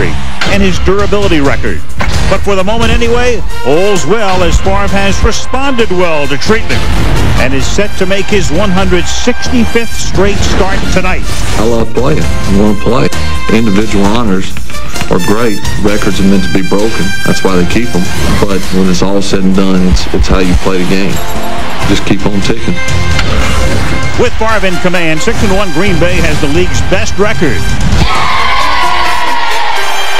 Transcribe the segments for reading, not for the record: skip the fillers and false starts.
history and his durability record. But for the moment anyway, all's well as Favre has responded well to treatment and is set to make his 165th straight start tonight. I love playing. I want to play. Individual honors are great. Records are meant to be broken. That's why they keep them. But when it's all said and done, it's how you play the game. Just keep on ticking. With Favre in command, 6-1 Green Bay has the league's best record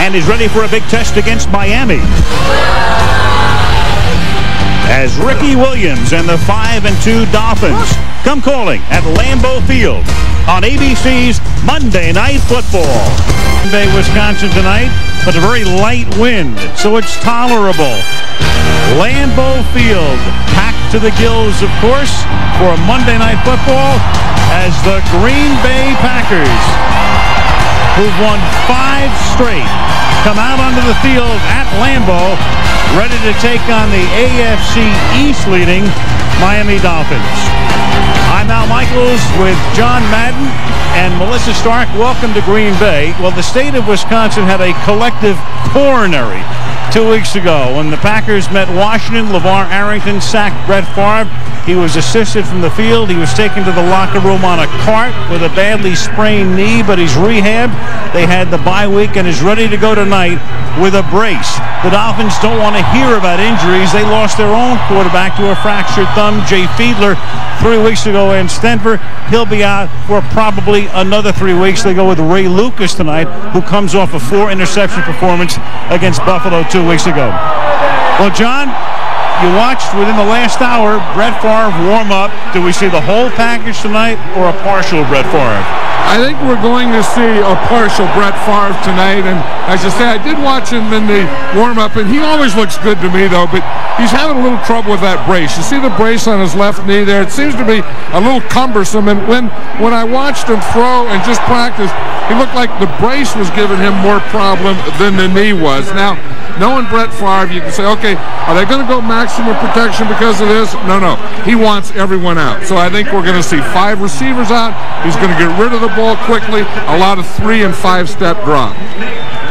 and is ready for a big test against Miami, as Ricky Williams and the 5-2 Dolphins come calling at Lambeau Field on ABC's Monday Night Football. Green Bay, Wisconsin tonight, but a very light wind, so it's tolerable. Lambeau Field packed to the gills, of course, for Monday Night Football, as the Green Bay Packers, who've won 5 straight, come out onto the field at Lambeau, ready to take on the AFC East leading Miami Dolphins. I'm Al Michaels with John Madden and Melissa Stark. Welcome to Green Bay. Well, the state of Wisconsin had a collective coronary 2 weeks ago when the Packers met Washington. LeVar Arrington sacked Brett Favre. He was assisted from the field. He was taken to the locker room on a cart with a badly sprained knee, but he's rehabbed. They had the bye week and is ready to go tonight with a brace. The Dolphins don't want to hear about injuries. They lost their own quarterback to a fractured thumb, Jay Fiedler, 3 weeks ago in Denver. He'll be out for probably another 3 weeks. They go with Ray Lucas tonight, who comes off a 4-interception performance against Buffalo 2 weeks ago. Well, John, you watched within the last hour Brett Favre warm up. Do we see the whole package tonight or a partial Brett Favre? I think we're going to see a partial Brett Favre tonight, and as you say, I did watch him in the warm-up, and he always looks good to me, though, but he's having a little trouble with that brace. You see the brace on his left knee there? It seems to be a little cumbersome, and when I watched him throw and just practice, he looked like the brace was giving him more problem than the knee was. Now, knowing Brett Favre, you can say, okay, are they going to go maximum protection because of this? No. He wants everyone out. So I think we're going to see 5 receivers out. He's going to get rid of the ball quickly, a lot of 3- and 5-step drop.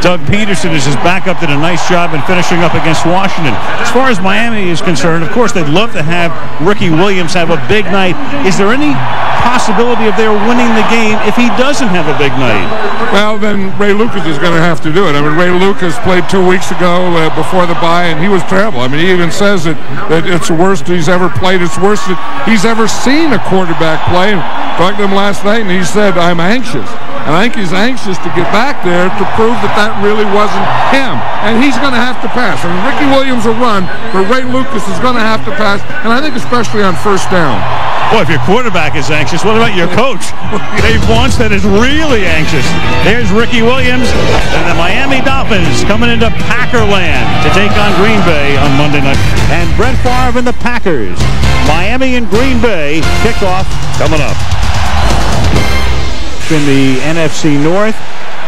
Doug Peterson is his backup, did a nice job in finishing up against Washington. As far as Miami is concerned, of course, they'd love to have Ricky Williams have a big night. Is there any possibility of their winning the game if he doesn't have a big night? Well, then Ray Lucas is going to have to do it. I mean, Ray Lucas played 2 weeks ago before the bye, and he was terrible. I mean, he even says that it's the worst he's ever played. It's worse than he's ever seen a quarterback play. And talked to him last night, and he said, I'm anxious. And I think he's anxious to get back there to prove that really wasn't him. And he's going to have to pass. I mean, Ricky Williams will run, but Ray Lucas is going to have to pass, and I think especially on first down. Well, if your quarterback is anxious, what about your coach? Dave Wanstead is really anxious. There's Ricky Williams and the Miami Dolphins coming into Packerland to take on Green Bay on Monday night. And Brett Favre and the Packers. Miami and Green Bay kickoff coming up. In the NFC North,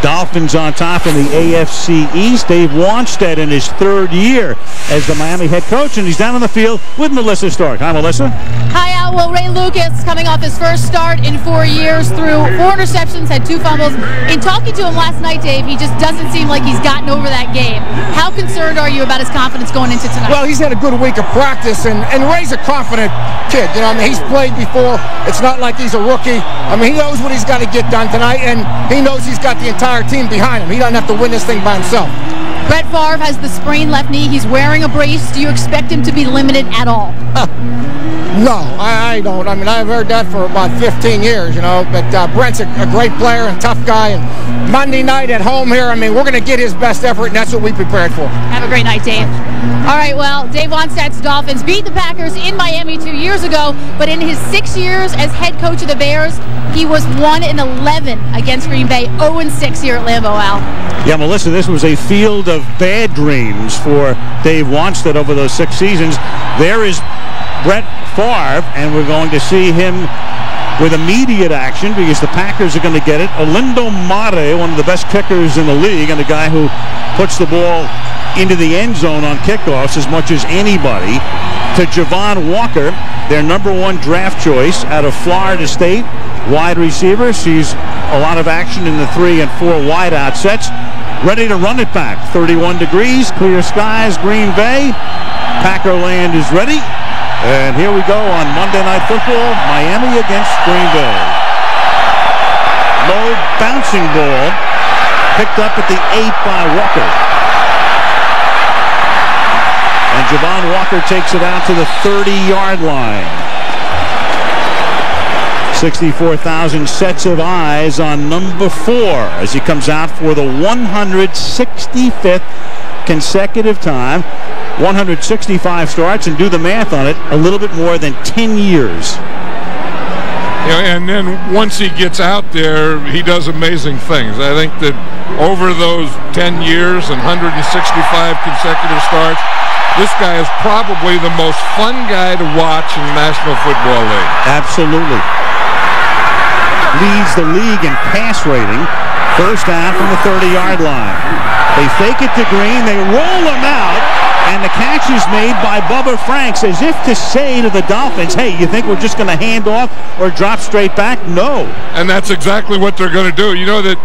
Dolphins on top in the AFC East. Dave Wanstead in his 3rd year as the Miami head coach, and he's down on the field with Melissa Stark. Hi, Melissa. Hi, Al. Well, Ray Lucas coming off his first start in 4 years, threw 4 interceptions, had 2 fumbles. In talking to him last night, Dave, he just doesn't seem like he's gotten over that game. How concerned are you about his confidence going into tonight? Well, he's had a good week of practice, and Ray's a confident kid. You know, I mean, he's played before. It's not like he's a rookie. I mean, he knows what he's got to get done tonight, and he knows he's got the entire team behind him. He doesn't have to win this thing by himself. Brett Favre has the sprained left knee. He's wearing a brace. Do you expect him to be limited at all? No, I don't. I mean, I've heard that for about 15 years, you know, but Brent's a great player and tough guy, and Monday night at home here, I mean, we're going to get his best effort, and that's what we prepared for. Have a great night, Dave. All right, well, Dave Wansted's Dolphins beat the Packers in Miami 2 years ago, but in his 6 years as head coach of the Bears, he was 1-11 against Green Bay, 0-6 here at Lambeau, Al. Yeah, Melissa, this was a field of bad dreams for Dave Wanstead over those 6 seasons. There is Brett Favre, and we're going to see him with immediate action because the Packers are going to get it. Olindo Mare, one of the best kickers in the league, and a guy who puts the ball into the end zone on kickoffs as much as anybody, to Javon Walker, their #1 draft choice out of Florida State, wide receiver. Sees a lot of action in the 3 and 4 wide out sets. ready to run it back. 31 degrees, clear skies, Green Bay. Packerland is ready. And here we go on Monday Night Football, Miami against Green Bay. Low bouncing ball, picked up at the 8 by Walker. And Javon Walker takes it out to the 30-yard line. 64,000 sets of eyes on number 4 as he comes out for the 165th consecutive time. 165 starts, and do the math on it, a little bit more than 10 years. Yeah, and then once he gets out there, he does amazing things. I think that over those 10 years and 165 consecutive starts, this guy is probably the most fun guy to watch in the National Football League. Absolutely. Leads the league in pass rating. First down from the 30-yard line. They fake it to Green. They roll him out. And the catch is made by Bubba Franks, as if to say to the Dolphins, hey, you think we're just going to hand off or drop straight back? No. And that's exactly what they're going to do. You know that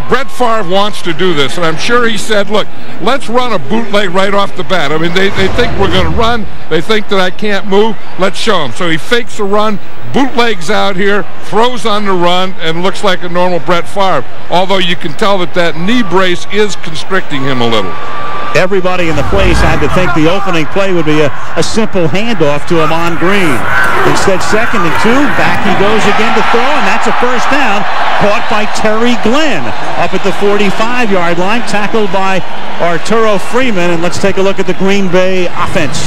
Brett Favre wants to do this, and I'm sure he said, look, let's run a bootleg right off the bat. I mean, they think we're going to run. They think that I can't move. Let's show them. So he fakes a run, bootlegs out here, throws on the run, and looks like a normal Brett Favre, although you can tell that knee brace is constricting him a little. Everybody in the place had to think the opening play would be a simple handoff to him on Green. Instead, 2nd and 2, back he goes again to throw, and that's a first down, caught by Terry Glenn up at the 45-yard line, tackled by Arturo Freeman. And let's take a look at the Green Bay offense.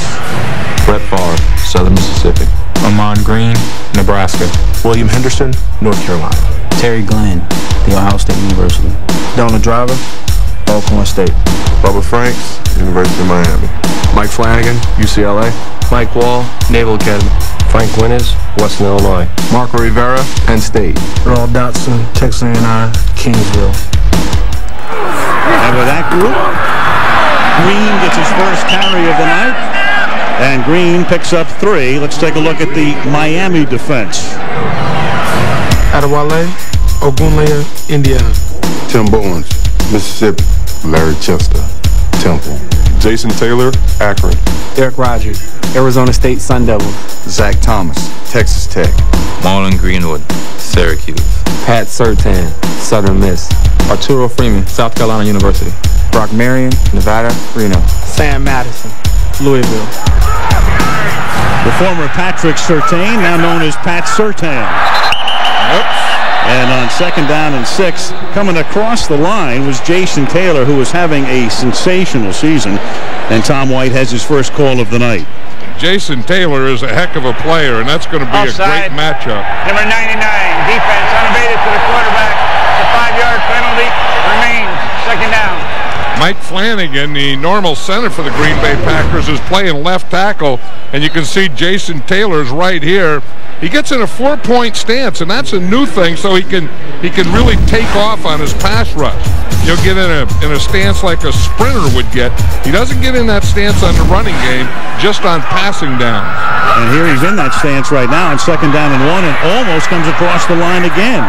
Brett Favre, Southern Mississippi. Amon Green, Nebraska. William Henderson, North Carolina. Terry Glenn, The Ohio State University. Donald Driver, Alcorn State. Bubba Franks, University of Miami. Mike Flanagan, UCLA. Mike Wall, Naval Academy. Frank Winters, Western Illinois. Marco Rivera, Penn State. Earl Dotson, Texas A&M, Kingsville. And with that group, Green gets his first carry of the night, and Green picks up 3. Let's take a look at the Miami defense. Adewale, Ogunleye, Indiana. Tim Bowens, Mississippi. Larry Chester, Temple. Jason Taylor, Akron. Derek Rogers, Arizona State Sun Devils. Zach Thomas, Texas Tech. Marlon Greenwood, Syracuse. Pat Surtain, Southern Miss. Arturo Freeman, South Carolina University. Brock Marion, Nevada, Reno. Sam Madison, Louisville. The former Patrick Surtain, now known as Pat Surtain. And on 2nd down and 6, coming across the line was Jason Taylor, who was having a sensational season. And Tom White has his first call of the night. Jason Taylor is a heck of a player, and that's going to be offside. A great matchup. Number 99, defense unevaded to the quarterback. The 5-yard penalty remains. 2nd down. Mike Flanagan, the normal center for the Green Bay Packers, is playing left tackle, and you can see Jason Taylor's right here. He gets in a 4-point stance, and that's a new thing, so he can really take off on his pass rush. He'll get in a stance like a sprinter would get. He doesn't get in that stance on the running game, just on passing downs. And here he's in that stance right now on 2nd down and 1, and almost comes across the line again.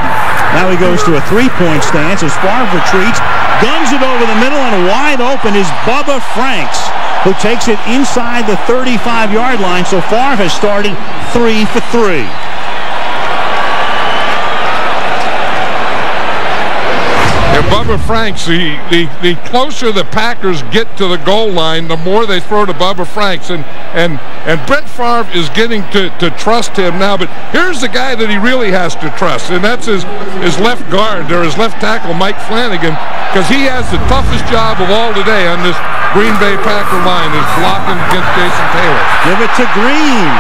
Now he goes to a 3-point stance as Favre retreats, guns it over the middle, and wide open is Bubba Franks, who takes it inside the 35-yard line. So Favre has started 3 for 3. Bubba Franks, the closer the Packers get to the goal line, the more they throw to Bubba Franks. And Brett Favre is getting to trust him now. But here's the guy that he really has to trust, and that's his left guard, or his left tackle, Mike Flanagan, because he has the toughest job of all today on this Green Bay Packer line, is blocking against Jason Taylor. Give it to Green.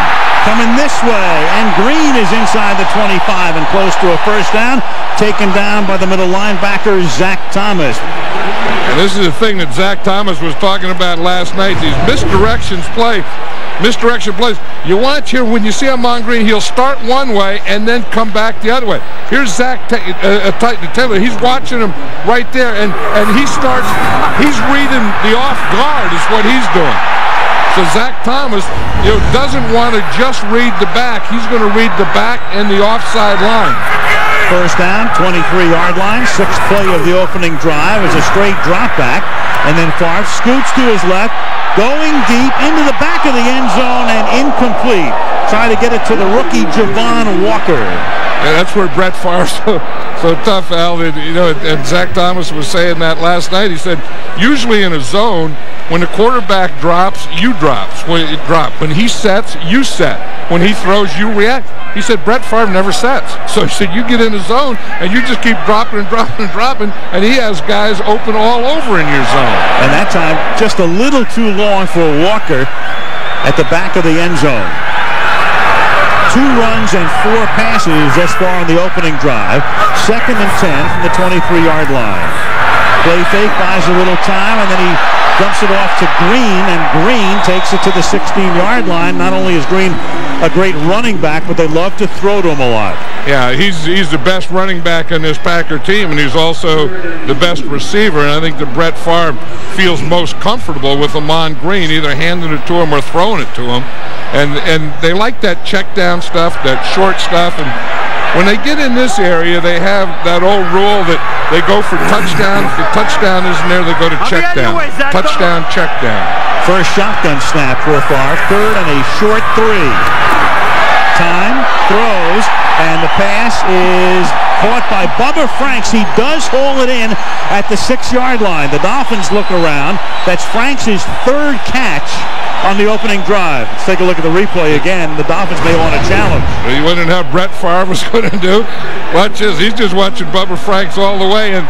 Coming this way, and Green is inside the 25 and close to a first down, taken down by the middle linebacker, Zach Thomas. And this is the thing that Zach Thomas was talking about last night, these misdirection plays. You watch here, when you see Amon Green, he'll start one way and then come back the other way. Here's Zach Taylor. He's watching him right there, and he's reading the off guard is what he's doing. So Zach Thomas, doesn't want to just read the back. He's going to read the back and the offside line. First down, 23-yard line. Sixth play of the opening drive is a straight drop back. And then Favre scoots to his left, going deep into the back of the end zone and incomplete. Trying to get it to the rookie Javon Walker. Yeah, that's where Brett Favre's so tough, Al. And Zach Thomas was saying that last night. He said, usually in a zone, when the quarterback drops, you drop. When he sets, you set. When he throws, you react. He said Brett Favre never sets. So he said you get in the zone and you just keep dropping and dropping and dropping, and he has guys open all over in your zone. And that time, just a little too long for Walker at the back of the end zone. 2 runs and 4 passes thus far on the opening drive. 2nd and 10 from the 23-yard line. Play fake, buys a little time, and then he dumps it off to Green, and Green takes it to the 16-yard line. Not only is Green a great running back, but they love to throw to him a lot. Yeah, he's the best running back on this Packer team, and he's also the best receiver. And I think that Brett Favre feels most comfortable with Amon Green, either handing it to him or throwing it to him. And they like that check down stuff, that short stuff. And when they get in this area, they have that old rule that they go for touchdown. If the touchdown isn't there, they go to check down. Touchdown, check down. First shotgun snap for Favre. 3rd and a short 3. Time, throws, and the pass is caught by Bubba Franks. He does haul it in at the 6-yard line. The Dolphins look around. That's Franks' 3rd catch on the opening drive. Let's take a look at the replay again. The Dolphins may want to challenge. You wondering how Brett Favre was going to do? Watch this. He's just watching Bubba Franks all the way, and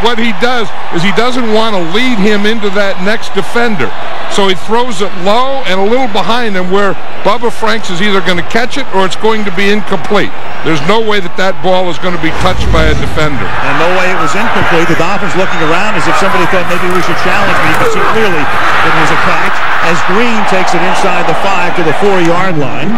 what he does is he doesn't want to lead him into that next defender. So he throws it low and a little behind him where Bubba Franks is either going to catch it or it's going to be incomplete. There's no way that ball is going to be touched by a defender. And no way it was incomplete. The Dolphins looking around as if somebody thought maybe we should challenge, but you can see clearly it was a catch as Green takes it inside the 5 to the 4-yard line.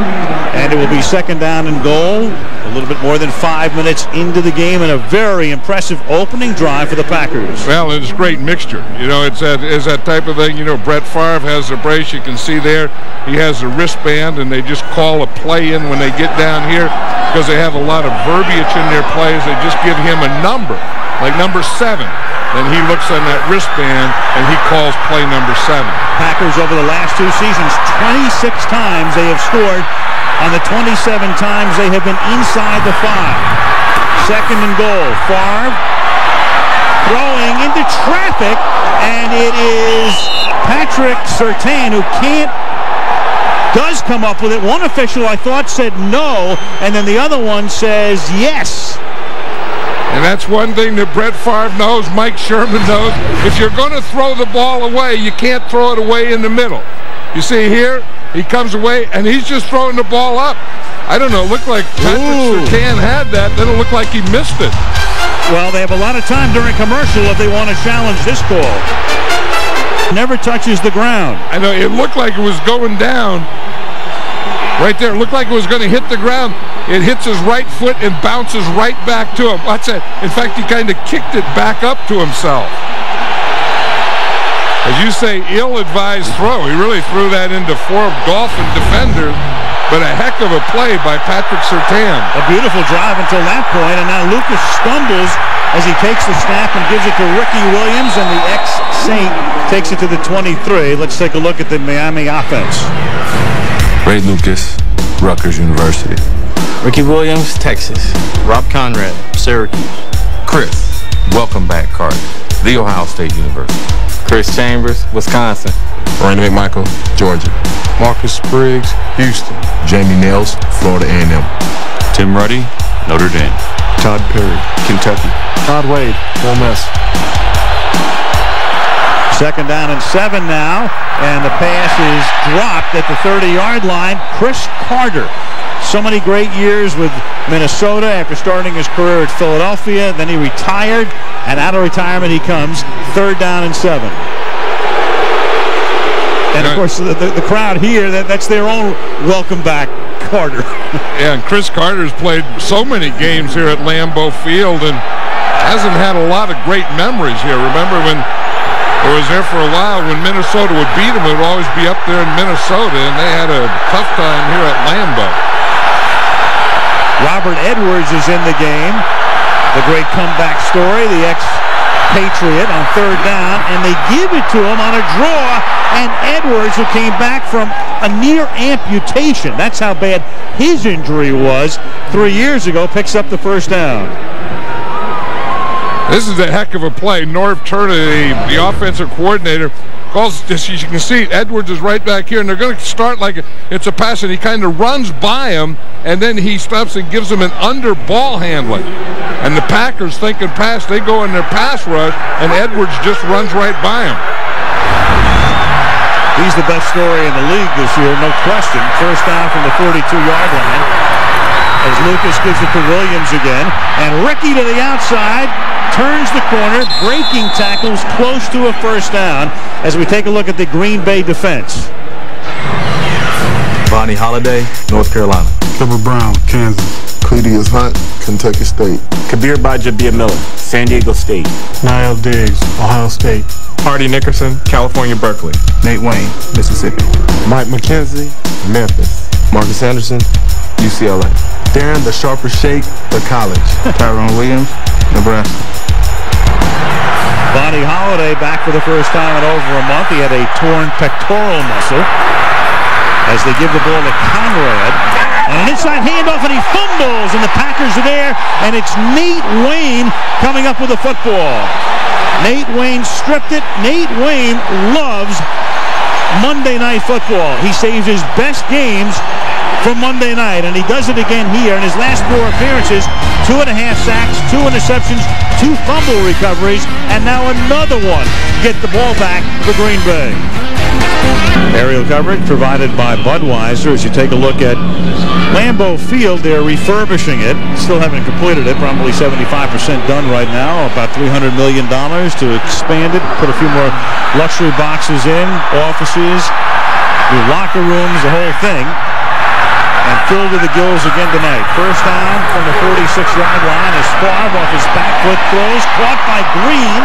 And it will be 2nd down and goal. A little bit more than 5 minutes into the game, and a very impressive opening drive for the Packers. Well, it's a great mixture. It's that type of thing. Brett Favre has a brace. You can see there he has a wristband, and they just call a play in when they get down here because they have a lot of verbiage in their plays. They just give him a number, like number 7. Then he looks on that wristband, and he calls play number 7. Packers over the last 2 seasons, 26 times they have scored. On the 27 times they have been inside the 5. 2nd and goal. Favre throwing into traffic, and it is Patrick Surtain who does come up with it. One official, I thought, said no, and then the other one says yes. And that's one thing that Brett Favre knows, Mike Sherman knows. If you're going to throw the ball away, you can't throw it away in the middle. You see here, he comes away, and he's just throwing the ball up. I don't know, it looked like Patrick Surtain had that, then it looked like he missed it. Well, they have a lot of time during commercial if they want to challenge this call. Never touches the ground. I know, it looked like it was going down. Right there, it looked like it was going to hit the ground. It hits his right foot and bounces right back to him. Watch that. In fact, he kind of kicked it back up to himself. As you say, ill-advised throw. He really threw that into 4 Dolphin defenders, but a heck of a play by Patrick Surtain. A beautiful drive until that point, and now Lucas stumbles as he takes the snap and gives it to Ricky Williams, and the ex-Saint takes it to the 23. Let's take a look at the Miami offense. Ray Lucas, Rutgers University. Ricky Williams, Texas. Rob Conrad, Syracuse. Chris, welcome back, Carter, The Ohio State University. Chris Chambers, Wisconsin. Randy McMichael, Georgia. Marcus Spriggs, Houston. Jamie Nails, Florida A&M. Tim Ruddy, Notre Dame. Todd Perry, Kentucky. Todd Wade, Ole Miss. 2nd down and 7 now, and the pass is dropped at the 30-yard line. Chris Carter, so many great years with Minnesota after starting his career at Philadelphia. Then he retired, and out of retirement he comes. 3rd down and 7. And of course the crowd here, that's their own welcome back, Carter. Yeah, and Chris Carter's played so many games here at Lambeau Field and hasn't had a lot of great memories here. Remember when it was there for a while when Minnesota would beat them, it would always be up there in Minnesota, and they had a tough time here at Lambeau. Robert Edwards is in the game. The great comeback story, the ex-Patriot on third down, and they give it to him on a draw, and Edwards, who came back from a near amputation, that's how bad his injury was 3 years ago, picks up the first down. This is a heck of a play. Norv Turner, the offensive coordinator, calls this. You can see Edwards is right back here, and they're going to start like it's a pass, and he kind of runs by him, and then he stops and gives him an under ball handling. And the Packers thinking pass, they go in their pass rush, and Edwards just runs right by him. He's the best story in the league this year, no question. First down from the 42-yard line as Lucas gives it to Williams again, and Ricky to the outside. Turns the corner, breaking tackles close to a first down as we take a look at the Green Bay defense. Vonnie Holliday, North Carolina. Trevor Brown, Kansas. Cledius Hunt, Kentucky State. Kabir Bajabia Miller, San Diego State. Niall Diggs, Ohio State. Hardy Nickerson, California, Berkeley. Nate Wayne, Mississippi. Mike McKenzie, Memphis. Marcus Anderson, UCLA. Darren the Sharper Shake, the college. Tyrone Williams, Nebraska. Vonnie Holliday back for the first time in over a month. He had a torn pectoral muscle as they give the ball to Conrad. And an inside handoff, and he fumbles, and the Packers are there, and it's Nate Wayne coming up with the football. Nate Wayne stripped it. Nate Wayne loves Monday Night Football. He saves his best games from Monday night, and he does it again here in his last 4 appearances. 2.5 sacks, 2 interceptions, 2 fumble recoveries, and now another one. Get the ball back for Green Bay. Aerial coverage provided by Budweiser. As you take a look at Lambeau Field, they're refurbishing it. Still haven't completed it. Probably 75% done right now. About $300 million to expand it, put a few more luxury boxes in, offices, new locker rooms, the whole thing. And filled to the gills again tonight. First down from the 46-yard line as Favre off his back foot throws, caught by Green,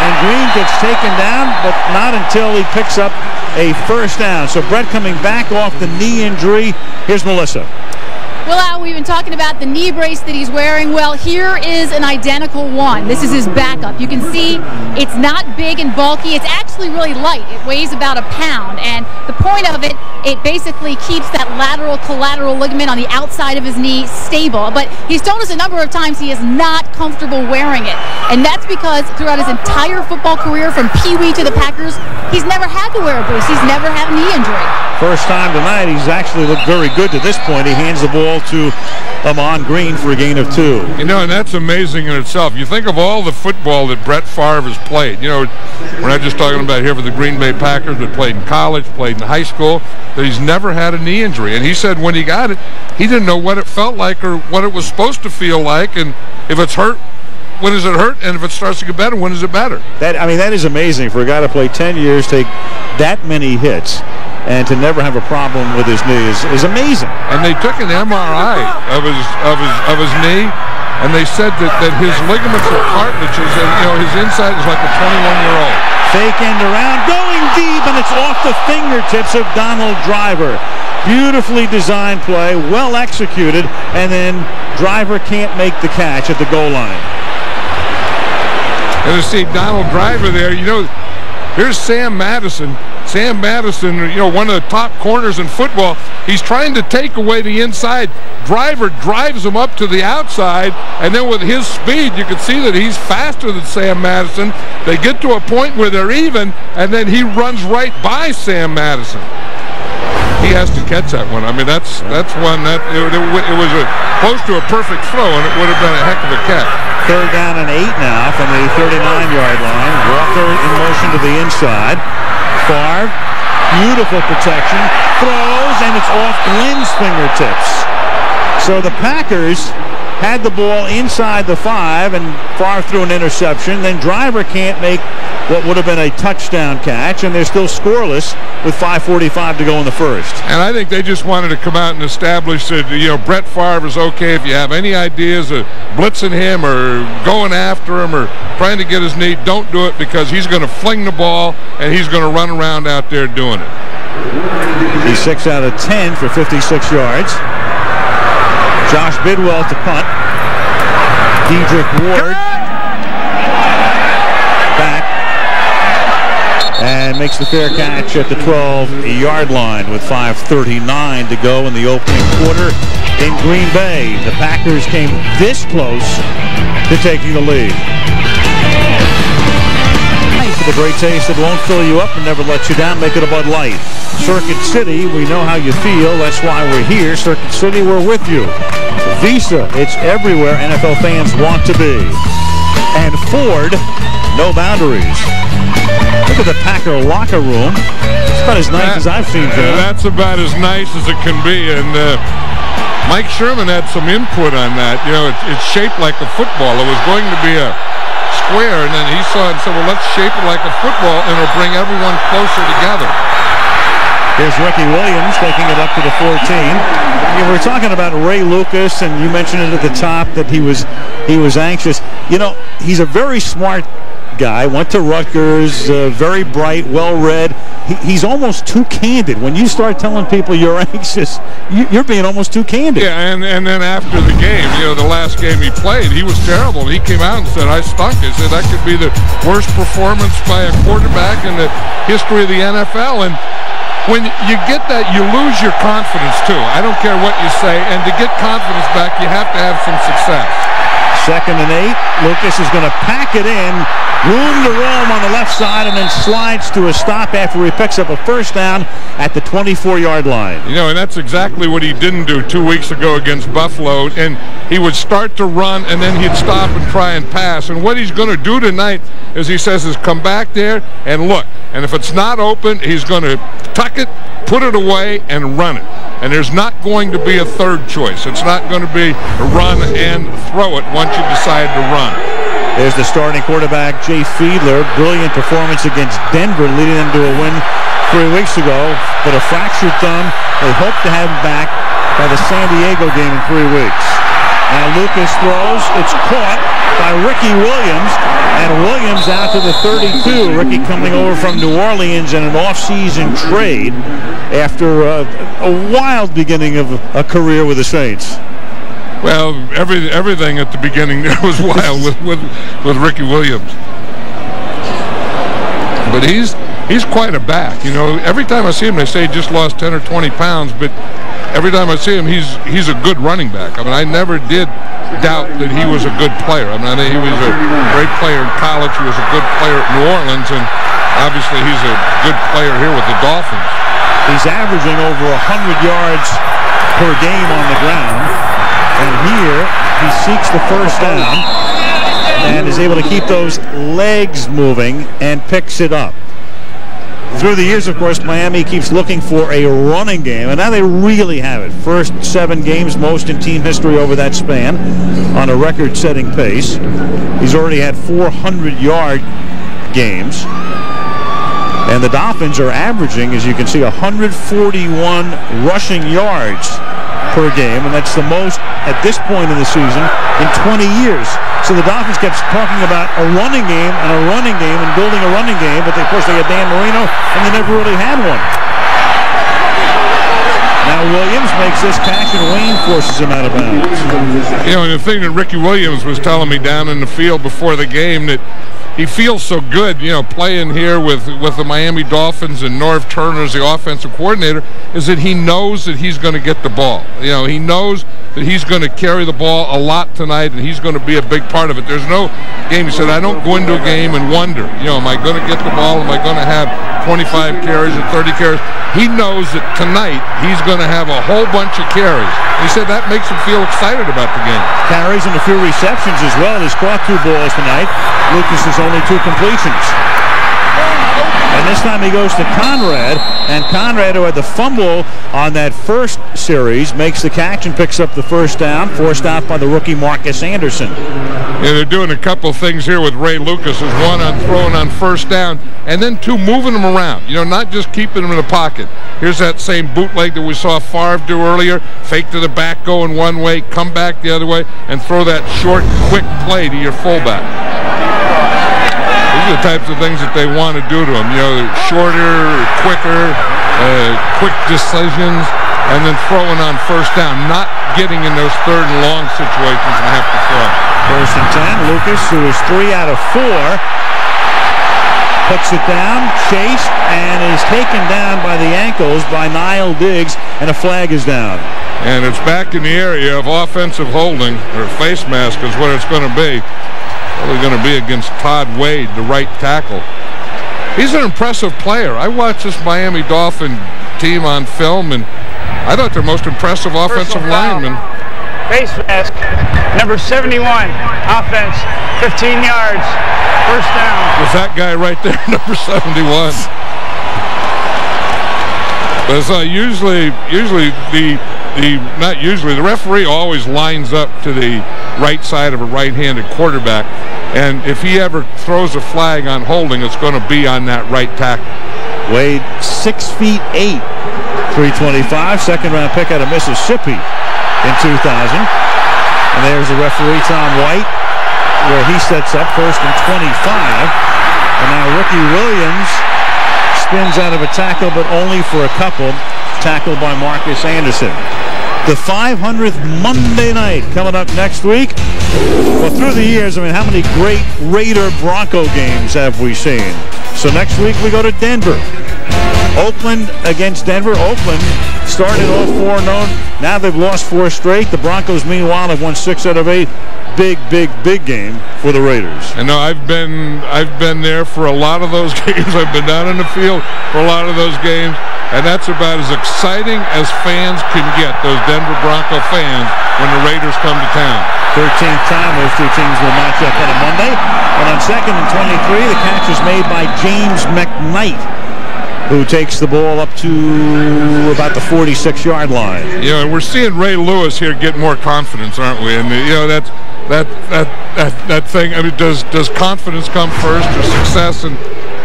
and Green gets taken down, but not until he picks up a first down. So Brett coming back off the knee injury. Here's Melissa. Well, Al, we've been talking about the knee brace that he's wearing. Well, here is an identical one. This is his backup. You can see it's not big and bulky. It's actually really light. It weighs about a pound. And the point of it, it basically keeps that lateral collateral ligament on the outside of his knee stable. But he's told us a number of times he is not comfortable wearing it. And that's because throughout his entire football career, from Pee Wee to the Packers, he's never had to wear a brace. He's never had a knee injury. First time tonight, he's actually looked very good to this point. He hands the ball to Amon Green for a gain of 2. You know, and that's amazing in itself. You think of all the football that Brett Favre has played. You know, we're not just talking about here for the Green Bay Packers, but played in college, played in high school, that he's never had a knee injury. And he said when he got it, he didn't know what it felt like or what it was supposed to feel like. And if it's hurt, when does it hurt? And if it starts to get better, when is it better? That is amazing for a guy to play 10 years, take that many hits, and to never have a problem with his knee is amazing. And they took an MRI of his knee, and they said that his ligaments and cartilages, and his inside is like a 21-year-old. Fake end around, going deep, and it's off the fingertips of Donald Driver. Beautifully designed play, well executed, and then Driver can't make the catch at the goal line. And to see Donald Driver there, here's Sam Madison. Sam Madison, one of the top corners in football. He's trying to take away the inside. Driver drives him up to the outside, and then with his speed, you can see that he's faster than Sam Madison. They get to a point where they're even, and then he runs right by Sam Madison. He has to catch that one. I mean, that's one that it was close to a perfect throw, and it would have been a heck of a catch. Third down and 8 now from the 39-yard line. Walker in motion to the inside. Favre, beautiful protection, throws, and it's off Glenn's fingertips. So the Packers had the ball inside the 5, and Favre threw an interception. Then Driver can't make what would have been a touchdown catch, and they're still scoreless with 5:45 to go in the first. And I think they just wanted to come out and establish that, Brett Favre is okay. If you have any ideas of blitzing him or going after him or trying to get his knee, don't do it, because he's going to fling the ball and he's going to run around out there doing it. He's 6 out of 10 for 56 yards. Josh Bidwell to punt. Dedrick Ward back and makes the fair catch at the 12-yard line with 5:39 to go in the opening quarter in Green Bay. The Packers came this close to taking the lead. For the great taste that won't fill you up and never let you down, make it a Bud Light. Circuit City, we know how you feel. That's why we're here. Circuit City, we're with you. Visa, it's everywhere NFL fans want to be. And Ford, no boundaries. Look at the Packer locker room. It's about as nice as I've seen. That's about as nice as it can be. And Mike Sherman had some input on that. You know, it's shaped like a football. It was going to be a square, and then he saw it and said, well, let's shape it like a football, and it'll bring everyone closer together. Here's Ricky Williams taking it up to the 14. We're talking about Ray Lucas, and you mentioned it at the top that he was anxious. You know, he's a very smart guy, went to Rutgers, very bright, well-read. He's almost too candid. When you start telling people you're anxious, you're being almost too candid. Yeah, and then after the game, you know, the last game he played, he was terrible. He came out and said, I stunk. He said that could be the worst performance by a quarterback in the history of the NFL. And when you get that, you lose your confidence, too. I don't care what you say. And to get confidence back, you have to have some success. 2nd and 8. Lucas is going to pack it in. Room to roam on the left side, and then slides to a stop after he picks up a first down at the 24-yard line. You know, and that's exactly what he didn't do 2 weeks ago against Buffalo. And he would start to run, and then he'd stop and try and pass. And what he's going to do tonight, as he says, is come back there and look. And if it's not open, he's going to tuck it, put it away, and run it. And there's not going to be a third choice. It's not going to be a run and throw it once you decide to run. There's the starting quarterback, Jay Fiedler. Brilliant performance against Denver, leading them to a win 3 weeks ago. But a fractured thumb. They hope to have him back by the San Diego game in 3 weeks. Now Lucas throws. It's caught by Ricky Williams. And Williams out to the 32. Ricky coming over from New Orleans in an off-season trade after a wild beginning of a career with the Saints. Well, everything at the beginning there was wild with Ricky Williams. But he's quite a back. You know, every time I see him, they say he just lost 10 or 20 pounds, but every time I see him, he's a good running back. I mean, I never did doubt that he was a good player. I mean, I think he was a great player in college. He was a good player at New Orleans, and obviously he's a good player here with the Dolphins. He's averaging over 100 yards per game on the ground. And here, he seeks the first down and is able to keep those legs moving and picks it up. Through the years, of course, Miami keeps looking for a running game, and now they really have it. First 7 games, most in team history over that span, on a record-setting pace. He's already had 400-yard games. And the Dolphins are averaging, as you can see, 141 rushing yards per game, and that's the most at this point in the season in 20 years. So the Dolphins kept talking about a running game and building a running game, but of course they had Dan Marino, and they never really had one. Now Williams makes this catch, and Wayne forces him out of bounds. You know, and the thing that Ricky Williams was telling me down in the field before the game, that he feels so good, you know, playing here with the Miami Dolphins and Norv Turner as the offensive coordinator, is that he knows that he's going to get the ball. You know, he knows that he's going to carry the ball a lot tonight, and he's going to be a big part of it. There's no game, he said, I don't go into a game and wonder, you know, am I going to get the ball? Am I going to have 25 carries or 30 carries? He knows that tonight he's going to have a whole bunch of carries. He said that makes him feel excited about the game. Carries and a few receptions as well. He's caught 2 balls tonight. Lucas has only 2 completions. And this time he goes to Conrad, and Conrad, who had the fumble on that first series, makes the catch and picks up the first down, forced out by the rookie Marcus Anderson. Yeah, they're doing a couple things here with Ray Lucas. There's one on throwing on first down, and then 2 moving them around. You know, not just keeping them in the pocket. Here's that same bootleg that we saw Favre do earlier. Fake to the back going one way, come back the other way, and throw that short, quick play to your fullback. These are the types of things that they want to do to him. You know, shorter, quicker, quick decisions. and then throwing on first down, not getting in those third and long situations and have to throw. First and 10. Lucas, who is 3 out of 4, puts it down, chased, and is taken down by the ankles by Niall Diggs, and a flag is down. And it's back in the area of offensive holding, or face mask is what it's going to be. Probably going to be against Todd Wade, the right tackle. He's an impressive player. I watched this Miami Dolphin team on film, and I thought their most impressive offensive lineman. Face mask, number 71, offense, 15 yards, first down. Was that guy right there, number 71? But the referee always lines up to the right side of a right-handed quarterback, and if he ever throws a flag on holding, it's going to be on that right tackle. Wade, 6'8", 325, second-round pick out of Mississippi in 2000. And there's the referee, Tom White, where he sets up first and 25. And now Ricky Williams spins out of a tackle, but only for a couple. Tackled by Marcus Anderson. The 500th Monday night coming up next week. Well, through the years, I mean, how many great Raider-Bronco games have we seen? So next week we go to Denver. Oakland against Denver. Oakland started off 4-0. Now they've lost 4 straight. The Broncos, meanwhile, have won 6 out of 8. Big game for the Raiders. I know I've been there for a lot of those games. I've been down in the field for a lot of those games, and that's about as exciting as fans can get, those Denver Bronco fans, when the Raiders come to town. 13th time those two teams will match up on a Monday. And on 2nd and 23, the catch is made by James McKnight, who takes the ball up to about the 46-yard line. You know, we're seeing Ray Lewis here get more confidence, aren't we? And you know, that thing. I mean, does confidence come first or success? And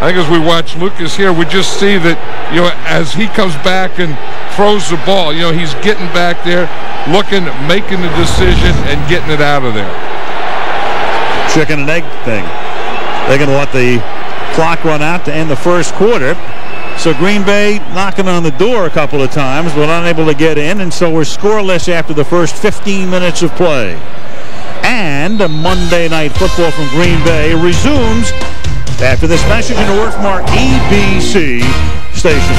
I think as we watch Lucas here, we just see that, you know, as he comes back and throws the ball, you know, he's getting back there, looking, making the decision, and getting it out of there. Chicken and egg thing. They're going to let the clock run out to end the first quarter. So Green Bay knocking on the door a couple of times, but unable to get in, and so we're scoreless after the first 15 minutes of play. And Monday Night Football from Green Bay resumes after this message in the Worthmart ABC stations.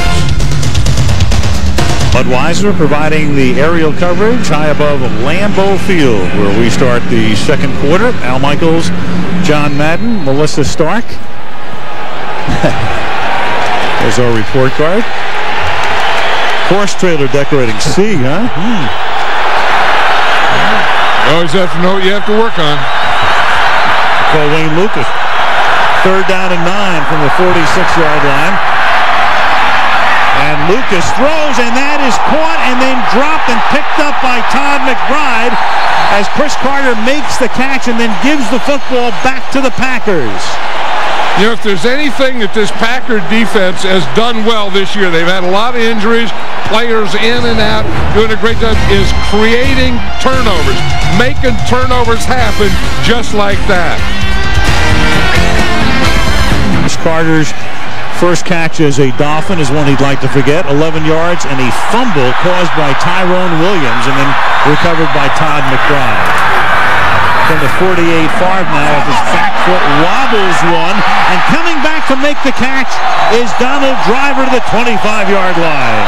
Budweiser providing the aerial coverage high above Lambeau Field, where we start the second quarter. Al Michaels, John Madden, Melissa Stark. There's our report card. Horse trailer decorating. C, huh? Always have to know what you have to work on. Call Wayne Lucas. 3rd down and 9 from the 46-yard line. And Lucas throws, and that is caught and then dropped and picked up by Todd McBride as Chris Carter makes the catch and then gives the football back to the Packers. You know, if there's anything that this Packer defense has done well this year, they've had a lot of injuries, players in and out, doing a great job, is creating turnovers, making turnovers happen just like that. Carter's first catch as a Dolphin is one he'd like to forget. 11 yards and a fumble caused by Tyrone Williams and then recovered by Todd McBride. From the 48 Favre now with his back foot wobbles one, and coming back to make the catch is Donald Driver to the 25-yard line.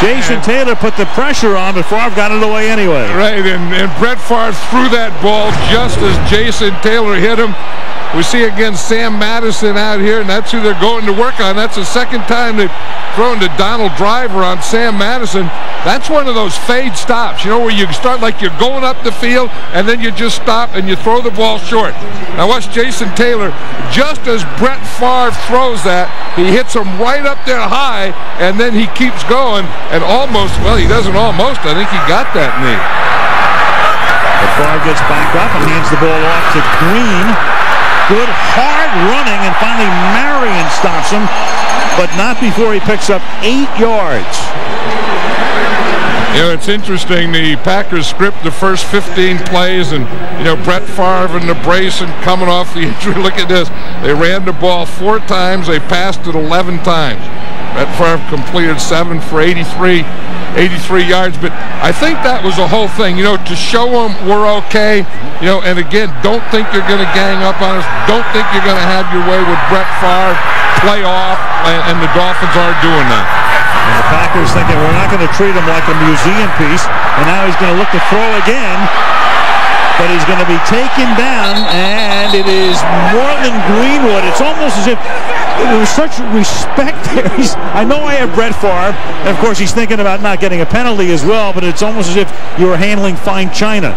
Jason Taylor put the pressure on, but Favre got it away anyway. Right, and Brett Favre threw that ball just as Jason Taylor hit him. We see again Sam Madison out here, and that's who they're going to work on. That's the second time they've thrown to Donald Driver on Sam Madison. That's one of those fade stops, you know, where you start like you're going up the field, and then you just stop and you throw the ball short. Now watch Jason Taylor, just as Brett Favre throws that, he hits him right up there high, and then he keeps going, and almost, well, he doesn't almost, I think he got that knee. But Favre gets back up and hands the ball off to Green. Good hard running, and finally Marion stops him, but not before he picks up 8 yards. You know, it's interesting, the Packers script the first 15 plays, and, you know, Brett Favre and the brace and coming off the injury. Look at this. They ran the ball 4 times. They passed it 11 times. Brett Favre completed 7 for 83 yards. But I think that was the whole thing, to show them we're okay, and again, don't think you're going to gang up on us. Don't think you're going to have your way with Brett Favre, play off, and the Dolphins aren't doing that. And the Packers thinking we're not going to treat him like a museum piece, and now he's going to look to throw again. But he's going to be taken down, and it is Marlon Greenwood. It's almost as if there was such respect there. I know I have Brett Favre, and of course he's thinking about not getting a penalty as well, but it's almost as if you were handling fine china.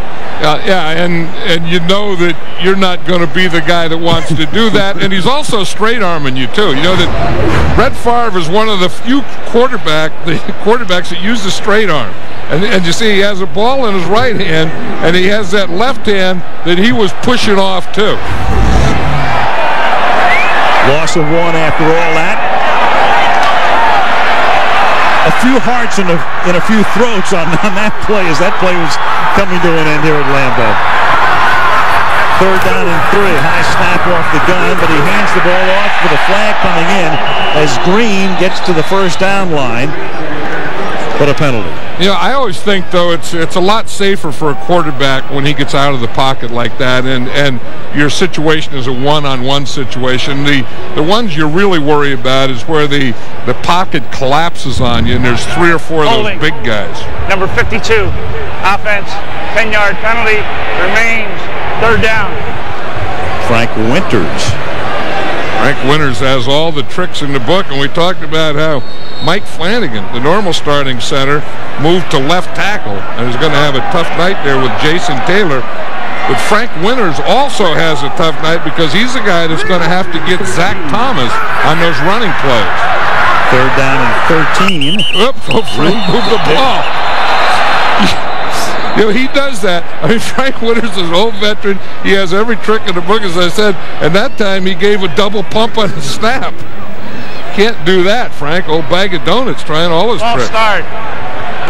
And you know that you're not going to be the guy that wants to do that, and he's also straight-arming you, too. You know that Brett Favre is one of the few quarterbacks that use the straight arm. And you see he has a ball in his right hand, and he has that left hand that he was pushing off, too. Loss of one after all that. A few hearts and a few throats on that play as that play was coming to an end here at Lambeau. 3rd down and 3. High snap off the gun, but he hands the ball off with a flag coming in as Green gets to the 1st down line. But a penalty. I always think, though, it's a lot safer for a quarterback when he gets out of the pocket like that, and your situation is a one-on-one situation. The ones you really worry about is where the pocket collapses on you, and there's 3 or 4 of those big guys. Number 52, offense, 10-yard penalty, remains 3rd down. Frank Winters. Frank Winters has all the tricks in the book, and we talked about how Mike Flanagan, the normal starting center, moved to left tackle and is going to have a tough night there with Jason Taylor. But Frank Winters also has a tough night because he's the guy that's going to have to get Zach Thomas on those running plays. 3rd down and 13. Oops, Frank moved the ball. He does that. I mean, Frank Winters is an old veteran. He has every trick in the book, as I said. And that time he gave a double pump on the snap. Can't do that, Frank. Old bag of donuts trying all his tricks. Start.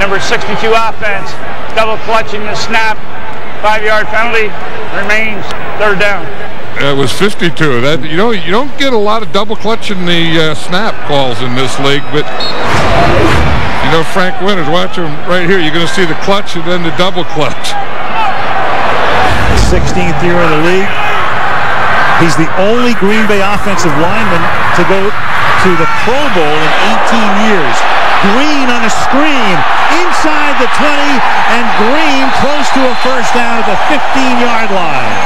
Number 62 offense. Double clutching the snap. 5-yard penalty. Remains 3rd down. It was 52. That you don't get a lot of double clutching the snap calls in this league, but Frank Winters, watch him right here. You're going to see the clutch and then the double clutch. 16th year in the league. He's the only Green Bay offensive lineman to go to the Pro Bowl in 18 years. Green on a screen inside the 20, and Green close to a 1st down at the 15-yard line.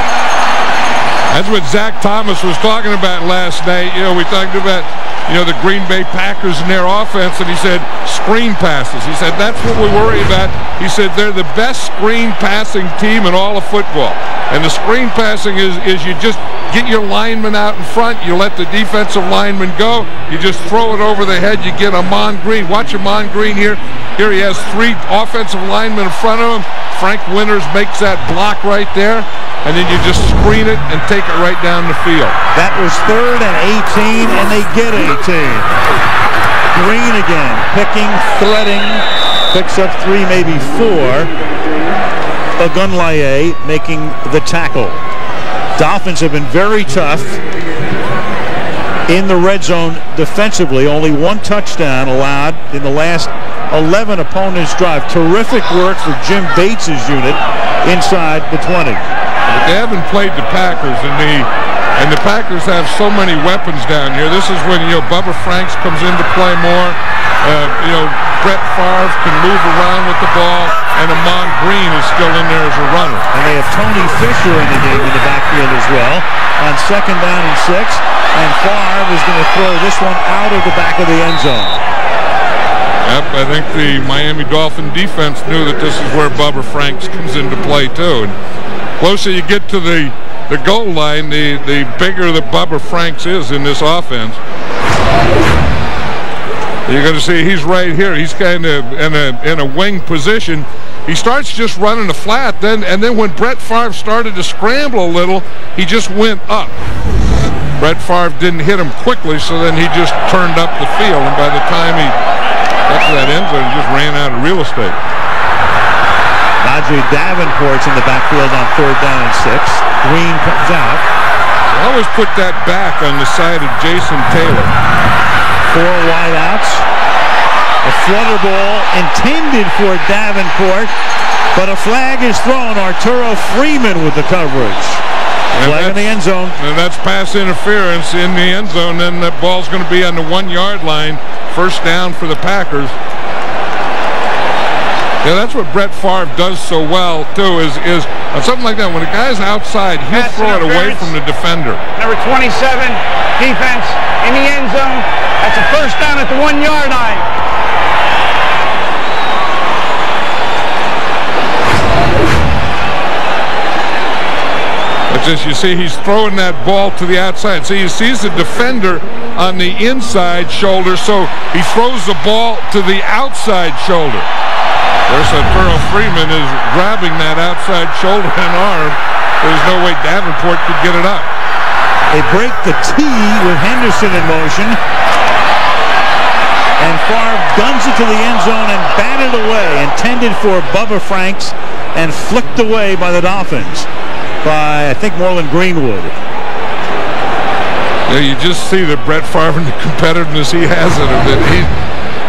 That's what Zach Thomas was talking about last night. We talked about, the Green Bay Packers and their offense, and he said screen passes. He said that's what we worry about. He said they're the best screen passing team in all of football. And the screen passing is you just get your lineman out in front, you let the defensive lineman go, you just throw it over the head, you get Ahman Green. Watch Ahman Green here. Here he has 3 offensive linemen in front of him. Frank Winters makes that block right there, and then you just screen it and take it right down the field. That was 3rd and 18, and they get 18. Green again, picking, threading, picks up 3, maybe 4. Ogunlaye making the tackle. Dolphins have been very tough in the red zone defensively. Only 1 touchdown allowed in the last 11 opponents' drive. Terrific work for Jim Bates' unit inside the 20. They haven't played the Packers, and the Packers have so many weapons down here. This is when Bubba Franks comes into play more. Brett Favre can move around with the ball, and Ahman Green is still in there as a runner. And they have Tony Fisher in the game in the backfield as well on 2nd down and 6. And Favre is going to throw this one out of the back of the end zone. Yep, I think the Miami Dolphin defense knew that this is where Bubba Franks comes into play too. And closer you get to the goal line, the bigger the Bubba Franks is in this offense. You're going to see he's right here. He's kind of in a wing position. He starts just running the flat, and then when Brett Favre started to scramble a little, he just went up. Brett Favre didn't hit him quickly, so then he just turned up the field, and by the time he got to that end zone, he just ran out of real estate. Najee Davenport's in the backfield on 3rd down and 6. Green comes out. I always put that back on the side of Jason Taylor. 4 wideouts. A flutter ball intended for Davenport, but a flag is thrown. Arturo Freeman with the coverage. Flag in the end zone. And that's pass interference in the end zone. Then that ball's going to be on the 1-yard line. First down for the Packers. Yeah, that's what Brett Favre does so well, too, is on something like that, when a guy's outside, he'll throw it away from the defender. Number 27, defense in the end zone. That's a first down at the 1-yard line. Just, you see, he's throwing that ball to the outside. See, he sees the defender on the inside shoulder, so he throws the ball to the outside shoulder. There's Arturo Freeman is grabbing that outside shoulder and arm. There's no way Davenport could get it up. They break the tee with Henderson in motion. And Favre guns it to the end zone and batted away, intended for Bubba Franks and flicked away by the Dolphins. By, I think, Moreland Greenwood. Yeah, you just see that Brett Favre and the competitiveness he has in him.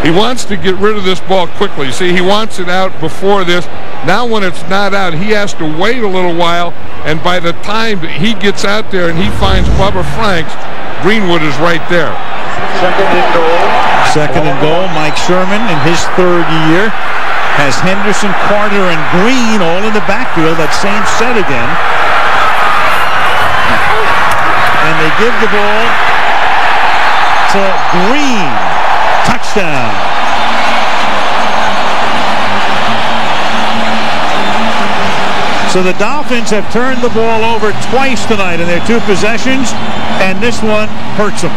He wants to get rid of this ball quickly. See, he wants it out before this. Now when it's not out, he has to wait a little while, and by the time he gets out there and he finds Bubba Franks, Greenwood is right there. Second and goal. Mike Sherman in his 3rd year has Henderson, Carter, and Green all in the backfield. That same set again. And they give the ball to Green. Touchdown. So the Dolphins have turned the ball over twice tonight in their 2 possessions, and this one hurts them.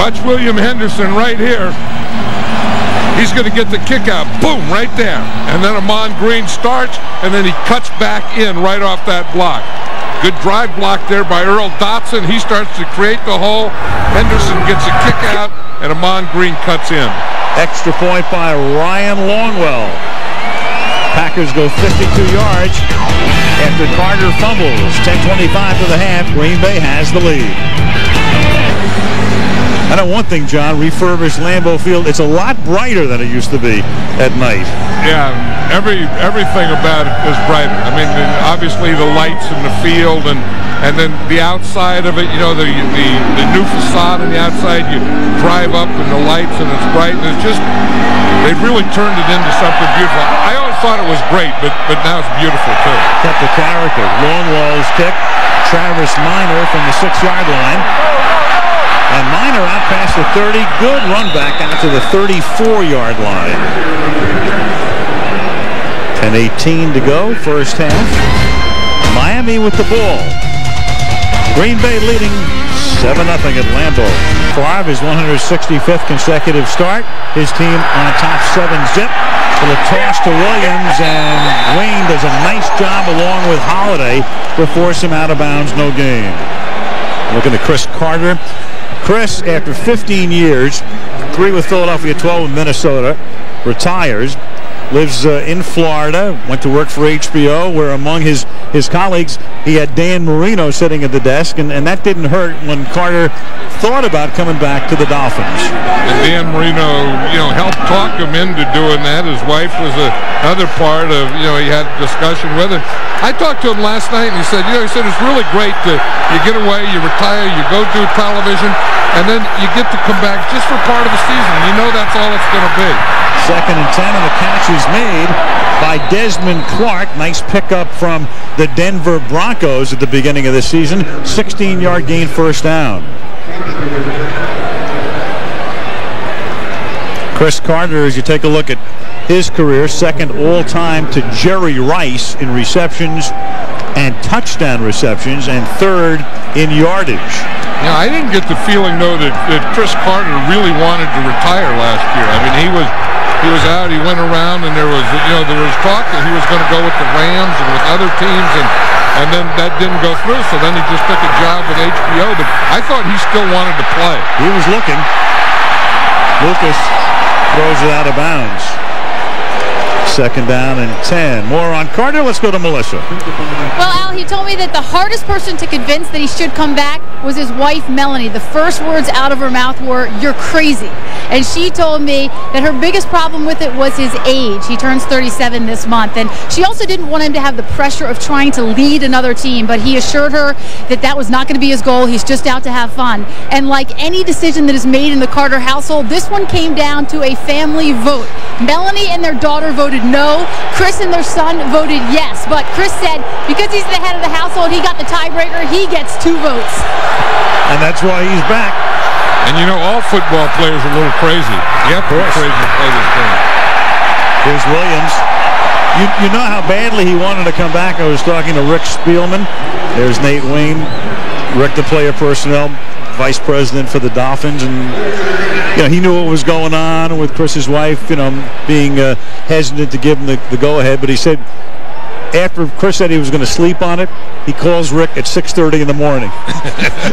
Watch William Henderson right here. He's going to get the kick out. Boom, right there. And then Amon Green starts, and then he cuts back in right off that block. Good drive block there by Earl Dotson. He starts to create the hole. Henderson gets a kick out, and Amon Green cuts in. Extra point by Ryan Longwell. Packers go 52 yards after Carter fumbles. 10:25 to the half. Green Bay has the lead. I know one thing, John, refurbished Lambeau Field. It's a lot brighter than it used to be at night. Yeah, everything about it is brighter. I mean, obviously the lights in the field, and then the outside of it, you know, the new facade on the outside, you drive up and the lights and it's bright, and it's just, they've really turned it into something beautiful. I always thought it was great, but now it's beautiful too. Kept the character. Longwell's kick. Travis Minor from the 6-yard line. And Minor out past the 30. Good run back out to the 34-yard line. 10:18 to go, first half. Miami with the ball. Green Bay leading 7-0 at Lambeau. Favre, his 165th consecutive start. His team on top 7-zip. With a toss to Williams, and Wayne does a nice job along with Holiday to force him out of bounds, no gain. Looking at Chris Carter. Chris, after 15 years, 3 with Philadelphia, 12 with Minnesota, retires, lives in Florida, went to work for HBO, where among his colleagues, he had Dan Marino sitting at the desk, and that didn't hurt when Carter thought about coming back to the Dolphins. And Dan Marino, helped talk him into doing that. His wife was another part of, he had a discussion with him. I talked to him last night, and he said, it's really great to, you get away, you retire, you go do television, and then you get to come back just for part of the season. You know that's all it's going to be. 2nd and 10, and the catch is made by Desmond Clark. Nice pickup from the Denver Broncos at the beginning of the season. 16-yard gain, first down. Chris Carter, as you take a look at his career, 2nd all-time to Jerry Rice in receptions and touchdown receptions, and 3rd in yardage. Yeah, I didn't get the feeling, though, that Chris Carter really wanted to retire last year. I mean, he was out, he went around, and there was talk that he was going to go with the Rams and with other teams, and then that didn't go through, so then he just took a job with HBO, but I thought he still wanted to play. He was looking. Lucas throws it out of bounds. 2nd down and 10. More on Carter. Let's go to Melissa. Well, Al, he told me that the hardest person to convince that he should come back was his wife, Melanie. The first words out of her mouth were, "You're crazy." And she told me that her biggest problem with it was his age. He turns 37 this month. And she also didn't want him to have the pressure of trying to lead another team, but he assured her that that was not going to be his goal. He's just out to have fun. And like any decision that is made in the Carter household, this one came down to a family vote. Melanie and their daughter voted no. Chris and their son voted yes. But Chris said because he's the head of the household, he got the tiebreaker. He gets 2 votes. And that's why he's back. And you know, all football players are a little crazy. You have to be crazy to play this game. Here's Williams. You know how badly he wanted to come back. I was talking to Rick Spielman. There's Nate Wayne, Rick, the player personnel vice president for the Dolphins, and you know, he knew what was going on with Chris's wife, you know, being hesitant to give him the go-ahead. But he said after Chris said he was going to sleep on it, he calls Rick at 6:30 in the morning.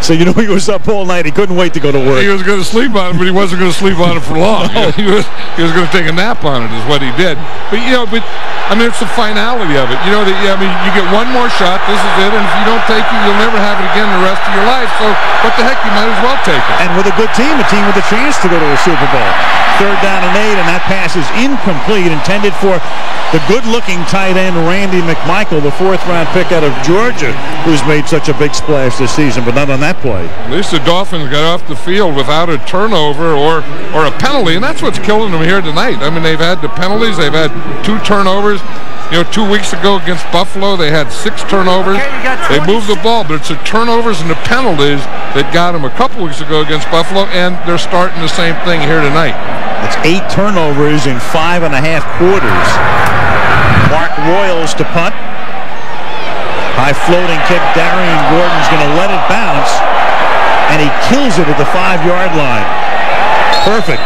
So you know he was up all night. He couldn't wait to go to work. He was going to sleep on it, but he wasn't going to sleep on it for long. No. He was going to take a nap on it is what he did. But, you know, I mean, it's the finality of it. You know, I mean, you get one more shot. This is it. And if you don't take it, you'll never have it again the rest of your life. So what the heck, you might as well take it. And with a good team, a team with a chance to go to a Super Bowl. 3rd down and 8, and that pass is incomplete, intended for the good-looking tight end Randy McMichael, the 4th-round pick out of Georgia, who's made such a big splash this season, but not on that play. At least the Dolphins got off the field without a turnover or a penalty, and that's what's killing them here tonight. I mean, they've had the penalties. They've had 2 turnovers. You know, 2 weeks ago against Buffalo, they had 6 turnovers. They moved the ball, but it's the turnovers and the penalties that got them a couple weeks ago against Buffalo, and they're starting the same thing here tonight. It's 8 turnovers in 5.5 quarters. Mark Royals to punt. High floating kick. Darian Gordon's going to let it bounce, and he kills it at the 5-yard line. Perfect.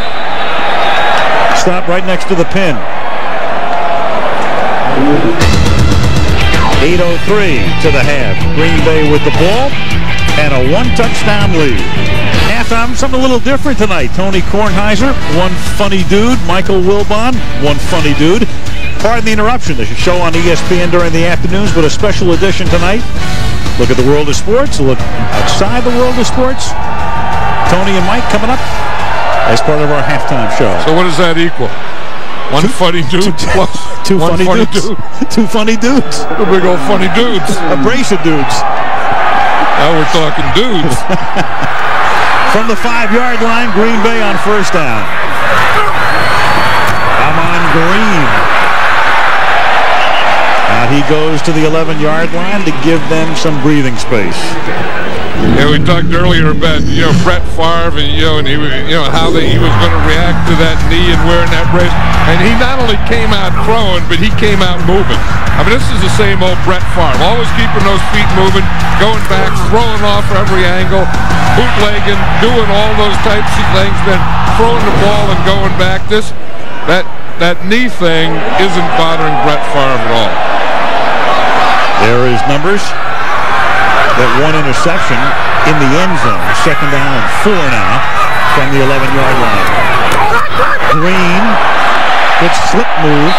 Stop right next to the pin. 8:03 to the half. Green Bay with the ball and a 1-touchdown lead. Halftime, something a little different tonight. Tony Kornheiser, one funny dude. Michael Wilbon, one funny dude. Pardon the interruption. There's a show on ESPN during the afternoons, but a special edition tonight. Look at the world of sports. Look outside the world of sports. Tony and Mike coming up as part of our halftime show. So what does that equal? One funny dude plus 2 funny dudes. 2 funny dudes. The big old funny dudes. A brace of dudes. Now we're talking dudes. From the 5-yard line, Green Bay on 1st down. Amon Green. Now he goes to the 11-yard line to give them some breathing space. Yeah, we talked earlier about, you know, Brett Favre and, how he was going to react to that knee and wearing that brace. And he not only came out throwing, but he came out moving. I mean, this is the same old Brett Favre, always keeping those feet moving, going back, throwing off every angle, bootlegging, doing all those types of things, then throwing the ball and going back. That knee thing isn't bothering Brett Favre at all. There is numbers. That 1 interception in the end zone. 2nd down and 4 now from the 11-yard line. Green, good slip move,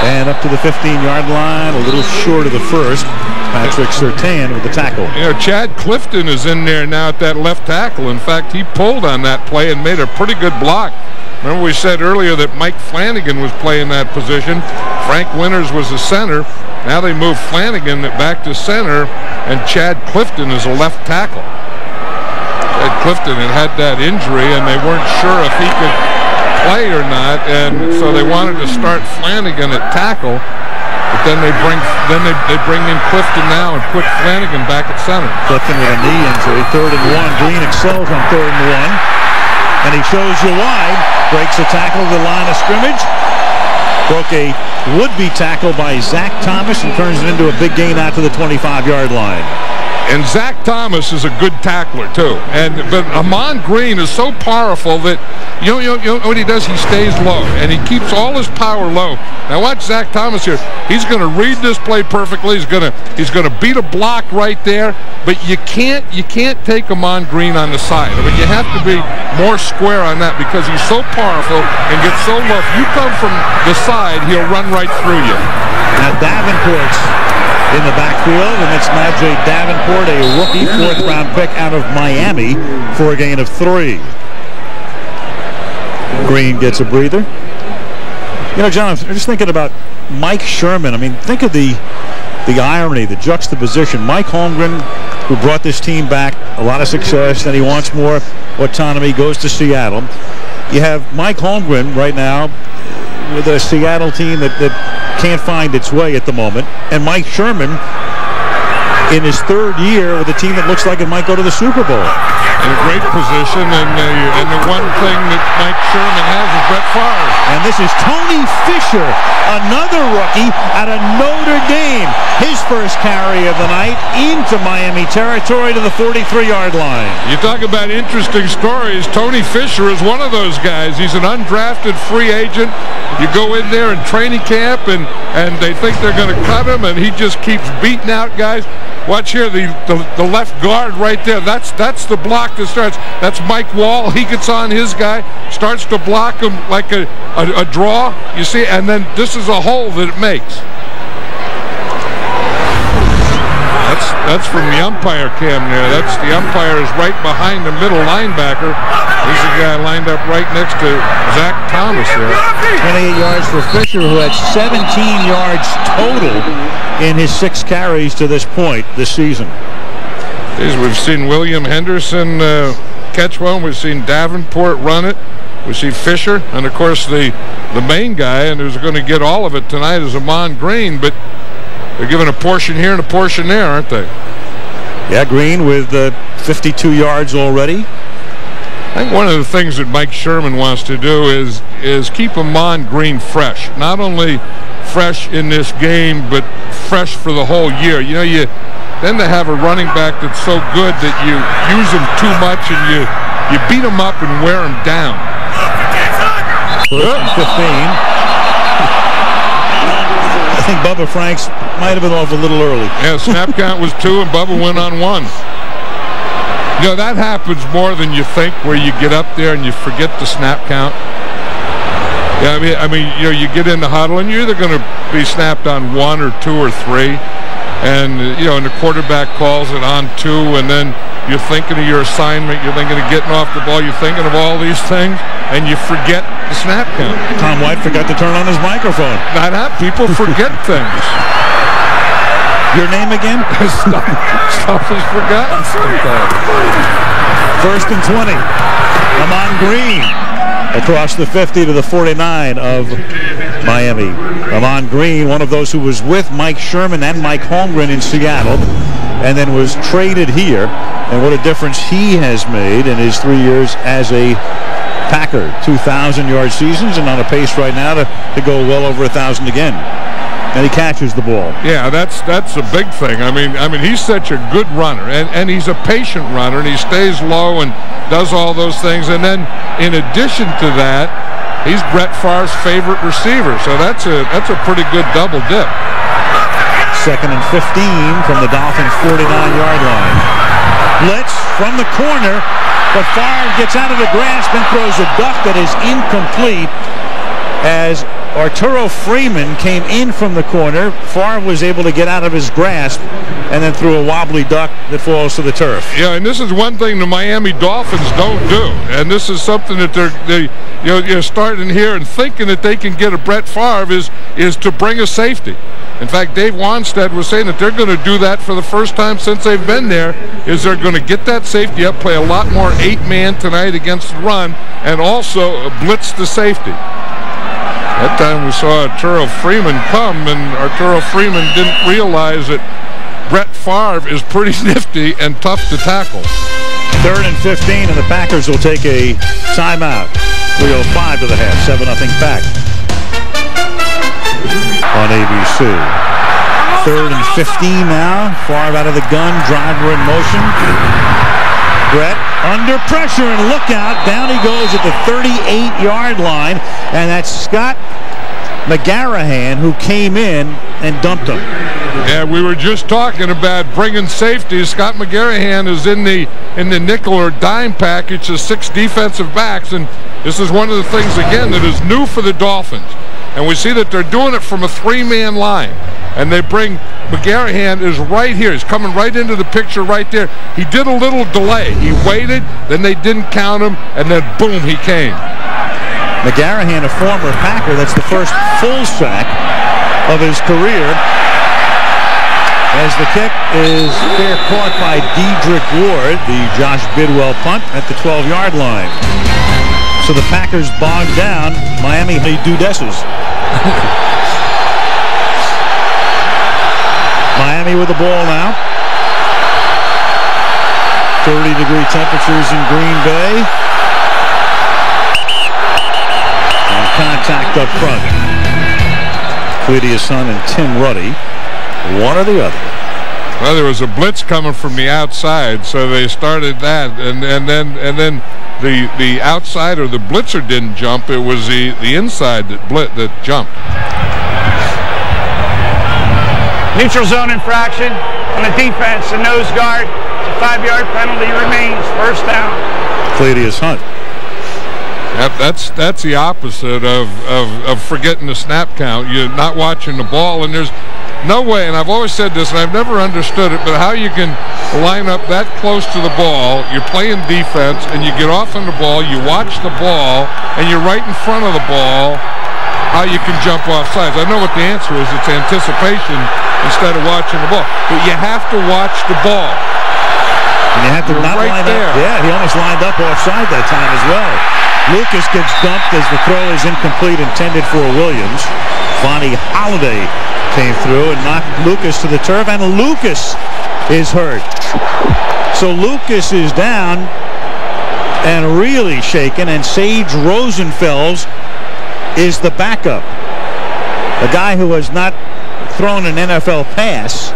and up to the 15-yard line, a little short of the first. Patrick Surtain with the tackle. You know, Chad Clifton is in there now at that left tackle. In fact, he pulled on that play and made a pretty good block. Remember we said earlier that Mike Flanagan was playing that position. Frank Winters was the center. Now they moved Flanagan back to center, and Chad Clifton is a left tackle. Chad Clifton had that injury, and they weren't sure if he could play or not, and so they wanted to start Flanagan at tackle. But then they bring in Clifton now and put Flanagan back at center. Clifton with a knee injury. 3rd and 1. Green excels on 3rd and 1, and he shows you wide. Breaks a tackle to the line of scrimmage. Broke a would-be tackle by Zach Thomas and turns it into a big gain out to the 25-yard line. And Zach Thomas is a good tackler, too. But Amon Green is so powerful that, you know what he does? He stays low, and he keeps all his power low. Now watch Zach Thomas here. He's going to read this play perfectly. He's going to beat a block right there. But you can't take Amon Green on the side. I mean, you have to be more square on that because he's so powerful and gets so low. If you come from the side, he'll run right through you. Now Davenport's in the backfield, and it's now Jay Davenport, a rookie 4th-round pick out of Miami for a gain of 3. Green gets a breather. You know, John, I'm just thinking about Mike Sherman. I mean, think of the irony, the juxtaposition. Mike Holmgren, who brought this team back a lot of success, then he wants more autonomy, goes to Seattle. You have Mike Holmgren right now with a Seattle team that can't find its way at the moment, and Mike Sherman in his 3rd year with a team that looks like it might go to the Super Bowl. In a great position, and the one thing that Mike Sherman has is Brett Favre. And this is Tony Fisher, another rookie out of Notre Dame. His first carry of the night into Miami territory to the 43-yard line. You talk about interesting stories. Tony Fisher is one of those guys. He's an undrafted free agent. You go in there in training camp, and they think they're going to cut him, and he just keeps beating out guys. Watch here, the left guard right there. That's the block that starts. That's Mike Wall. He gets on his guy, starts to block him like a draw. You see, and then this is a hole that it makes. That's from the umpire cam there. That's the umpire is right behind the middle linebacker. He's the guy lined up right next to Zach Thomas there. 28 yards for Fisher, who had 17 yards total in his 6 carries to this point this season. We've seen William Henderson catch one. We've seen Davenport run it. We see Fisher, and of course the main guy, and who's going to get all of it tonight, is Amon Green. But they're giving a portion here and a portion there, aren't they? Yeah, Green with 52 yards already. I think one of the things that Mike Sherman wants to do is keep Amon Green fresh. Not only fresh in this game, but fresh for the whole year. You know, then to have a running back that's so good that you use him too much and you beat him up and wear him down. First and 15. I think Bubba Franks might have been off a little early. Yeah, snap count was 2 and Bubba went on 1. You know, that happens more than you think, where you get up there and you forget the snap count. Yeah, I mean, you know, you get in the huddle and you're either going to be snapped on 1 or 2 or 3. And, you know, and the quarterback calls it on 2, and then you're thinking of your assignment, you're thinking of getting off the ball, you're thinking of all these things, and you forget the snap count. Tom White forgot to turn on his microphone. People forget things. Your name again? Stuff is forgotten sometimes. First and 20. Amon Green across the 50 to the 49 of Miami. Amon Green, one of those who was with Mike Sherman and Mike Holmgren in Seattle, and then was traded here. And what a difference he has made in his 3 years as a Packer. 2,000-yard seasons, and on a pace right now to go well over 1,000 again. And he catches the ball. Yeah, that's a big thing. I mean, he's such a good runner, and he's a patient runner, and he stays low and does all those things. And then, in addition to that, he's Brett Favre's favorite receiver. So that's a pretty good double dip. Second and 15 from the Dolphins' 49-yard line. Blitz from the corner, but Favre gets out of the grasp and throws a duck that is incomplete. As Arturo Freeman came in from the corner, Favre was able to get out of his grasp and then threw a wobbly duck that falls to the turf. Yeah, and this is one thing the Miami Dolphins don't do, and this is something that you're starting here and thinking that they can get a Brett Favre is to bring a safety. In fact, Dave Wanstead was saying that they're going to do that for the first time since they've been there, is they're going to get that safety up, play a lot more 8-man tonight against the run, and also blitz the safety. That time we saw Arturo Freeman come, and Arturo Freeman didn't realize that Brett Favre is pretty nifty and tough to tackle. Third and 15, and the Packers will take a timeout. 3:05 to the half, 7-0 Pack on ABC. Third and 15 now. Favre out of the gun, driver in motion. Brett under pressure, and look out, down he goes at the 38-yard line, and that's Scott McGarrahan who came in and dumped him. Yeah, we were just talking about bringing safety. Scott McGarrahan is in the nickel or dime package of 6 defensive backs, and this is one of the things, again, that is new for the Dolphins. and we see that they're doing it from a 3-man line. And they bring McGarrahan is right here. He's coming right into the picture right there. He did a little delay. He waited, then they didn't count him, and then boom, he came. McGarrahan, a former Packer, that's the first full sack of his career. As the kick is fair caught by Dedrick Ward, the Josh Bidwell punt at the 12-yard line. So the Packers bogged down Miami Dudesses. Miami with the ball now. 30-degree temperatures in Green Bay. And contact up front. Cledius Hunt and Tim Ruddy. One or the other. Well, there was a blitz coming from the outside, so they started that, and then the outside or the blitzer didn't jump. It was the inside that jumped. Neutral zone infraction on the defense, the nose guard. It's a 5-yard penalty remains. First down. Cledius Hunt. That's the opposite of forgetting the snap count. You're not watching the ball, and there's no way, and I've always said this, and I've never understood it, but how you can line up that close to the ball, you're playing defense, and you get off on the ball, you watch the ball, and you're right in front of the ball, how you can jump off sides. I know what the answer is. It's anticipation instead of watching the ball. But you have to watch the ball. And you have to not line up. Yeah, he almost lined up offside that time as well. Lucas gets dumped as the throw is incomplete, intended for Williams. Vonnie Holiday came through and knocked Lucas to the turf, and Lucas is hurt. So Lucas is down and really shaken, and Sage Rosenfels is the backup. A guy who has not thrown an NFL pass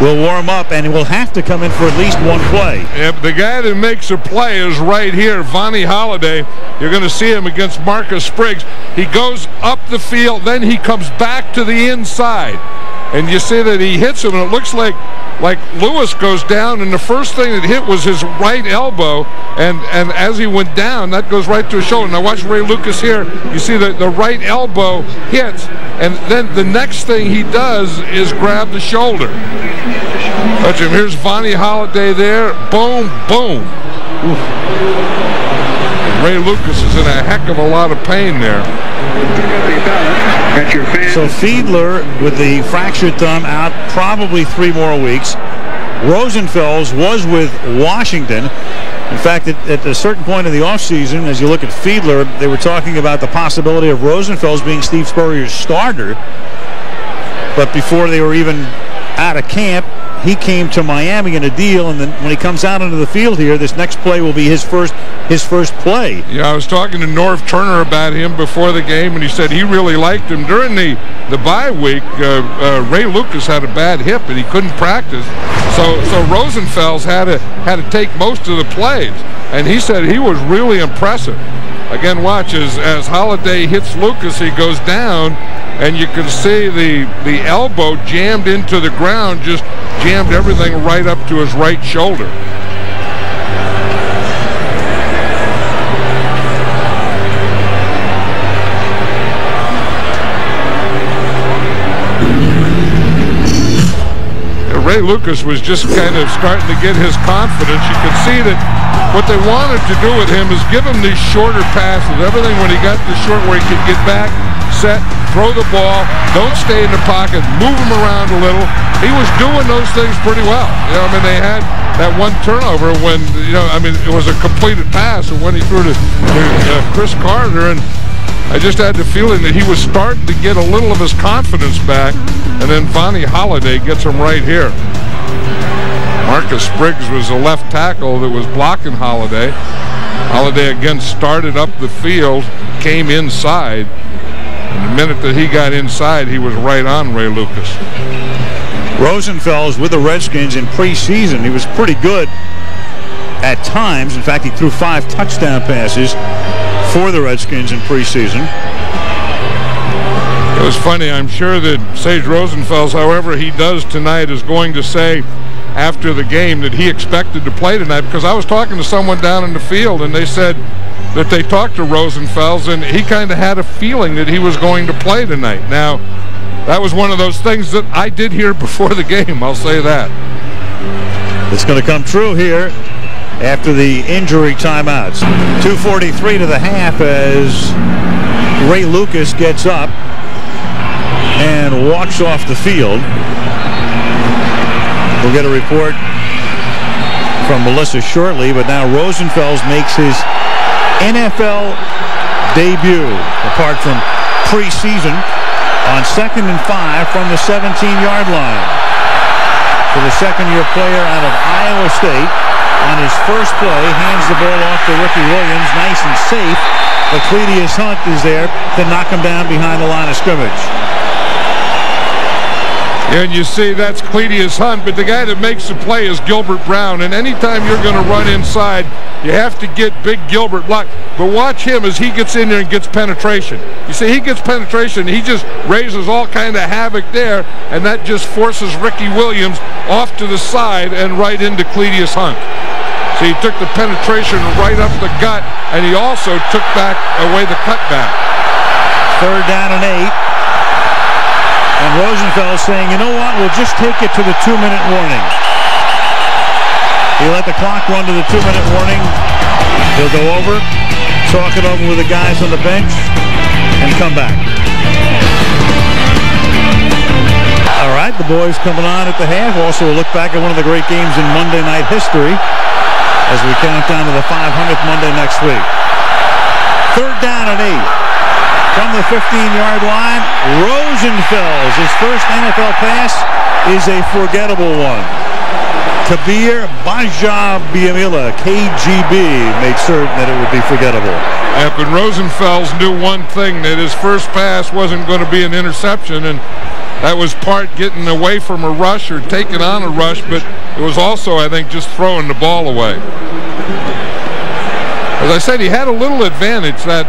will warm up and will have to come in for at least one play. Yeah, but the guy that makes a play is right here, Vonnie Holiday. You're going to see him against Marcus Spriggs. He goes up the field, then he comes back to the inside. And you see that he hits him, and it looks like Lewis goes down, and the first thing that hit was his right elbow, and as he went down, that goes right to his shoulder. Now watch Ray Lucas here. You see the right elbow hits, and then the next thing he does is grab the shoulder. Watch him. Here's Vonnie Holiday there. Boom, boom. Oof. Ray Lucas is in a heck of a lot of pain there. So Fiedler with the fractured thumb out probably 3 more weeks. Rosenfels was with Washington. In fact, at a certain point in the offseason, as you look at Fiedler, they were talking about the possibility of Rosenfels being Steve Spurrier's starter. But before they were even out of camp, he came to Miami in a deal, and then when he comes out onto the field here, this next play will be his first play. Yeah, I was talking to Norv Turner about him before the game, and he said he really liked him. During the bye week, Ray Lucas had a bad hip, and he couldn't practice, so Rosenfels had to take most of the plays, and he said he was really impressive. Again, watch as Holiday hits Lucas, he goes down, and you can see the elbow jammed into the ground, just jammed everything right up to his right shoulder. Ray Lucas was just kind of starting to get his confidence. You could see that what they wanted to do with him is give him these shorter passes. Everything when he got the short where he could get back, set, throw the ball, don't stay in the pocket, move him around a little. He was doing those things pretty well. You know, I mean, they had that one turnover when, you know, I mean, it was a completed pass, and when he threw to Chris Carter, and I just had the feeling that he was starting to get a little of his confidence back, and then Vonnie Holiday gets him right here. Marcus Spriggs was a left tackle that was blocking Holiday. Holiday again started up the field, came inside, and the minute that he got inside, he was right on Ray Lucas. Rosenfels with the Redskins in preseason. He was pretty good at times. In fact, he threw 5 touchdown passes for the Redskins in preseason. It was funny. I'm sure that Sage Rosenfels, however he does tonight, is going to say, after the game that he expected to play tonight, because I was talking to someone down in the field, and they said that they talked to Rosenfels, and he kind of had a feeling that he was going to play tonight. Now, that was one of those things that I did hear before the game, I'll say that. It's going to come true here after the injury timeouts. 2:43 to the half as Ray Lucas gets up and walks off the field. We'll get a report from Melissa shortly, but now Rosenfels makes his NFL debut, apart from preseason, on 2nd and 5 from the 17-yard line. For the second-year player out of Iowa State, on his first play, hands the ball off to Ricky Williams, nice and safe, but Cledius Hunt is there to knock him down behind the line of scrimmage. And you see that's Cledius Hunt, but the guy that makes the play is Gilbert Brown. And anytime you're going to run inside, you have to get big Gilbert blocked. But watch him as he gets in there and gets penetration. You see, he gets penetration. He just raises all kind of havoc there, and that just forces Ricky Williams off to the side and right into Cledius Hunt. So he took the penetration right up the gut, and he also took back away the cutback. 3rd down and 8. And Rosenfeld saying, you know what, we'll just take it to the 2-minute warning. He let the clock run to the 2-minute warning. He'll go over, talk it over with the guys on the bench, and come back. All right, the boys coming on at the half. Also a look back at one of the great games in Monday night history as we count down to the 500th Monday next week. 3rd down and 8. From the 15-yard line, Rosenfels, his first NFL pass is a forgettable one. Kabir Bajabiamila, KGB, made certain that it would be forgettable. Yep, and Rosenfels knew one thing, that his first pass wasn't going to be an interception, and that was part getting away from a rush or taking on a rush, but it was also, I think, just throwing the ball away. As I said, he had a little advantage that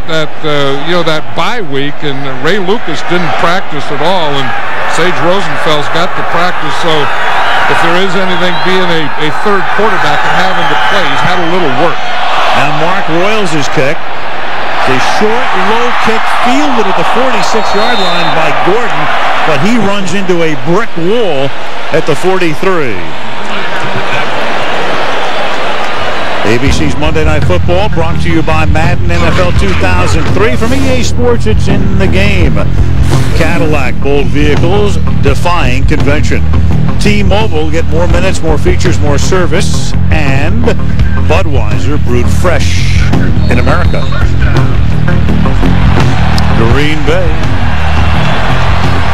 bye week, and Ray Lucas didn't practice at all, and Sage Rosenfels got to practice. So if there is anything being a third quarterback and having to play, he's had a little work. Now Mark Royals' kick. It's a short, low kick fielded at the 46-yard line by Gordon, but he runs into a brick wall at the 43. ABC's Monday Night Football brought to you by Madden NFL 2003. From EA Sports, it's In the Game. Cadillac, bold vehicles defying convention. T-Mobile, get more minutes, more features, more service. And Budweiser, brewed fresh in America. Green Bay.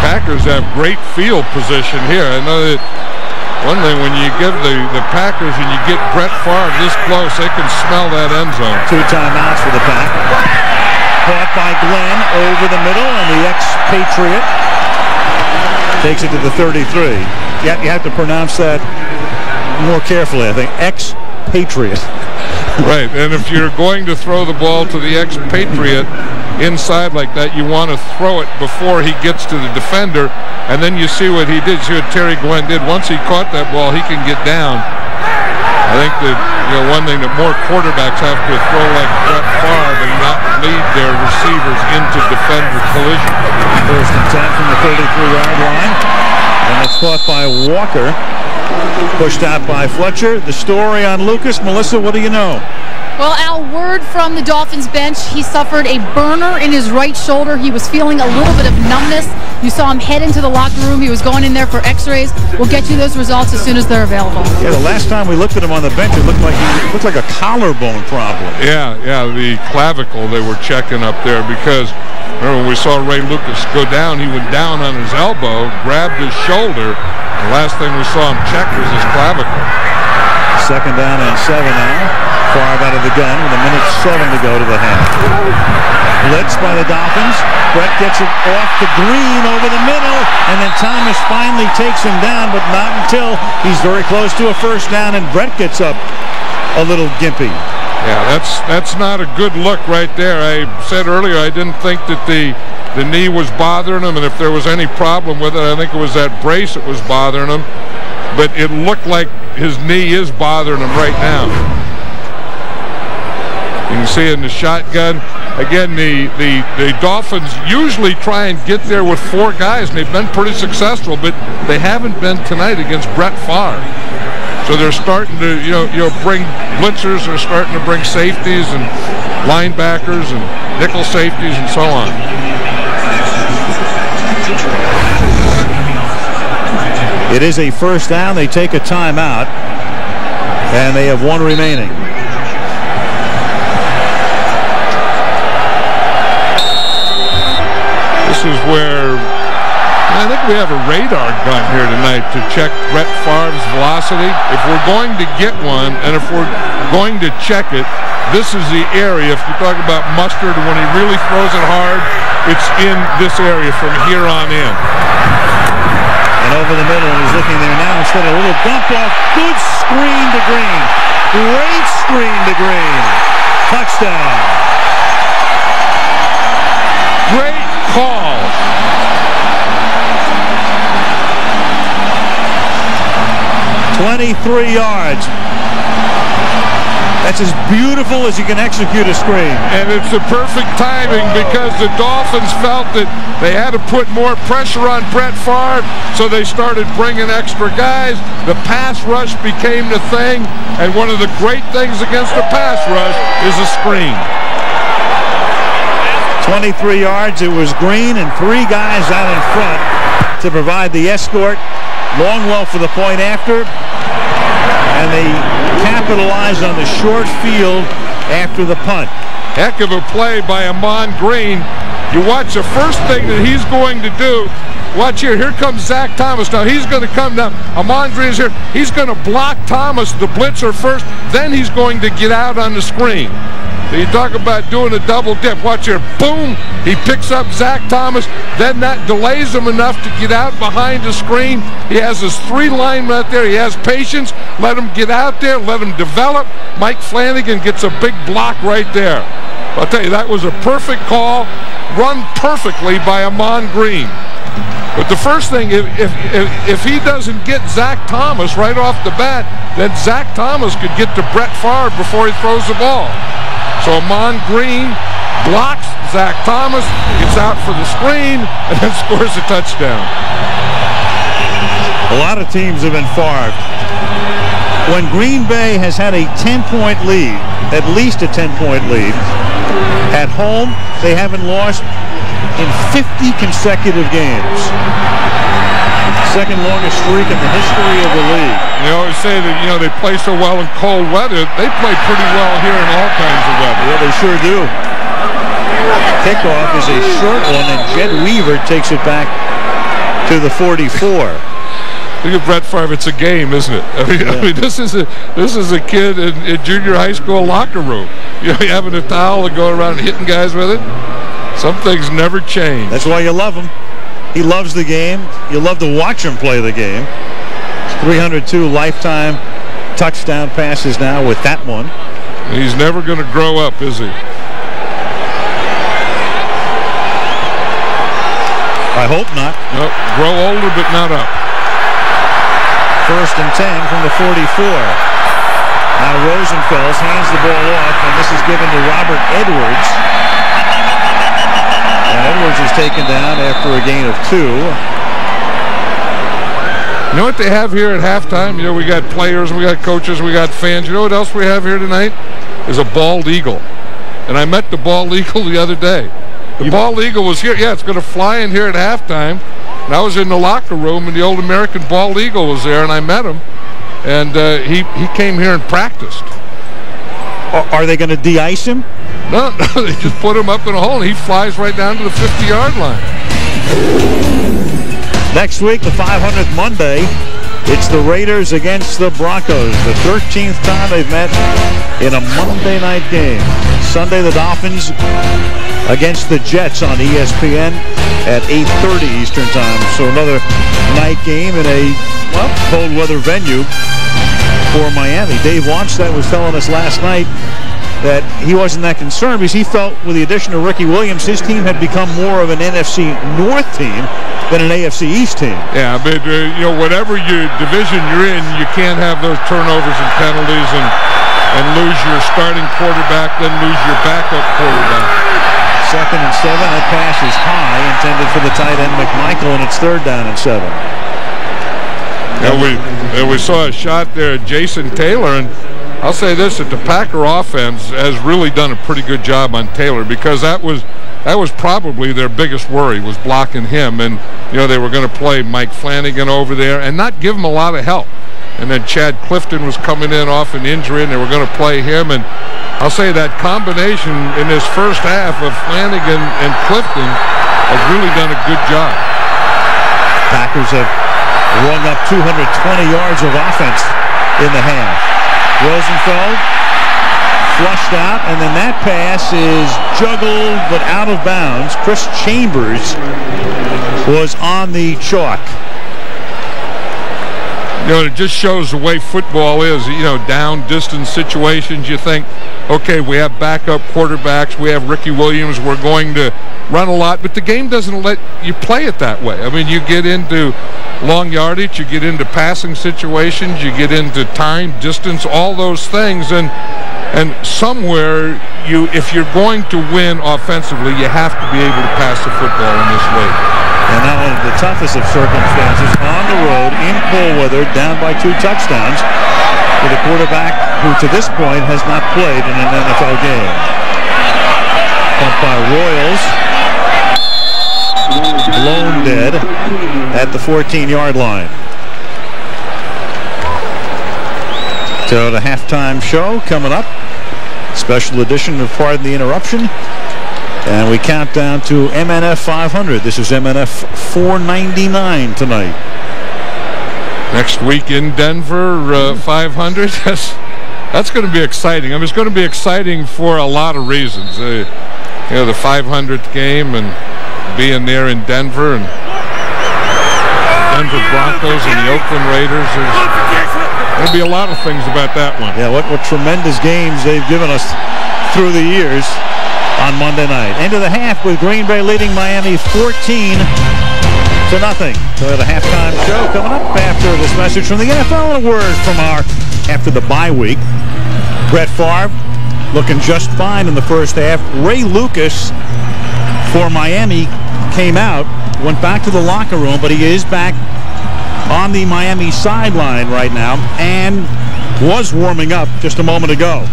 Packers have great field position here. I know that one thing, when you give the Packers and you get Brett Favre this close, they can smell that end zone. 2 timeouts for the Pack. Caught by Glenn over the middle, and the expatriate takes it to the 33. Yeah, you have to pronounce that more carefully, I think. Expatriate. Right, and if you're going to throw the ball to the expatriate inside like that, you want to throw it before he gets to the defender, and then you see what he did. See what Terry Glenn did. Once he caught that ball, he can get down. I think that one thing that more quarterbacks have to throw like Brett Favre and not lead their receivers into defender collision. 1st and 10 from the 33-yard line, and it's caught by Walker. Pushed out by Fletcher. The story on Lucas. Melissa, what do you know? Well, Al, word from the Dolphins bench, he suffered a burner in his right shoulder. He was feeling a little bit of numbness. You saw him head into the locker room. He was going in there for x-rays. We'll get you those results as soon as they're available. Yeah, the last time we looked at him on the bench, it looked like a collarbone problem. Yeah, the clavicle they were checking up there, because remember when we saw Ray Lucas go down, he went down on his elbow, grabbed his shoulder. The last thing we saw him check was his clavicle. 2nd down and 7 now. Favre out of the gun with 1:07 to go to the half. Blitz by the Dolphins. Brett gets it off to Green over the middle, and then Thomas finally takes him down, but not until he's very close to a 1st down, and Brett gets up a little gimpy. Yeah, that's not a good look right there. I said earlier I didn't think that the knee was bothering him, and if there was any problem with it, I think it was that brace that was bothering him. But it looked like his knee is bothering him right now. You can see in the shotgun. Again, the Dolphins usually try and get there with 4 guys, and they've been pretty successful, but they haven't been tonight against Brett Favre. So they're starting to, bring blitzers. They're starting to bring safeties and linebackers and nickel safeties and so on. It is a first down. They take a timeout, and they have 1 remaining. This is where I think we have a radar gun here tonight to check Brett Favre's velocity. If we're going to get one, and if we're going to check it, this is the area. If you talk about mustard, when he really throws it hard, it's in this area from here on in. And over the middle, he's looking there now. Instead of a little dump off, good screen to Green. Great screen to Green. Touchdown. Great call. "23 yards. That's as beautiful as you can execute a screen. And it's the perfect timing because the Dolphins felt that they had to put more pressure on Brett Favre, so they started bringing extra guys. The pass rush became the thing, and one of the great things against the pass rush is a screen. 23 yards. It was Green and 3 guys out in front to provide the escort. Longwell for the point after. And they capitalized on the short field after the punt. Heck of a play by Amon Green. You watch the first thing that he's going to do. Watch here. Here comes Zach Thomas. Now he's going to come down. Amon Green is here. He's going to block Thomas, the blitzer, first. Then he's going to get out on the screen. So you talk about doing a double dip. Watch here. Boom. He picks up Zach Thomas. Then that delays him enough to get out behind the screen. He has his 3 linemen out there. He has patience. Let him get out there. Let him develop. Mike Flanagan gets a big block right there. I'll tell you, that was a perfect call. Run perfectly by Amon Green. But the first thing, if he doesn't get Zach Thomas right off the bat, then Zach Thomas could get to Brett Favre before he throws the ball. So Amon Green blocks Zach Thomas, gets out for the screen, and then scores a touchdown. A lot of teams have been Favre. When Green Bay has had a 10-point lead, at least a 10-point lead, at home, they haven't lost in 50 consecutive games. Second longest streak in the history of the league. They always say that, they play so well in cold weather. They play pretty well here in all kinds of weather. Yeah, they sure do. Kickoff is a short one, and Jed Weaver takes it back to the 44. Look at Brett Favre. It's a game, isn't it? I mean, this is a kid in junior high school locker room. Having a towel and going around and hitting guys with it. Some things never change. That's why you love him. He loves the game. You love to watch him play the game. 302 lifetime touchdown passes now with that one. He's never going to grow up, is he? I hope not. No, grow older, but not up. 1st and 10 from the 44. Now Rosenfels hands the ball off, and this is given to Robert Edwards. And Edwards is taken down after a gain of 2. You know what they have here at halftime? We got players, we got coaches, we got fans. You know what else we have here tonight? Is a bald eagle. And I met the bald eagle the other day. The bald eagle was here. Yeah, it's going to fly in here at halftime. And I was in the locker room, and the old American bald eagle was there, and I met him. And he came here and practiced. Are they going to de-ice him? No, they just put him up in a hole, and he flies right down to the 50-yard line. Next week, the 500th Monday, it's the Raiders against the Broncos. The 13th time they've met in a Monday night game. Sunday, the Dolphins against the Jets on ESPN at 8:30 Eastern Time. So another night game in a, cold weather venue for Miami. Dave Wannstedt was telling us last night that he wasn't that concerned because he felt with the addition of Ricky Williams, his team had become more of an NFC North team than an AFC East team. Yeah, but whatever your division you're in, you can't have those turnovers and penalties and lose your starting quarterback, then lose your backup quarterback. 2nd and 7. That pass is high, intended for the tight end McMichael, and it's 3rd down and 7. We saw a shot there at Jason Taylor, and I'll say this, that the Packer offense has really done a pretty good job on Taylor, because that was probably their biggest worry, was blocking him. And they were going to play Mike Flanagan over there and not give him a lot of help. And then Chad Clifton was coming in off an injury, and they were going to play him. And I'll say that combination in this first half of Flanagan and Clifton has really done a good job. Packers have rung up 220 yards of offense in the half. Rosenfeld flushed out, and then that pass is juggled but out of bounds. Chris Chambers was on the chalk. It just shows the way football is. Down distance situations, you think, okay, we have backup quarterbacks, we have Ricky Williams, we're going to run a lot, but the game doesn't let you play it that way. I mean, you get into long yardage, you get into passing situations, you get into time, distance, all those things, and somewhere if you're going to win offensively, you have to be able to pass the football in this league. And now in the toughest of circumstances, on the road, in cold weather, down by 2 touchdowns, with a quarterback who to this point has not played in an NFL game. Punt by Royals. Blown dead at the 14-yard line. So the halftime show coming up. Special edition of Pardon the Interruption. And we count down to MNF 500. This is MNF 499 tonight. Next week in Denver, 500. That's going to be exciting. I mean, it's going to be exciting for a lot of reasons. The 500th game and being there in Denver, and Denver Broncos and the Oakland Raiders. There'll be a lot of things about that one. Yeah, what tremendous games they've given us through the years. On Monday night. End of the half with Green Bay leading Miami 14-0. So the halftime show coming up after this message from the NFL and a word from our after the bye week. Brett Favre looking just fine in the first half. Ray Lucas for Miami came out, went back to the locker room, but he is back on the Miami sideline right now and was warming up just a moment ago.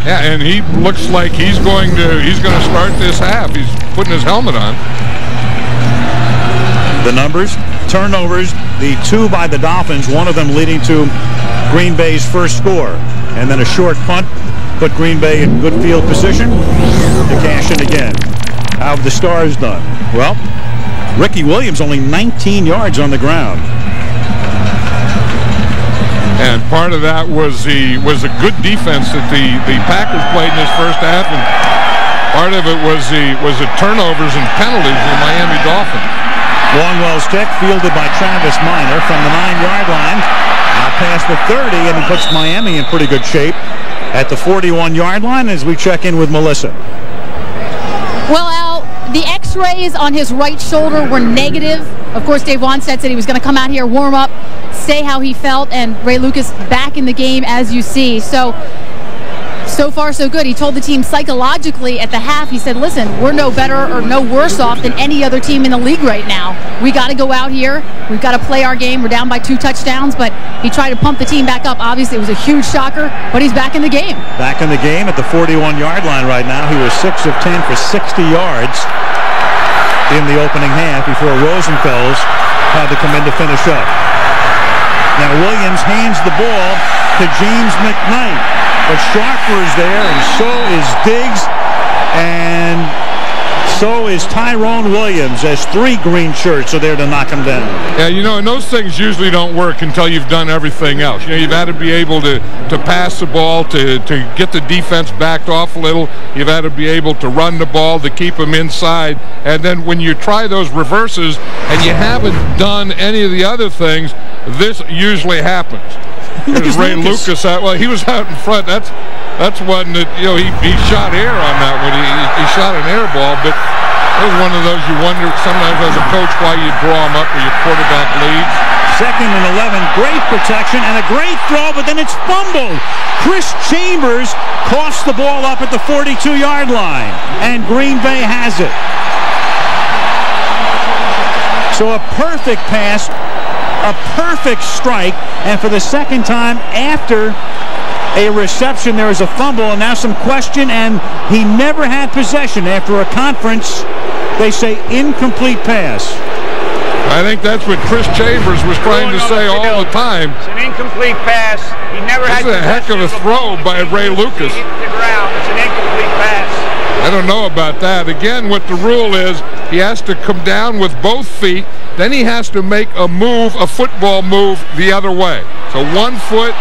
Yeah, and he looks like he's going to start this half. He's putting his helmet on. The numbers, turnovers, the 2 by the Dolphins, one of them leading to Green Bay's first score. And then a short punt put Green Bay in good field position to cash in again. How have the Stars done? Well, Ricky Williams only 19 yards on the ground. And part of that was a good defense that the Packers played in this first half, and part of it was the turnovers and penalties of the Miami Dolphins. Longwell's kick fielded by Travis Minor from the 9-yard line. Now past the 30, and he puts Miami in pretty good shape at the 41-yard line as we check in with Melissa. Well, Al, the X-rays on his right shoulder were negative. Of course, Dave Wannstedt said he was going to come out here, warm up, say how he felt, and Ray Lucas back in the game, as you see. So far, so good. He told the team psychologically at the half, he said, listen, we're no better or no worse off than any other team in the league right now. We got to go out here. We've got to play our game. We're down by 2 touchdowns, but he tried to pump the team back up. Obviously, it was a huge shocker, but he's back in the game. Back in the game at the 41-yard line right now. He was 6 of 10 for 60 yards in the opening half before Rosenfeld had to come in to finish up. Now Williams hands the ball to James McKnight. But Sharper is there, and so is Diggs, and so is Tyrone Williams, as 3 green shirts are there to knock him down. Yeah, and those things usually don't work until you've done everything else. You've had to be able to pass the ball, to get the defense backed off a little. You've had to be able to run the ball, to keep them inside. And then when you try those reverses and you haven't done any of the other things, this usually happens. Here's Ray Lucas out. Well, he was out in front. That's one that he shot air on that one. He shot an air ball, but It was one of those you wonder sometimes as a coach why you draw them up where your quarterback leads. 2nd and 11, great protection and a great throw, but then it's fumbled. Chris Chambers coughs the ball up at the 42-yard line, and Green Bay has it. So a perfect pass, a perfect strike, and for the second time after a reception, there is a fumble, and now some question, and he never had possession. After a conference, they say incomplete pass. I think that's what Chris Chambers was trying to say all the time. It's an incomplete pass. He never had possession. This is a heck of a throw by Ray Lucas. The ground. It's an incomplete pass. I don't know about that. Again, what the rule is, he has to come down with both feet, then he has to make a move, a football move, the other way. So one foot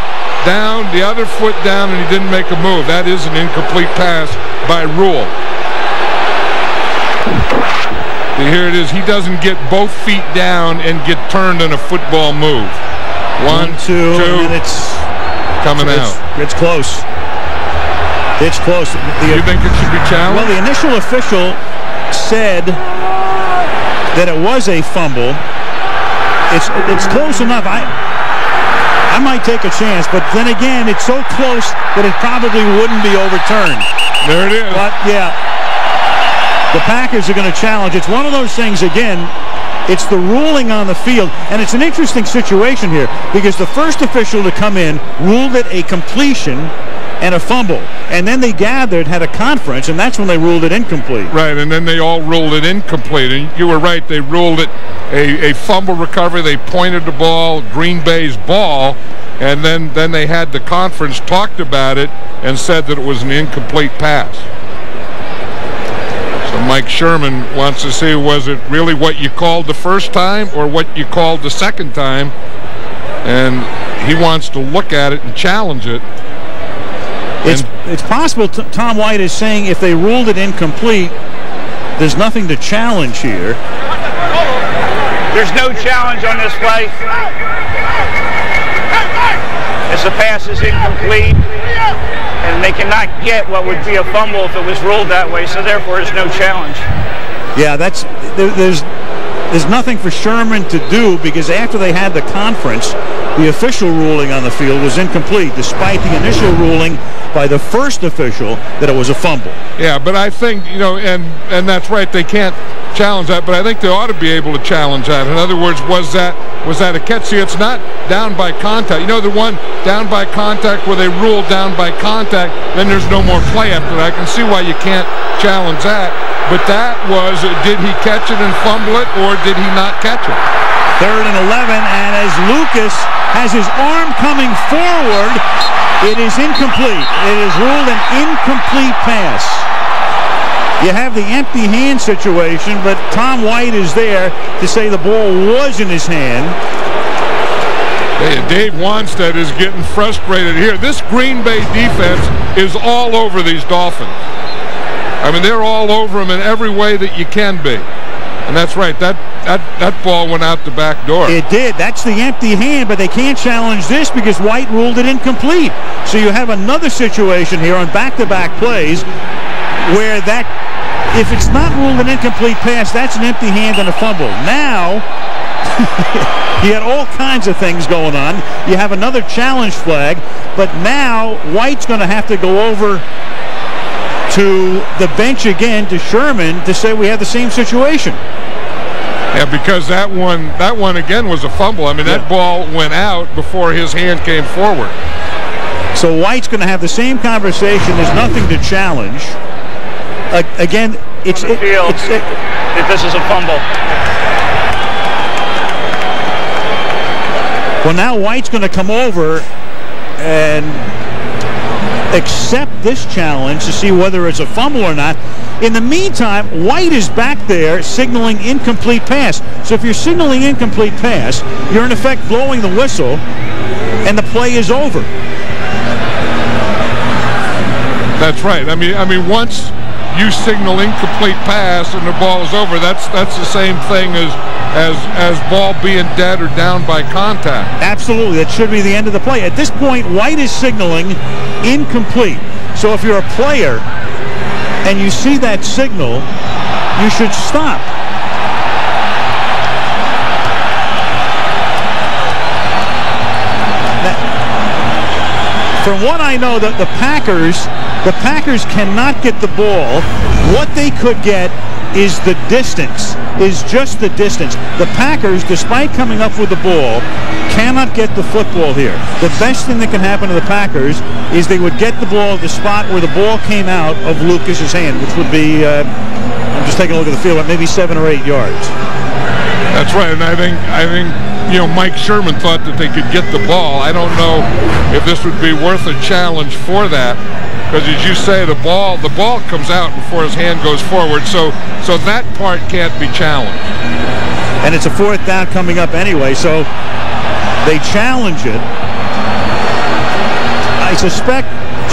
down, the other foot down, and he didn't make a move. That is an incomplete pass by rule. Here it is. He doesn't get both feet down and get turned in a football move. One, two, and it's coming out. It's close. It's close. You think it should be challenged? Well, the initial official said that it was a fumble. It's close enough. I might take a chance, but then again, it's so close that it probably wouldn't be overturned. There it is. But yeah. The Packers are going to challenge. It's one of those things, again, it's the ruling on the field, and it's an interesting situation here because the first official to come in ruled it a completion and a fumble, and then they gathered, had a conference, and that's when they ruled it incomplete. Right, and then they all ruled it incomplete, and you were right, they ruled it a fumble recovery. They pointed the ball, Green Bay's ball, and then they had the conference, talked about it, and said that it was an incomplete pass. Mike Sherman wants to see, was it really what you called the first time or what you called the second time? And he wants to look at it and challenge it. It's possible Tom White is saying if they ruled it incomplete, there's nothing to challenge here. There's no challenge on this play. As the pass is incomplete, and they cannot get what would be a fumble if it was ruled that way, so therefore there's no challenge. Yeah, there's nothing for Sherman to do because after they had the conference, the official ruling on the field was incomplete, despite the initial ruling by the first official that it was a fumble. Yeah, but I think, you know, and that's right, they can't challenge that, but I think they ought to be able to challenge that. In other words, was that a catch? See, it's not down by contact. You know, the one down by contact where they ruled down by contact, then there's no more play after that. I can see why you can't challenge that, but that was, did he catch it and fumble it, or did he not catch it? 3rd and 11, and as Lucas has his arm coming forward, it is incomplete. It is ruled an incomplete pass. You have the empty hand situation, but Tom White is there to say the ball was in his hand. Hey, Dave Wanstead is getting frustrated here. This Green Bay defense is all over these Dolphins. I mean, they're all over them in every way that you can be. And that's right, that ball went out the back door. It did. That's the empty hand, but they can't challenge this because White ruled it incomplete. So you have another situation here on back-to-back plays where that, if it's not ruled an incomplete pass, that's an empty hand and a fumble. Now, you had all kinds of things going on. You have another challenge flag, but now White's going to have to go over to the bench again to Sherman to say we have the same situation. Yeah, because that one again was a fumble. I mean, that ball went out before his hand came forward. So White's going to have the same conversation. There's nothing to challenge. Again, it's if this is a fumble. Well, now White's going to come over and accept this challenge to see whether it's a fumble or not. In the meantime, White is back there signaling incomplete pass. So if you're signaling incomplete pass, you're in effect blowing the whistle and the play is over. That's right. I mean once you signal incomplete pass and the ball is over, that's the same thing as ball being dead or down by contact. Absolutely. That should be the end of the play. At this point, White is signaling incomplete. So if you're a player and you see that signal, you should stop. From what I know, the Packers cannot get the ball. What they could get is the distance, is just the distance. The Packers, despite coming up with the ball, cannot get the football here. The best thing that can happen to the Packers is they would get the ball at the spot where the ball came out of Lucas's hand, which would be, I'm just taking a look at the field, maybe 7 or 8 yards. That's right, and I think you know, Mike Sherman thought that they could get the ball. I don't know if this would be worth a challenge for that, because as you say, the ball comes out before his hand goes forward, so that part can't be challenged. And it's a 4th down coming up anyway, so they challenge it. I suspect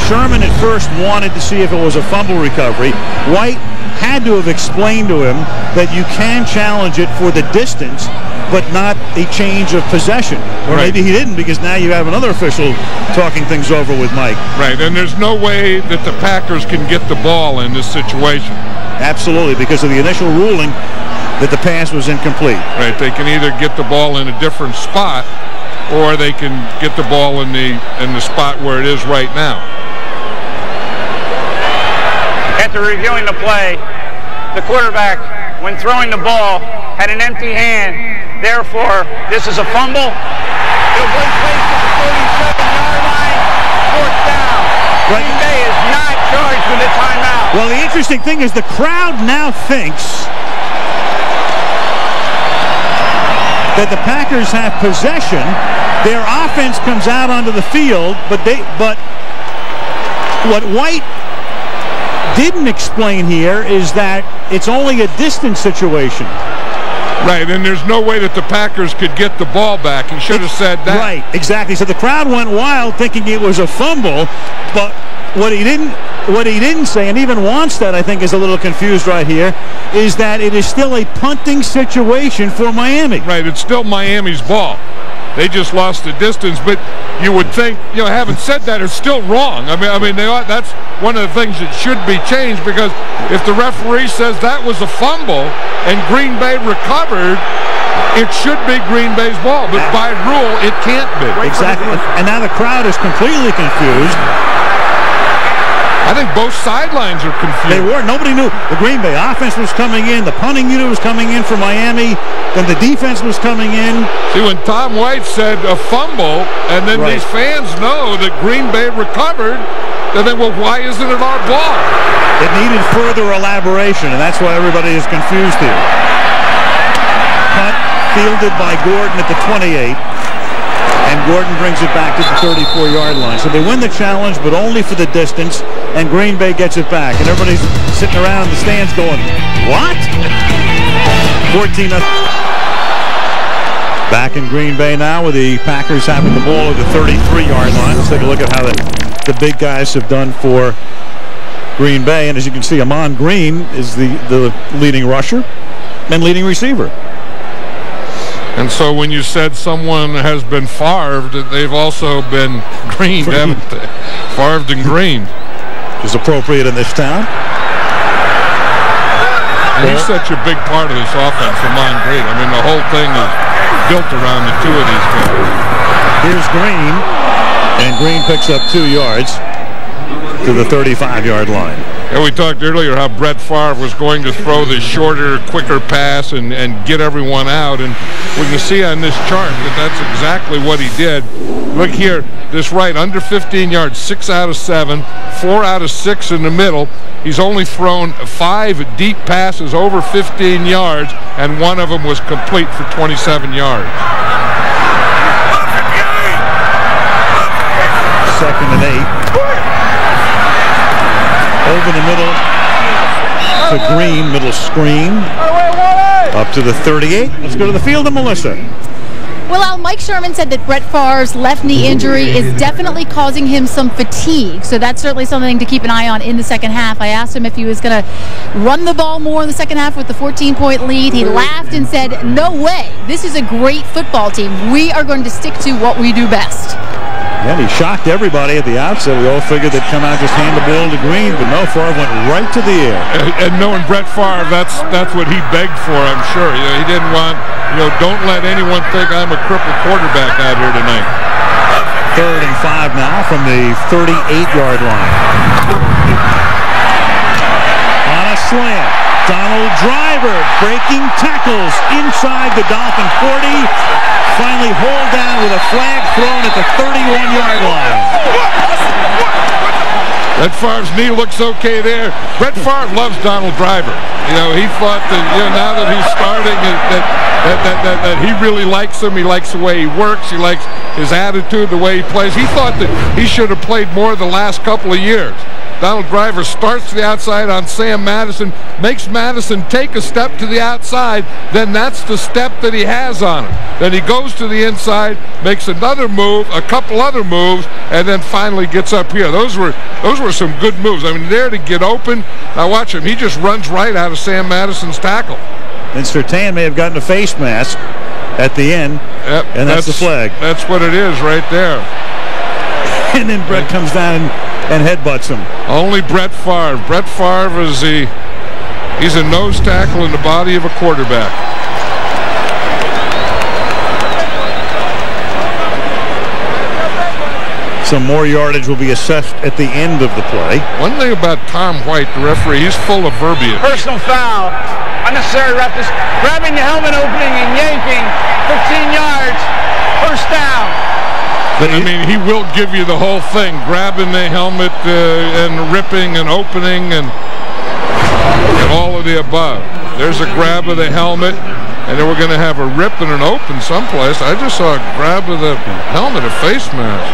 Sherman at first wanted to see if it was a fumble recovery. White had to have explained to him that you can challenge it for the distance, but not a change of possession. Or maybe he didn't, because now you have another official talking things over with Mike. Right, and there's no way that the Packers can get the ball in this situation. Absolutely, because of the initial ruling that the pass was incomplete. Right, they can either get the ball in a different spot, or they can get the ball in the spot where it is right now. After reviewing the play, the quarterback, when throwing the ball, had an empty hand. Therefore, this is a fumble. It was placed at the 37-yard line. 4th down. Green Bay is not charged with a timeout. Well, the interesting thing is the crowd now thinks that the Packers have possession. Their offense comes out onto the field, but what White didn't explain here is that it's only a distance situation. Right, and there's no way that the Packers could get the ball back. He should have said that. Right, exactly. So the crowd went wild thinking it was a fumble, but what he didn't say, and even Wanstead, I think, is a little confused right here, is that it is still a punting situation for Miami. Right, it's still Miami's ball. They just lost the distance, but you would think, you know, having said that, it's still wrong. I mean, that's one of the things that should be changed, because if the referee says that was a fumble and Green Bay recovered, it should be Green Bay's ball, but by rule, it can't be. Exactly, and now the crowd is completely confused. I think both sidelines are confused. They were. Nobody knew. The Green Bay offense was coming in. The punting unit was coming in for Miami. Then the defense was coming in. See, when Tom White said a fumble, and then these fans know that Green Bay recovered, they think, well, why isn't it our ball? It needed further elaboration, and that's why everybody is confused here. Punt fielded by Gordon at the 28. And Gordon brings it back to the 34-yard line. So they win the challenge, but only for the distance, and Green Bay gets it back. And everybody's sitting around in the stands going, what? 14-0. Back in Green Bay now with the Packers having the ball at the 33-yard line. Let's take a look at how the big guys have done for Green Bay. And as you can see, Amon Green is the leading rusher and leading receiver. And so when you said someone has been Favred, they've also been greened, haven't they? Favred and greened. Which is appropriate in this town. And he's such a big part of this offense, Amon Green. I mean, the whole thing is built around the two of these guys. Here's Green, and Green picks up 2 yards to the 35-yard line. Yeah, we talked earlier how Brett Favre was going to throw the shorter, quicker pass and get everyone out, and we can see on this chart that that's exactly what he did. Look here, this right, under 15 yards, 6 out of 7, 4 out of 6 in the middle. He's only thrown 5 deep passes over 15 yards, and one of them was complete for 27 yards. 2nd and 8. Over the middle to Green, middle screen, up to the 38. Let's go to the field and Melissa. Well, Al, Mike Sherman said that Brett Favre's left knee injury is definitely causing him some fatigue, so that's certainly something to keep an eye on in the second half. I asked him if he was going to run the ball more in the second half with the 14-point lead. He laughed and said, no way. This is a great football team. We are going to stick to what we do best. And he shocked everybody at the outset. We all figured they'd come out, just hand the ball to Green, but no, Favre went right to the air. And knowing Brett Favre, that's what he begged for, I'm sure. He didn't want, don't let anyone think I'm a crippled quarterback out here tonight. 3rd and 5 now from the 38-yard line. On a slant, Donald Driver breaking tackles inside the Dolphin 40. Finally hauled down with a flag thrown at the 31-yard line. Brett Favre's knee looks okay there. Brett Favre loves Donald Driver. He thought that now that he's starting that he really likes him. He likes the way he works. He likes his attitude, the way he plays. He thought that he should have played more the last couple of years. Donald Driver starts to the outside on Sam Madison, makes Madison take a step to the outside, then that's the step that he has on him. Then he goes to the inside, makes another move, a couple other moves, and then finally gets up here. Those were some good moves. I mean, there to get open. Now watch him. He just runs right out of Sam Madison's tackle. And Surtain may have gotten a face mask at the end, yep, and that's the flag. That's what it is right there. And then Brett comes down and headbutts him. Only Brett Favre. Brett Favre is he's a nose tackle in the body of a quarterback. Some more yardage will be assessed at the end of the play. One thing about Tom White, the referee, he's full of verbiage. Personal foul. Unnecessary roughness. Grabbing the helmet opening and yanking. 15 yards. First down. But I mean, he will give you the whole thing, grabbing the helmet and ripping and opening and all of the above. There's a grab of the helmet, and then we're going to have a rip and an open someplace. I just saw a grab of the helmet, a face mask.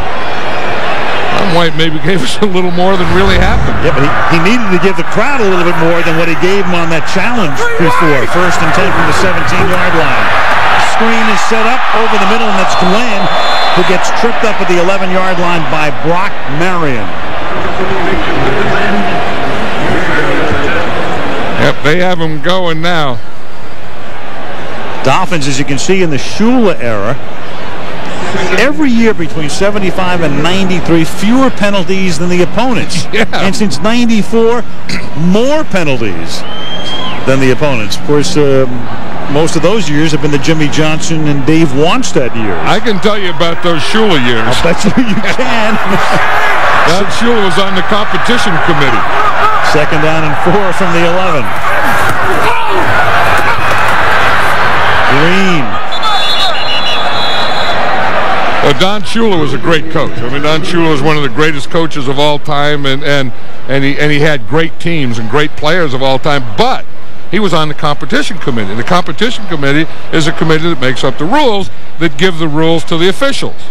Tom White maybe gave us a little more than really happened. Yeah, but he needed to give the crowd a little bit more than what he gave him on that challenge before. 1st and 10 from the 17-yard line. Screen is set up over the middle, and that's Glenn, who gets tripped up at the 11-yard line by Brock Marion. Yep, they have him going now. Dolphins, as you can see in the Shula era, every year between 75 and 93, fewer penalties than the opponents. Yeah. And since 94, more penalties than the opponents. Of course, most of those years have been the Jimmy Johnson and Dave Wanstead years. I can tell you about those Shula years. I'll bet you can. Don Shula was on the competition committee. 2nd down and 4 from the 11. Green. Well, Don Shula was a great coach. I mean, Don Shula was one of the greatest coaches of all time, and he had great teams and great players of all time, but he was on the competition committee. And the competition committee is a committee that makes up the rules that give the rules to the officials.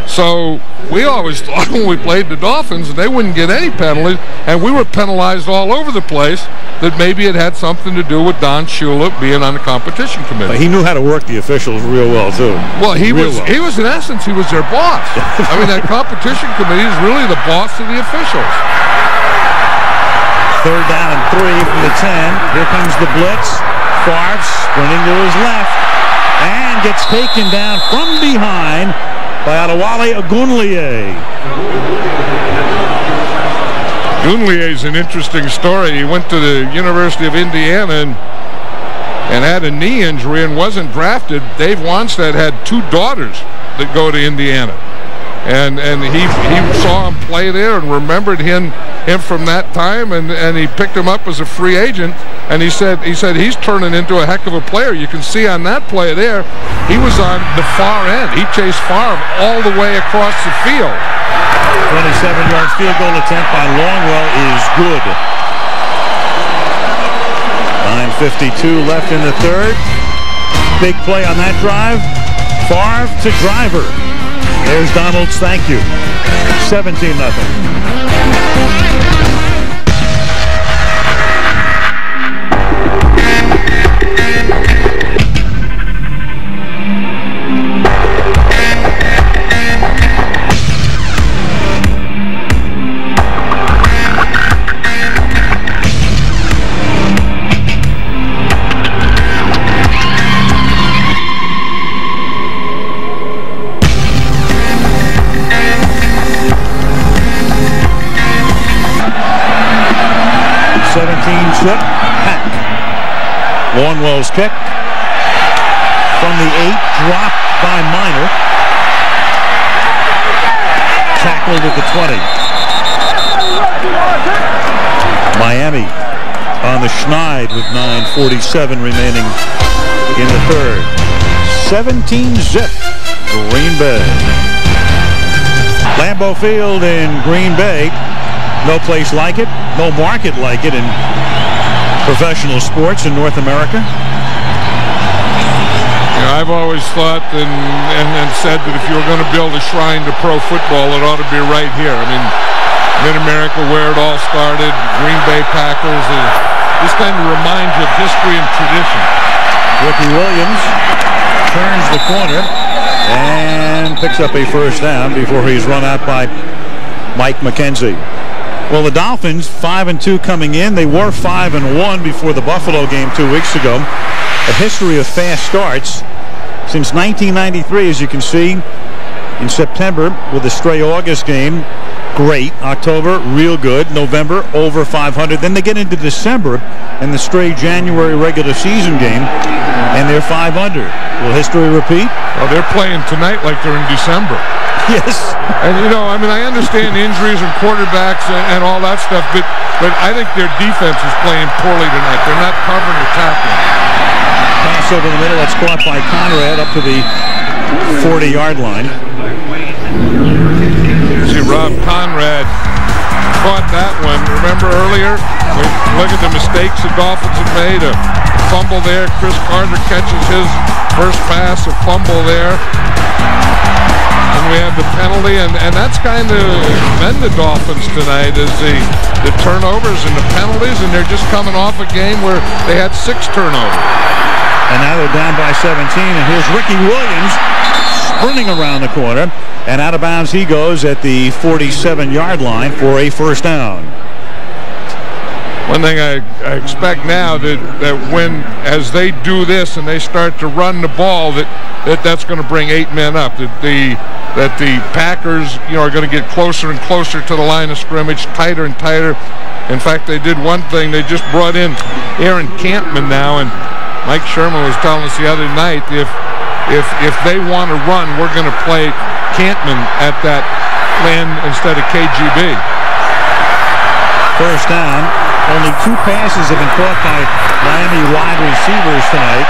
So we always thought when we played the Dolphins that they wouldn't get any penalties, and we were penalized all over the place, that maybe it had something to do with Don Shula being on the competition committee. But he knew how to work the officials real well, too. Well, he was in essence, he was their boss. I mean, that competition committee is really the boss of the officials. 3rd down and 3 from the 10. Here comes the blitz. Favre sprinting to his left and gets taken down from behind by Adewale Ogunleye. Ogunleye is an interesting story. He went to the University of Indiana and had a knee injury and wasn't drafted. Dave Wanstead had 2 daughters that go to Indiana. And he saw him play there and remembered him from that time, and he picked him up as a free agent, and he said he's turning into a heck of a player. You can see on that play there, he was on the far end. He chased Favre all the way across the field. 27-yard field goal attempt by Longwell is good. 9:52 left in the 3rd. Big play on that drive. Favre to Driver. There's Donald's thank you. 17-0. Chip Pack. Longwell's kick from the 8, dropped by Minor. Tackled at the 20. Miami on the schneid with 9:47 remaining in the third. 17-zip Green Bay. Lambeau Field in Green Bay. No place like it, no market like it in professional sports in North America. Yeah, I've always thought and said that if you were going to build a shrine to pro football, it ought to be right here. I mean, Mid-America, where it all started, Green Bay Packers, this kind of reminds you of history and tradition. Ricky Williams turns the corner and picks up a first down before he's run out by Mike McKenzie. Well, the Dolphins 5-2 coming in. They were 5-1 before the Buffalo game 2 weeks ago. A history of fast starts since 1993, as you can see. In September with a stray August game, great. October, real good. November, over 500. Then they get into December and the stray January regular season game, and they're 500. Will history repeat? Well, they're playing tonight like they're in December. Yes. And, you know, I mean, I understand injuries and quarterbacks and all that stuff, but I think their defense is playing poorly tonight. They're not covering or tackling. Pass over the middle. That's caught by Conrad up to the 40-yard line. See, Rob Conrad caught that one. Remember earlier? Look at the mistakes the Dolphins have made. A fumble there. Chris Carter catches his first pass. A fumble there. And we have the penalty, and that's kind of been the Dolphins tonight, is the turnovers and the penalties, and they're just coming off a game where they had 6 turnovers. And now they're down by 17, and here's Ricky Williams sprinting around the corner, and out of bounds he goes at the 47-yard line for a first down. One thing I expect now that when, as they do this and they start to run the ball, that's going to bring 8 men up. That the Packers, you know, are going to get closer and closer to the line of scrimmage, tighter and tighter. In fact, they did one thing. They just brought in Aaron Campman now, and Mike Sherman was telling us the other night, if they want to run, we're going to play Campman at that end instead of KGB. First down. Only 2 passes have been caught by Miami wide receivers tonight.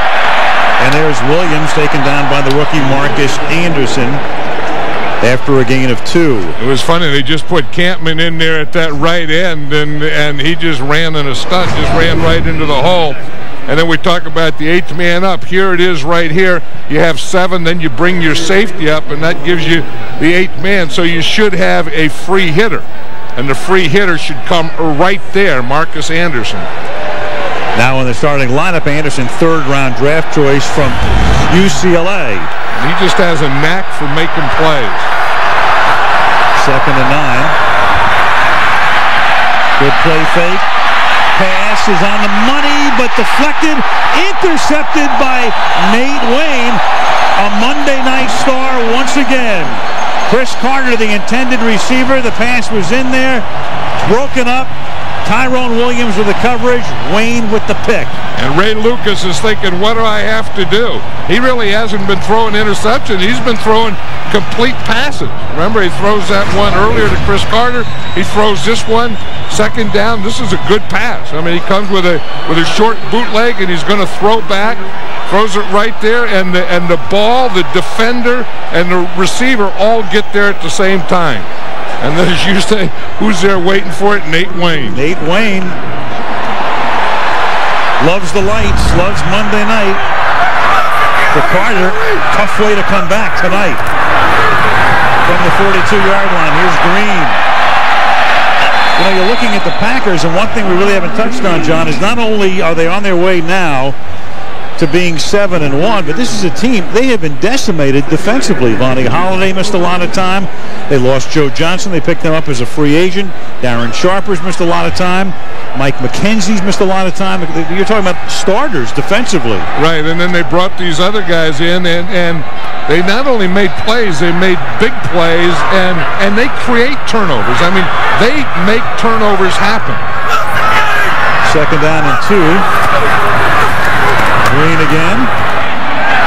And there's Williams taken down by the rookie Marcus Anderson after a gain of 2. It was funny. They just put Campman in there at that right end, and he just ran in a stunt, just ran right into the hole. And then we talk about the 8th man up. Here it is right here. You have 7, then you bring your safety up, and that gives you the 8th man. So you should have a free hitter. And the free hitter should come right there, Marcus Anderson. Now in the starting lineup, Anderson, 3rd-round draft choice from UCLA. He just has a knack for making plays. 2nd and 9. Good play fake. Pass is on the money, but deflected, intercepted by Nate Wayne, a Monday night star once again. Chris Carter, the intended receiver. The pass was in there, broken up. Tyrone Williams with the coverage, Wayne with the pick. And Ray Lucas is thinking, what do I have to do? He really hasn't been throwing interceptions. He's been throwing complete passes. Remember, he throws that one earlier to Chris Carter. He throws this one, 2nd down. This is a good pass. I mean, he comes with a short bootleg, and he's going to throw back. Throws it right there, and the ball, the defender, and the receiver all get there at the same time. And then, as you say, who's there waiting for it? Nate Wayne. Nate Wayne loves the lights, loves Monday night. For Carter, tough way to come back tonight. From the 42-yard line, here's Green. You know, you're looking at the Packers, and one thing we really haven't touched on, John, is not only are they on their way now to being 7-1, but this is a team, they have been decimated defensively. Vonnie Holiday missed a lot of time. They lost Joe Johnson. They picked him up as a free agent. Darren Sharper's missed a lot of time. Mike McKenzie's missed a lot of time. You're talking about starters defensively. Right, and then they brought these other guys in, and they not only made plays, they made big plays, and they create turnovers. I mean, they make turnovers happen. Second down and 2. Green again.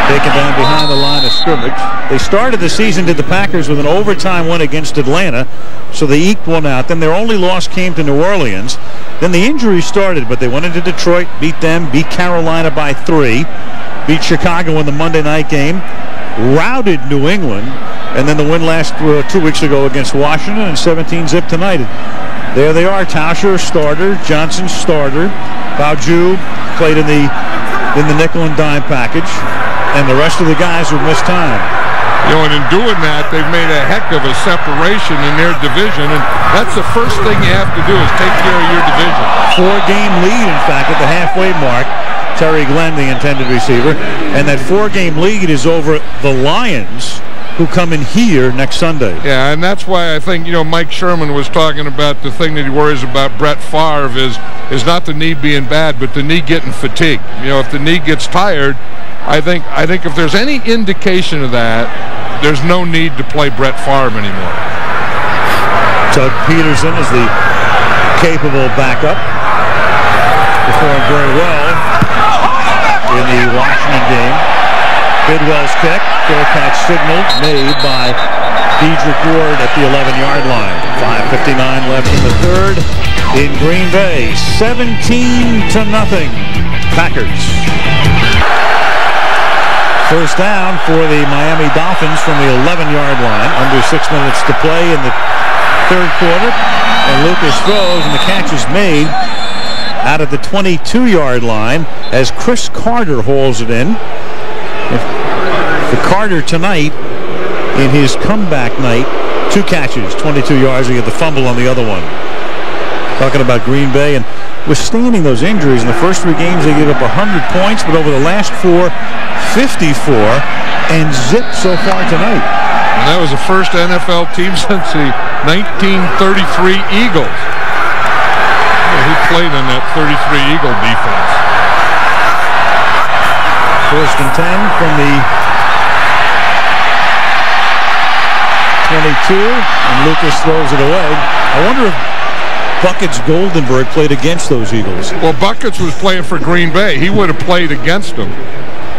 Taken down behind the line of scrimmage. They started the season, did the Packers, with an overtime win against Atlanta, so they eked one out. Then their only loss came to New Orleans. Then the injuries started, but they went into Detroit, beat them, beat Carolina by 3, beat Chicago in the Monday night game, routed New England, and then the win last 2 weeks ago against Washington, and 17-zip tonight. There they are. Tauscher starter, Johnson starter, Bauju played in the nickel and dime package, and the rest of the guys who missed time. You know, and in doing that, they've made a heck of a separation in their division, and that's the first thing you have to do is take care of your division. 4-game lead, in fact, at the halfway mark. Terry Glenn, the intended receiver, and that 4-game lead is over the Lions, who come in here next Sunday. Yeah, and that's why I think, you know, Mike Sherman was talking about the thing that he worries about Brett Favre is not the knee being bad, but the knee getting fatigued. You know, if the knee gets tired, I think if there's any indication of that, there's no need to play Brett Favre anymore. Doug Peterson is the capable backup. Performed very well in the Washington game. Bidwell's kick, fair catch signal made by Dedrick Ward at the 11-yard line. 5:59 left in the third in Green Bay. 17-0 Packers. First down for the Miami Dolphins from the 11-yard line. Under 6 minutes to play in the third quarter. And Lucas throws, and the catch is made out at the 22-yard line as Chris Carter hauls it in. For Carter tonight, in his comeback night, 2 catches, 22 yards. He had the fumble on the other one. Talking about Green Bay and withstanding those injuries. In the first 3 games, they gave up 100 points, but over the last 4, 54, and zip so far tonight. And that was the first NFL team since the 1933 Eagles. Who played on that 33 Eagle defense? First and 10 from the 22, and Lucas throws it away. I wonder if Buckets Goldenberg played against those Eagles. Well, Buckets was playing for Green Bay. He would have played against them.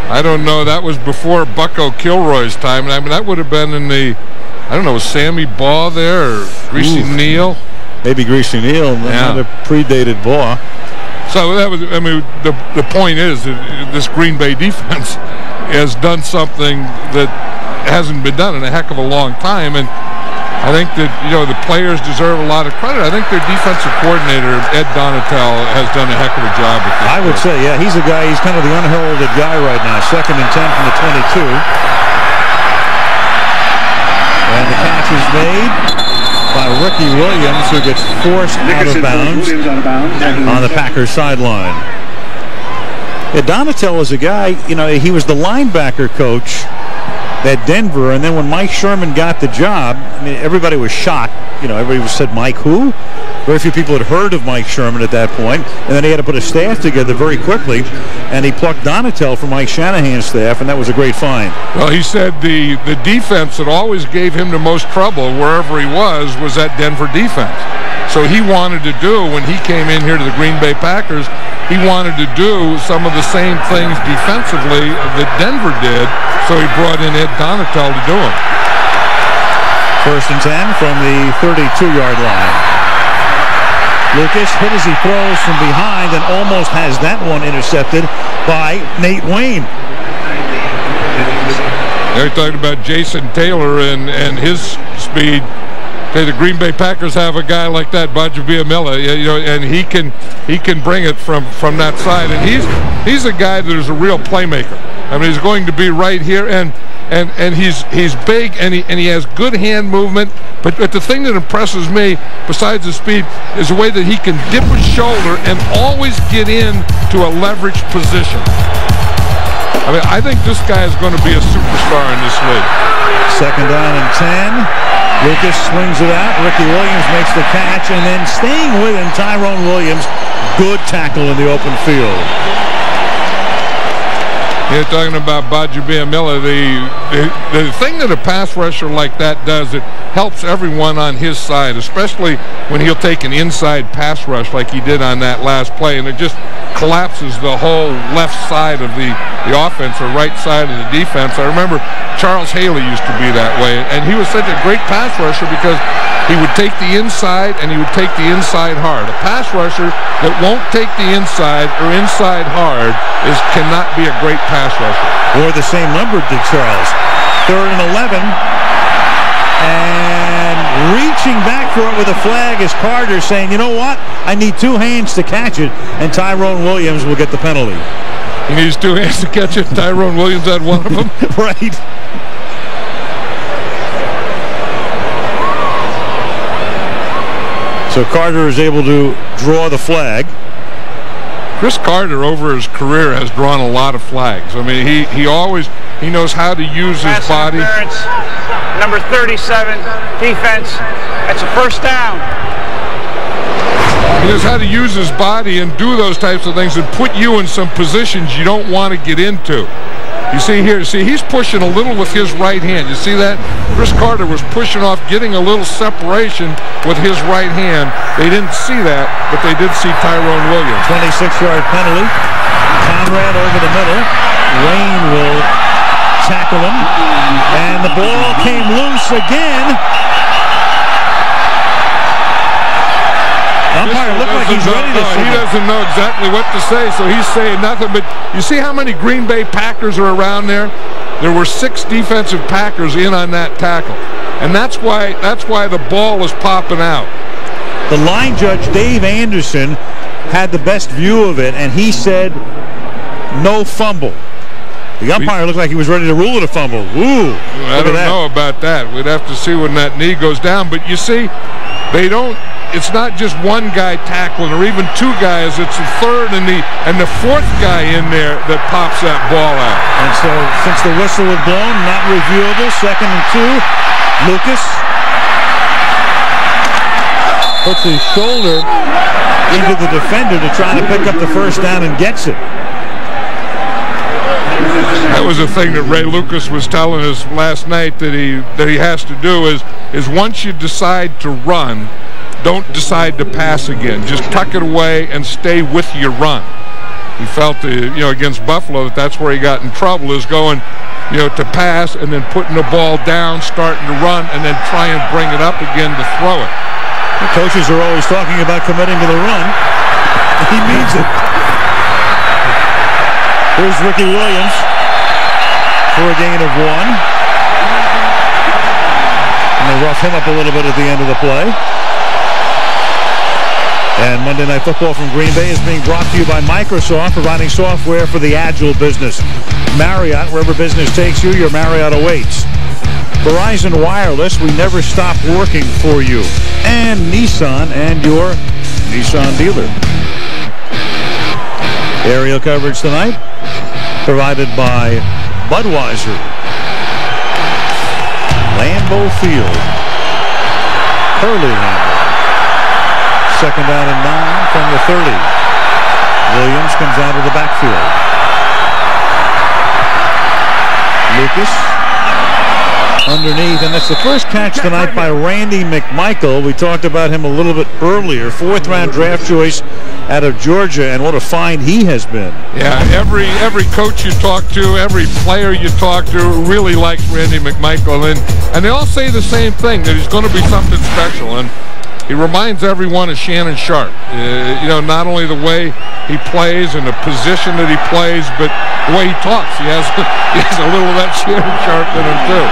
I don't know. That was before Bucko Kilroy's time. And I mean, that would have been in the, I don't know, was Sammy Baugh there or Greasy Neal? Maybe Greasy Neal, another predated Baugh. So that was, I mean, the point is that this Green Bay defense has done something that hasn't been done in a heck of a long time. And I think that, you know, the players deserve a lot of credit. I think their defensive coordinator, Ed Donatel, has done a heck of a job with this. I would say, yeah, he's a guy, he's kind of the unheralded guy right now. Second and 10 from the 22. And the catch is made by Ricky Williams, who gets forced out of bounds on the Packers sideline. Yeah, Donatel is a guy, you know, he was the linebacker coach at Denver, and then when Mike Sherman got the job, I mean, everybody was shocked. You know, everybody said, Mike who? Very few people had heard of Mike Sherman at that point, and then he had to put a staff together very quickly, and he plucked Donatel from Mike Shanahan's staff, and that was a great find. Well, he said the defense that always gave him the most trouble wherever he was that Denver defense. So he wanted to do, when he came in here to the Green Bay Packers, he wanted to do some of the same things defensively that Denver did, so he brought in Ed Donatel to do them. First and 10 from the 32-yard line. Lucas hit as he throws from behind and almost has that one intercepted by Nate Wayne. They're talking about Jason Taylor and his speed. Okay, the Green Bay Packers have a guy like that, Bajabiamila, you know, and he can bring it from that side, and he's a guy that is a real playmaker. I mean, he's going to be right here, and he's big, and he has good hand movement. But the thing that impresses me, besides his speed, is the way that he can dip his shoulder and always get into a leveraged position. I mean, I think this guy is going to be a superstar in this league. Second down and 10. Lucas swings it out. Ricky Williams makes the catch, and then staying with him, Tyrone Williams. Good tackle in the open field. You're talking about Bajabiamila. The thing that a pass rusher like that does, helps everyone on his side, especially when he'll take an inside pass rush like he did on that last play, and it just collapses the whole left side of the offense or right side of the defense. I remember Charles Haley used to be that way, and he was such a great pass rusher because he would take the inside and he would take the inside hard. A pass rusher that won't take the inside or inside hard cannot be a great pass rusher. Wore the same number did Charles. 3rd and 11. And reaching back for it with a flag is Carter, saying, you know what? I need 2 hands to catch it, and Tyrone Williams will get the penalty. He needs 2 hands to catch it. Tyrone Williams had one of them. Right. So Carter is able to draw the flag. Chris Carter over his career has drawn a lot of flags. I mean, he knows how to use his body. Number 37, defense. That's a first down. He knows how to use his body and do those types of things and put you in some positions you don't want to get into. You see here, he's pushing a little with his right hand. You see that? Chris Carter was pushing off, getting a little separation with his right hand. They didn't see that, but they did see Tyrone Williams. 26-yard penalty. Conrad over the middle. Wayne will tackle him. And the ball came loose again. Umpire looked like he's ready to he doesn't know exactly what to say, so he's saying nothing. But you see how many Green Bay Packers are around there? There were 6 defensive Packers in on that tackle, and that's why the ball is popping out. The line judge, Dave Anderson, had the best view of it, and he said no fumble. The umpire looked like he was ready to rule it a fumble. Ooh, I don't know about that. We'd have to see when that knee goes down. But you see, they don't. It's not just one guy tackling or even 2 guys. It's the 3rd and the 4th guy in there that pops that ball out. And so, since the whistle was blown, not reviewable. 2nd and 2. Lucas puts his shoulder into the defender to try to pick up the first down and gets it. That was the thing that Ray Lucas was telling us last night that he has to do is once you decide to run, don't decide to pass again. Just tuck it away and stay with your run. He felt against Buffalo that's where he got in trouble, is going to pass and then putting the ball down, starting to run, and then try and bring it up again to throw it. The coaches are always talking about committing to the run. He means it. Here's Ricky Williams for a gain of 1. And they rough him up a little bit at the end of the play. And Monday Night Football from Green Bay is being brought to you by Microsoft, providing software for the agile business. Marriott, wherever business takes you, your Marriott awaits. Verizon Wireless, we never stop working for you. And Nissan and your Nissan dealer. Aerial coverage tonight provided by Budweiser. Lambeau Field. Hurley Lambeau. 2nd down and 9 from the 30. Williams comes out of the backfield. Lucas underneath, and that's the first catch tonight by Randy McMichael. We talked about him a little bit earlier. 4th-round draft choice out of Georgia, and what a find he has been. Yeah, every coach you talk to, every player you talk to really likes Randy McMichael, and they all say the same thing, that he's going to be something special. And he reminds everyone of Shannon Sharp. Not only the way he plays and the position that he plays, but the way he talks. He has a little of that Shannon Sharp in him too.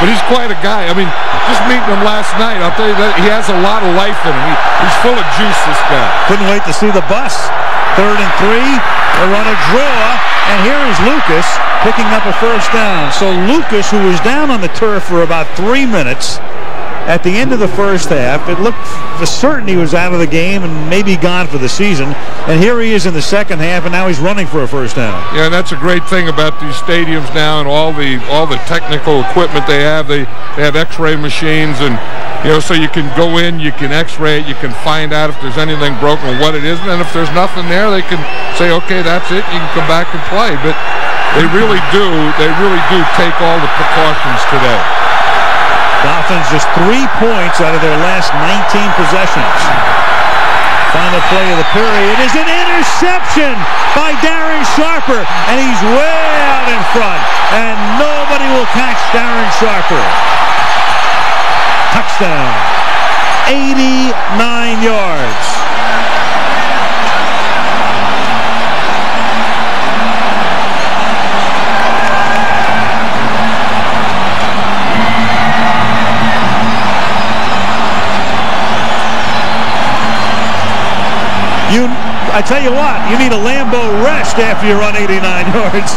But he's quite a guy. I mean, just meeting him last night, I'll tell you that he has a lot of life in him. He's full of juice, this guy. Couldn't wait to see the bus. 3rd and 3. They run a draw, and here is Lucas picking up a first down. So Lucas, who was down on the turf for about 3 minutes, at the end of the first half, it looked for certain he was out of the game and maybe gone for the season. And here he is in the second half, and now he's running for a first down. Yeah, and that's a great thing about these stadiums now and all the technical equipment they have. They have X-ray machines, and so you can go in, you can X-ray it, you can find out if there's anything broken or what it is, and if there's nothing there, they can say, okay, that's it. You can come back and play. But they really do take all the precautions today. Dolphins just 3 points out of their last 19 possessions. Final play of the period is an interception by Darren Sharper, and he's way out in front, and nobody will catch Darren Sharper. Touchdown. 89 yards. I tell you what, you need a Lambeau rest after you run 89 yards.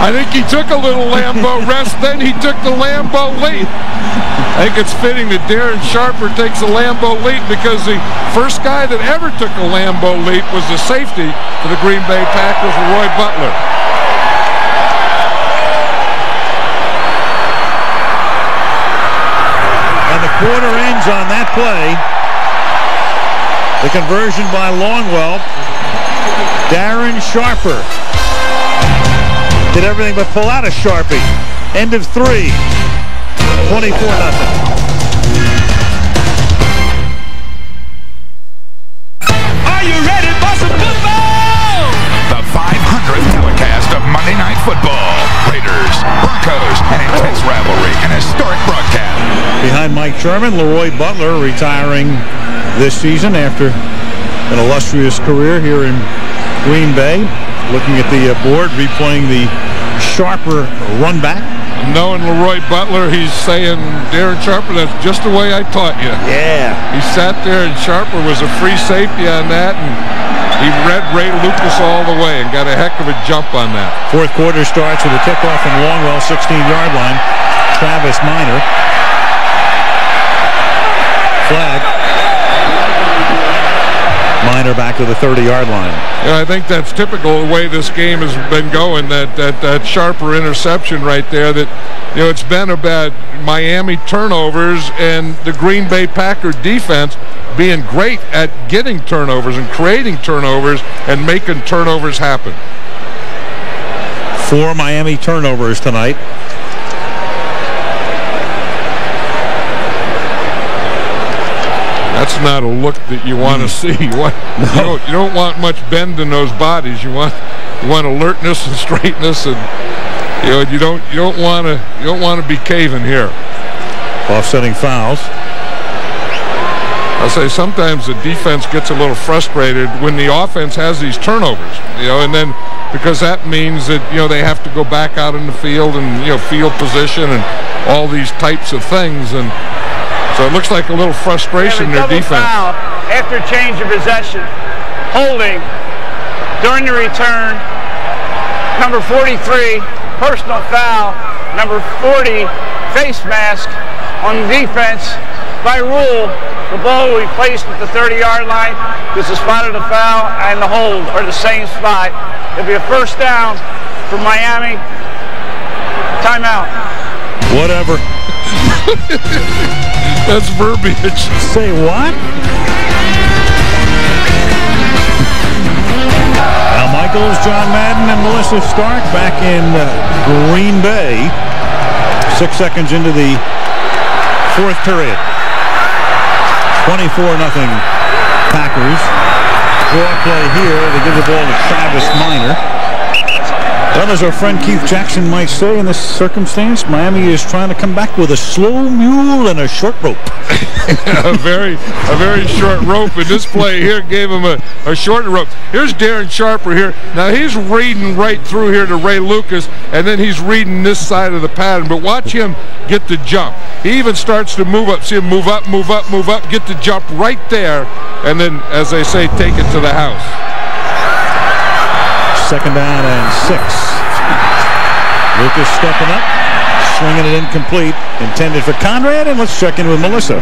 I think he took a little Lambeau rest, then he took the Lambeau leap. I think it's fitting that Darren Sharper takes a Lambeau leap because the first guy that ever took a Lambeau leap was the safety for the Green Bay Packers, Roy Butler. And the quarter ends on that play. The conversion by Longwell. Darren Sharper did everything but pull out a Sharpie. End of 3. 24-0. Are you ready for some football? The 500th telecast of Monday Night Football. Raiders, Broncos, an intense rivalry, an historic broadcast. Behind Mike Sherman, Leroy Butler retiring this season after an illustrious career here in Green Bay. Looking at the board, replaying the Sharper run back. Knowing Leroy Butler, he's saying, Darren Sharper, that's just the way I taught you. Yeah. He sat there, and Sharper was a free safety on that, and he read Ray Lucas all the way and got a heck of a jump on that. Fourth quarter starts with a kickoff from Longwell, 16-yard line. Travis Minor. Flag. Minor back to the 30-yard line. Yeah, I think that's typical the way this game has been going, that Sharper interception right there, that, you know, it's been about Miami turnovers and the Green Bay Packer defense being great at getting turnovers and creating turnovers and making turnovers happen. 4 Miami turnovers tonight. That's not a look that you want to see. You don't want much bend in those bodies. You want alertness and straightness, and you don't want to be caving here. Offsetting fouls. I'll say sometimes the defense gets a little frustrated when the offense has these turnovers, and then because that means that they have to go back out in the field and field position and all these types of things, and so it looks like a little frustration in their defense. Foul after change of possession, holding during the return. Number 43, personal foul. Number 40, face mask on the defense. By rule, the ball will be placed at the 30-yard line because the spot of the foul and the hold are the same spot. It'll be a first down for Miami. Timeout. Whatever. That's verbiage. Say what? Al Michaels, John Madden, and Melissa Stark back in Green Bay. 6 seconds into the fourth period. 24-0 Packers. Draw play here. They give the ball to Travis Minor. Well, as our friend Keith Jackson might say, in this circumstance, Miami is trying to come back with a slow mule and a short rope. a very short rope, and this play here gave him a short rope. Here's Darren Sharper here. Now he's reading right through here to Ray Lucas, and then he's reading this side of the pattern. But watch him get the jump. He even starts to move up. See him move up, move up, move up, get the jump right there, and then, as they say, take it to the house. Second down and 6. Lucas stepping up, swinging it incomplete, intended for Conrad, and let's check in with Melissa.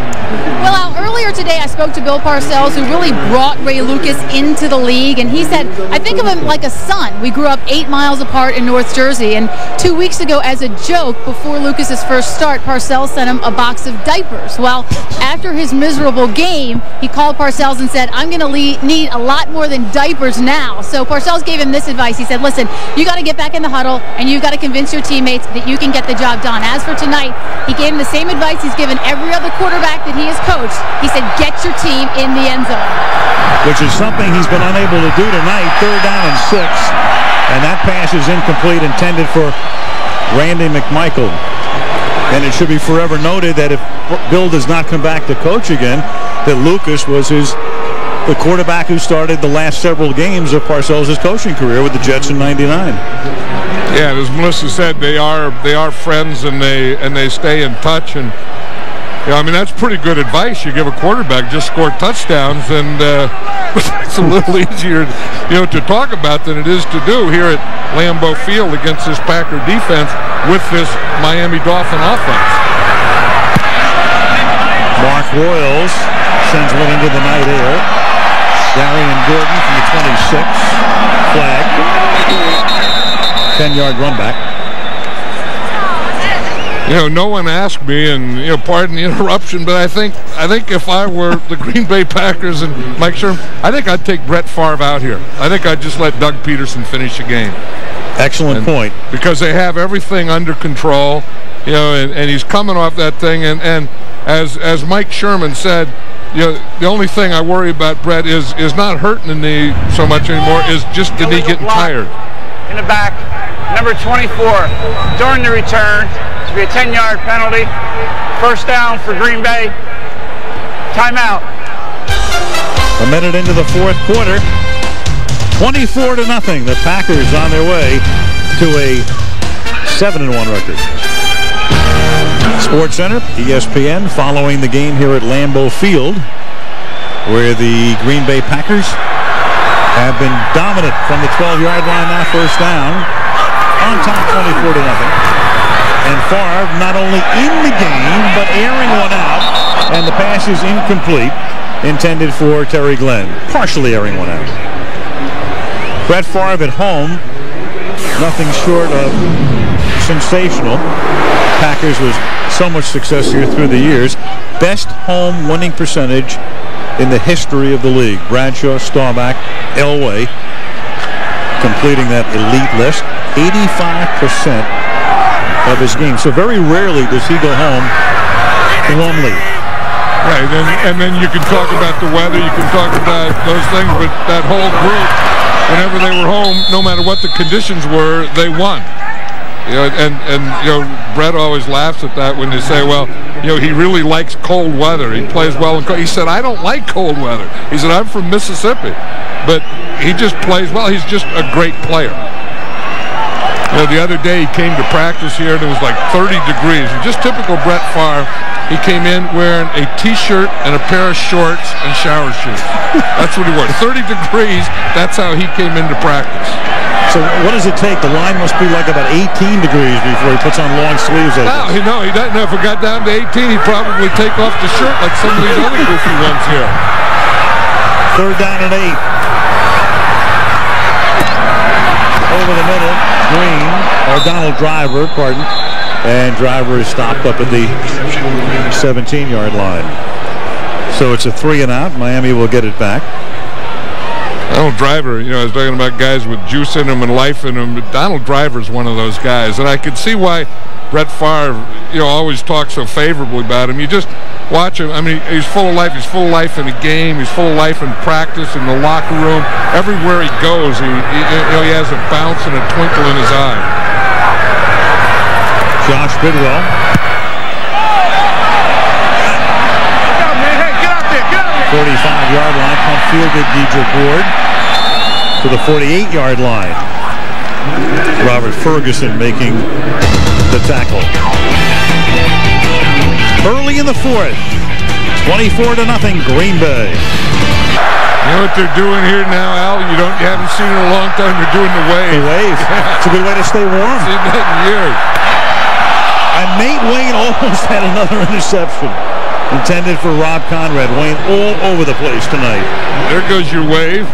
Well, earlier earlier today, I spoke to Bill Parcells, who really brought Ray Lucas into the league, and he said, I think of him like a son. We grew up 8 miles apart in North Jersey, and 2 weeks ago, as a joke, before Lucas's first start, Parcells sent him a box of diapers. Well, after his miserable game, he called Parcells and said, I'm going to need a lot more than diapers now. So Parcells gave him this advice. He said, listen, you got to get back in the huddle, and you've got to convince your teammates that you can get the job done. As for tonight, he gave him the same advice he's given every other quarterback that he has coached. He said, get your team in the end zone. Which is something he's been unable to do tonight. 3rd down and 6. And that pass is incomplete, intended for Randy McMichael. And it should be forever noted that if Bill does not come back to coach again, that Lucas was the quarterback who started the last several games of Parcells' coaching career with the Jets in '99. Yeah, as Melissa said, they are friends, and they stay in touch. And yeah, I mean, that's pretty good advice. You give a quarterback, just score touchdowns, and it's a little easier, to talk about than it is to do here at Lambeau Field against this Packer defense with this Miami Dolphin offense. Mark Royals sends one into the night air. Darian Gordon from the 26, flag. 10-yard run back. No one asked me, and pardon the interruption, but I think if I were the Green Bay Packers and Mike Sherman, I think I'd take Brett Favre out here. I think I'd just let Doug Peterson finish the game. Excellent point. Because they have everything under control, and he's coming off that thing, and as Mike Sherman said, the only thing I worry about Brett is not hurting the knee so much anymore, is just the knee getting tired. In the back, number 24, during the return, to be a 10-yard penalty. 1st down for Green Bay. Timeout. A minute into the 4th quarter. 24-0. The Packers on their way to a 7-1 record. SportsCenter, ESPN, following the game here at Lambeau Field, where the Green Bay Packers have been dominant from the 12-yard line. Now 1st down, on top 24-0. And Favre not only in the game, but airing one out, and the pass is incomplete, intended for Terry Glenn, partially airing one out. Brett Favre at home, nothing short of sensational. Packers with so much success here through the years. Best home winning percentage in the history of the league. Bradshaw, Staubach, Elway completing that elite list. 85% of his games. So very rarely does he go home to home lead. Right, and then you can talk about the weather, you can talk about those things, but that whole group, whenever they were home, no matter what the conditions were, they won. Brett always laughs at that when they say, well, he really likes cold weather. He plays well in cold. He said, I don't like cold weather. He said, I'm from Mississippi. But he just plays well. He's just a great player. The other day he came to practice here and it was like 30 degrees. And just typical Brett Favre, he came in wearing a T-shirt and a pair of shorts and shower shoes. That's what he wore. 30 degrees, that's how he came into practice. So what does it take? The line must be like about 18 degrees before he puts on long sleeves like this. No, he doesn't. If it got down to 18, he'd probably take off the shirt like some of these other goofy ones here. 3rd down and 8. Over the middle, Donald Driver, and Driver is stopped up at the 17-yard line. So it's a 3-and-out. Miami will get it back. Donald Driver, I was talking about guys with juice in them and life in them, but Donald Driver's one of those guys, and I could see why Brett Favre, always talks so favorably about him. You just watch him. I mean, he's full of life. He's full of life in the game. He's full of life in practice, in the locker room. Everywhere he goes, he has a bounce and a twinkle in his eye. Josh Bidwell. Get out there. 45-yard line, pump fielded Deidre Ward to the 48-yard line. Robert Ferguson making the tackle. Early in the 4th, 24-0 Green Bay. You know what they're doing here now, Al? You haven't seen it in a long time. They're doing the wave. The wave. It's a good way to stay warm. Seen that in years. And Nate Wayne almost had another interception. Intended for Rob Conrad. Wayne all over the place tonight. There goes your wave.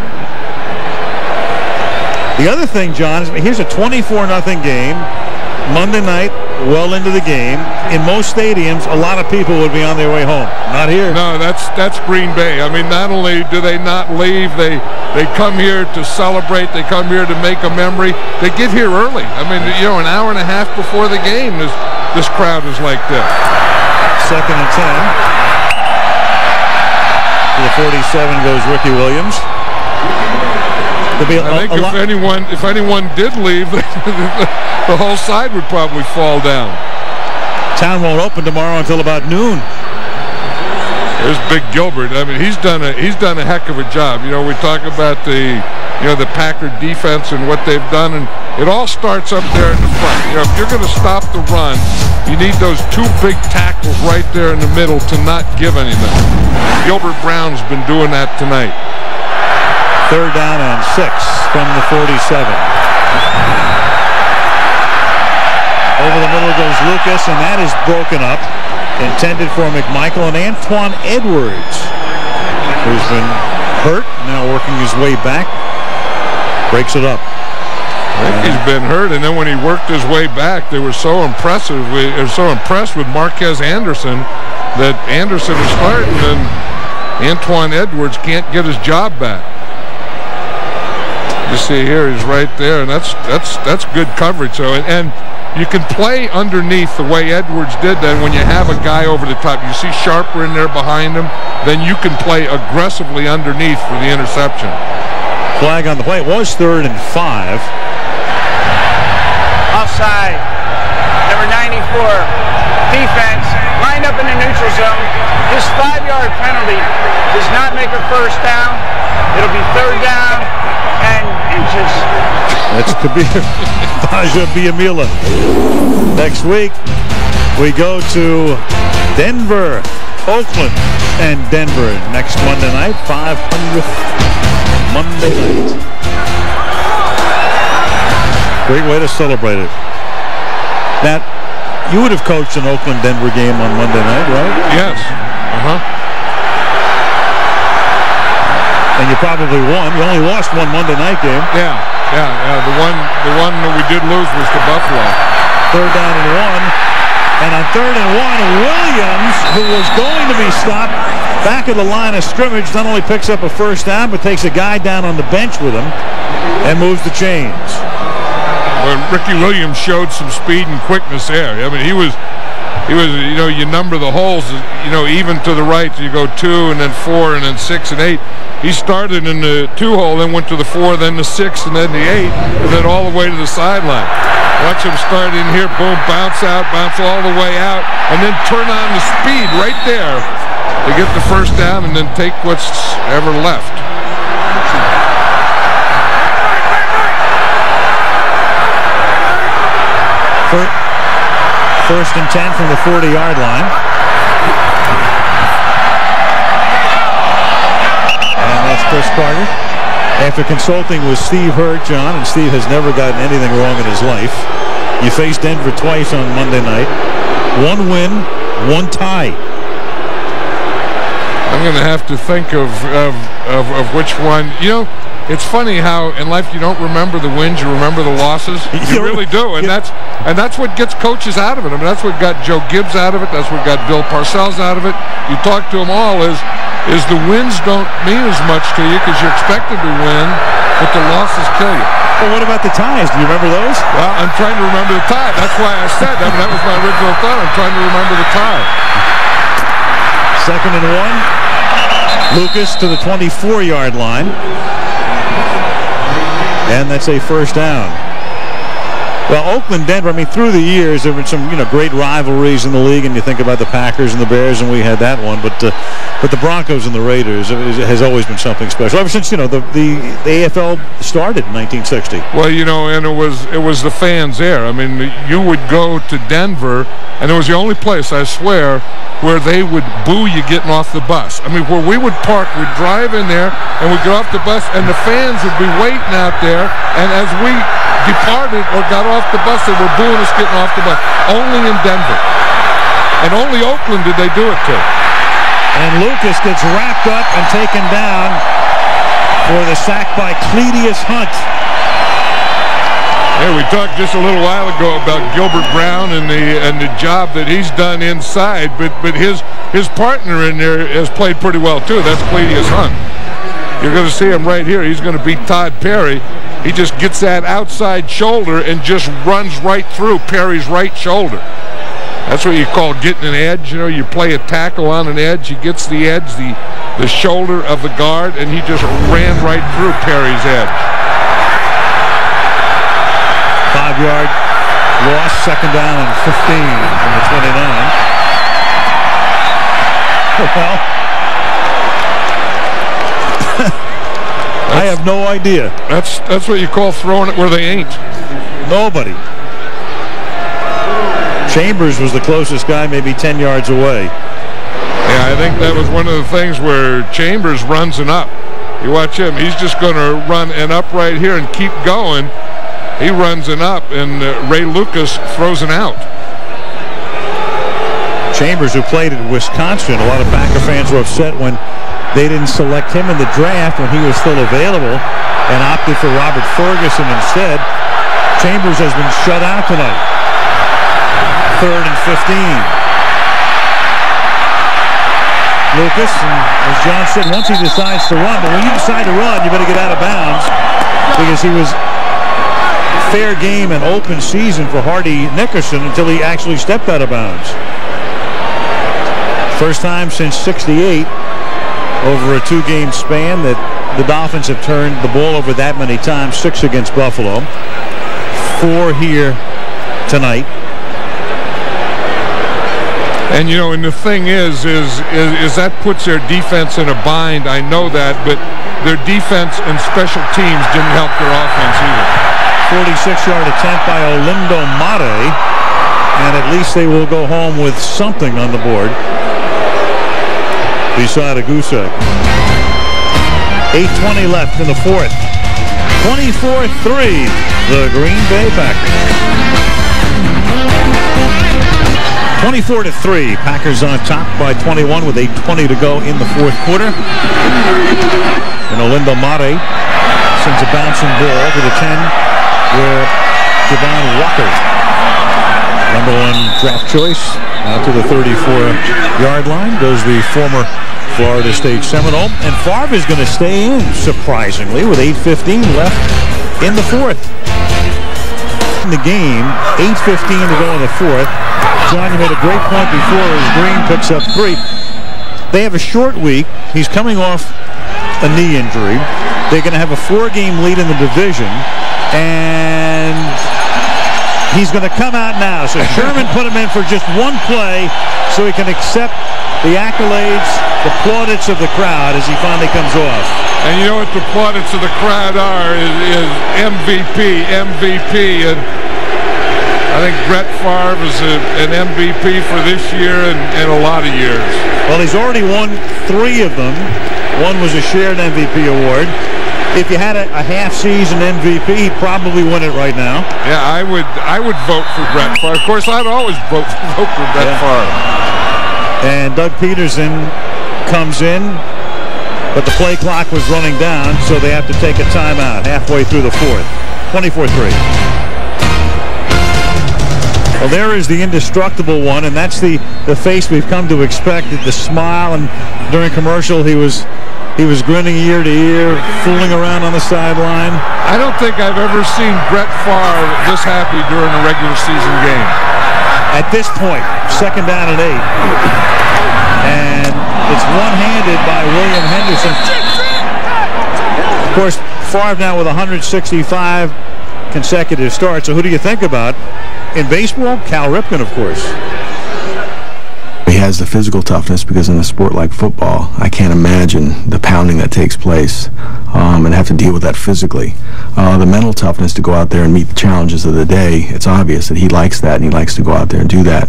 The other thing, John, is here's a 24-0 game. Monday night, well into the game. In most stadiums, a lot of people would be on their way home. Not here. No, that's Green Bay. I mean, not only do they not leave, they come here to celebrate. They come here to make a memory. They get here early. I mean, you know, an hour and a half before the game, this crowd is like this. 2nd and 10. To the 47 goes Ricky Williams. I think if anyone did leave, the whole side would probably fall down. Town won't open tomorrow until about noon. There's Big Gilbert. I mean, he's done a heck of a job. You know, we talk about the Packer defense and what they've done, and it all starts up there in the front. You know, if you're going to stop the run, you need those 2 big tackles right there in the middle to not give anything. Gilbert Brown's been doing that tonight. 3rd down and 6 from the 47. Over the middle goes Lucas, and that is broken up. Intended for McMichael, and Antoine Edwards, who's been hurt, now working his way back, breaks it up. I think he's been hurt, and then when he worked his way back, they were so impressed with Marquez Anderson that Anderson is starting, and Antoine Edwards can't get his job back. You see here, he's right there, and that's good coverage. So, and you can play underneath the way Edwards did then when you have a guy over the top. You see Sharper in there behind him, then you can play aggressively underneath for the interception. Flag on the play. It was 3rd and 5. Offside. Number 94. Defense lined up in the neutral zone. This 5-yard penalty does not make a first down. It'll be 3rd down and inches. That's Baja Biamila. Next week, we go to Denver, Oakland, and Denver next Monday night, 500th Monday night. Great way to celebrate it. Matt, you would have coached an Oakland-Denver game on Monday night, right? Yes. And you probably won. You only lost one Monday night game. Yeah. The one that we did lose was to Buffalo. 3rd down and 1. And on 3rd and 1, Williams, who was going to be stopped back of the line of scrimmage, not only picks up a first down, but takes a guy down on the bench with him and moves the chains. Well, Ricky Williams showed some speed and quickness there. I mean, he was, you know, you number the holes, you know, even to the right, you go 2 and then 4 and then 6 and 8. He started in the 2 hole, then went to the 4, then the 6, and then the 8, and then all the way to the sideline. Watch him start in here, boom, bounce out, bounce all the way out, and then turn on the speed right there to get the first down and then take what's ever left. First and 10 from the 40-yard line. And that's Chris Carter. After consulting with Steve Hurt, John, and Steve has never gotten anything wrong in his life. You faced Denver twice on Monday night. 1 win, 1 tie. I'm going to have to think of which one. You know, it's funny how in life you don't remember the wins, you remember the losses. You really do, and that's what gets coaches out of it. I mean, that's what got Joe Gibbs out of it. That's what got Bill Parcells out of it. You talk to them all is the wins don't mean as much to you because you're expected to win, but the losses kill you. Well, what about the ties? Do you remember those? Well, I'm trying to remember the tie. That's why I said that. I mean, that was my original thought. I'm trying to remember the tie. 2nd and 1. Lucas to the 24-yard line. And that's a first down. Well, Oakland, Denver, I mean, through the years, there have been some, great rivalries in the league, and you think about the Packers and the Bears, and we had that one, but the Broncos and the Raiders has always been something special, ever since, the AFL started in 1960. Well, and it was the fans there. I mean, you would go to Denver, and it was the only place, I swear, where they would boo you getting off the bus. I mean, where we would park, we'd drive in there, and we'd get off the bus, and the fans would be waiting out there, and as we departed or got off the bus, they were booing us getting off the bus. Only in Denver. And only Oakland did they do it to. And Lucas gets wrapped up and taken down for the sack by Cledius Hunt. Yeah, we talked just a little while ago about Gilbert Brown and the job that he's done inside, but his partner in there has played pretty well too. That's Cledius Hunt. You're going to see him right here. He's going to beat Todd Perry. He just gets that outside shoulder and just runs right through Perry's right shoulder. That's what you call getting an edge. You know, you play a tackle on an edge. He gets the edge, the shoulder of the guard, and he just ran right through Perry's edge. 5-yard loss, second down and 15 from the 29. Well, I have no idea. That's what you call throwing it where they ain't. Nobody. Chambers was the closest guy, maybe 10 yards away. Yeah, I think that was one of the things where Chambers runs an up. You watch him. He's just going to run an up right here and keep going. He runs an up, and Ray Lucas throws an out. Chambers, who played at Wisconsin, a lot of Packer fans were upset when they didn't select him in the draft when he was still available and opted for Robert Ferguson instead. Chambers has been shut out tonight. 3rd and 15. Lucas, and as John said, once he decides to run, but when you decide to run, you better get out of bounds, because he was fair game and open season for Hardy Nickerson until he actually stepped out of bounds. First time since '68 over a 2-game span that the Dolphins have turned the ball over that many times. 6 against Buffalo, 4 here tonight. And you know, and the thing is that puts their defense in a bind. I know that, but their defense and special teams didn't help their offense either. 46-yard attempt by Olindo Mate, and at least they will go home with something on the board beside a goose egg. 8:20 left in the 4th. 24-3, the Green Bay Packers. 24-3, Packers on top by 21 with 8:20 to go in the 4th quarter. And Olindo Mate sends a bouncing ball to the 10, where Javon Walker, #1 draft choice, out to the 34-yard line goes the former Florida State Seminole. And Favre is going to stay in, surprisingly, with 8:15 left in the 4th. In the game, 8:15 to go in the 4th. John, you made a great point before as Green picks up 3. They have a short week. He's coming off a knee injury. They're going to have a 4-game lead in the division, and he's going to come out now. So Sherman put him in for just one play so he can accept the accolades, the plaudits of the crowd as he finally comes off. And you know what the plaudits of the crowd are is MVP, and I think Brett Favre is an MVP for this year and a lot of years. Well, he's already won 3 of them. One was a shared MVP award. If you had a half-season MVP, he'd probably win it right now. Yeah, I would vote for Brett Favre. Of course, I'd always vote for Brett Favre. And Doug Peterson comes in, but the play clock was running down, so they have to take a timeout halfway through the 4th. 24-3. Well, there is the indestructible one, and that's the face we've come to expect. The smile, and during commercial he was grinning ear to ear, fooling around on the sideline. I don't think I've ever seen Brett Favre this happy during a regular season game. At this point, 2nd down and 8, and it's one-handed by William Henderson. Of course, Favre now with 165 consecutive starts. So who do you think about in baseball? Cal Ripken, of course. He has the physical toughness, because in a sport like football, I can't imagine the pounding that takes place and have to deal with that physically. The mental toughness to go out there and meet the challenges of the day, it's obvious that he likes that, and he likes to go out there and do that.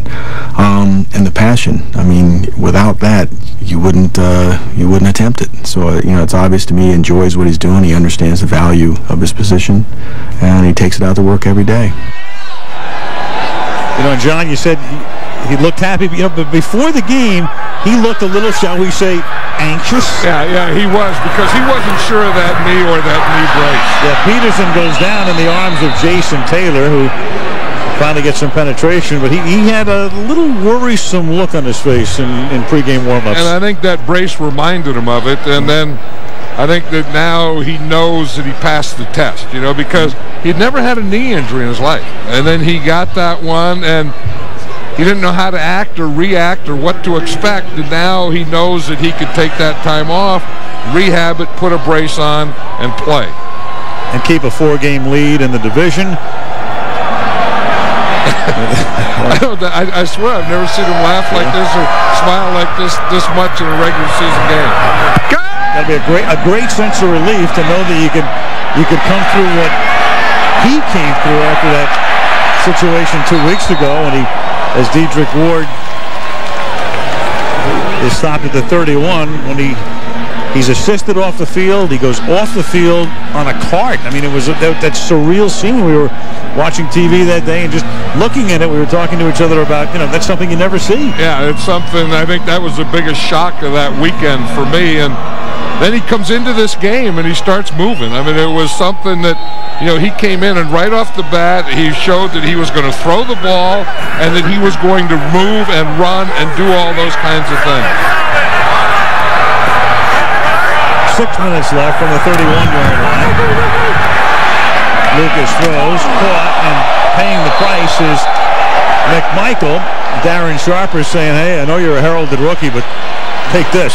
And the passion, I mean, without that, you wouldn't attempt it. So, you know, it's obvious to me he enjoys what he's doing. He understands the value of his position, and he takes it out to work every day. You know, John, you said He looked happy, but before the game, he looked a little, shall we say, anxious. Yeah, he was, because he wasn't sure of that knee or that knee brace. Yeah, Peterson goes down in the arms of Jason Taylor, who finally gets some penetration, but he had a little worrisome look on his face in pregame warm-ups. And I think that brace reminded him of it, and then I think that now he knows that he passed the test, because he'd never had a knee injury in his life. And then he got that one, and he didn't know how to act or react or what to expect, and now he knows that he could take that time off, rehab it, put a brace on, and play. And keep a 4-game lead in the division. I swear I've never seen him laugh like this or smile like this much in a regular season game. That'd be a great sense of relief to know that you could come through what he came through after that situation 2 weeks ago when as Dedrick Ward is stopped at the 31 when he's assisted off the field. He goes off the field on a cart. I mean, it was that surreal scene. We were watching TV that day and just looking at it, we were talking to each other about, that's something you never see. Yeah, it's something, I think that was the biggest shock of that weekend for me. And then he comes into this game and he starts moving. I mean, it was something that, he came in and right off the bat, he showed that he was going to throw the ball and that he was going to move and run and do all those kinds of things. 6 minutes left from the 31-yard line. Lucas throws, caught, and paying the price is McMichael. Darren Sharper saying, hey, I know you're a heralded rookie, but take this.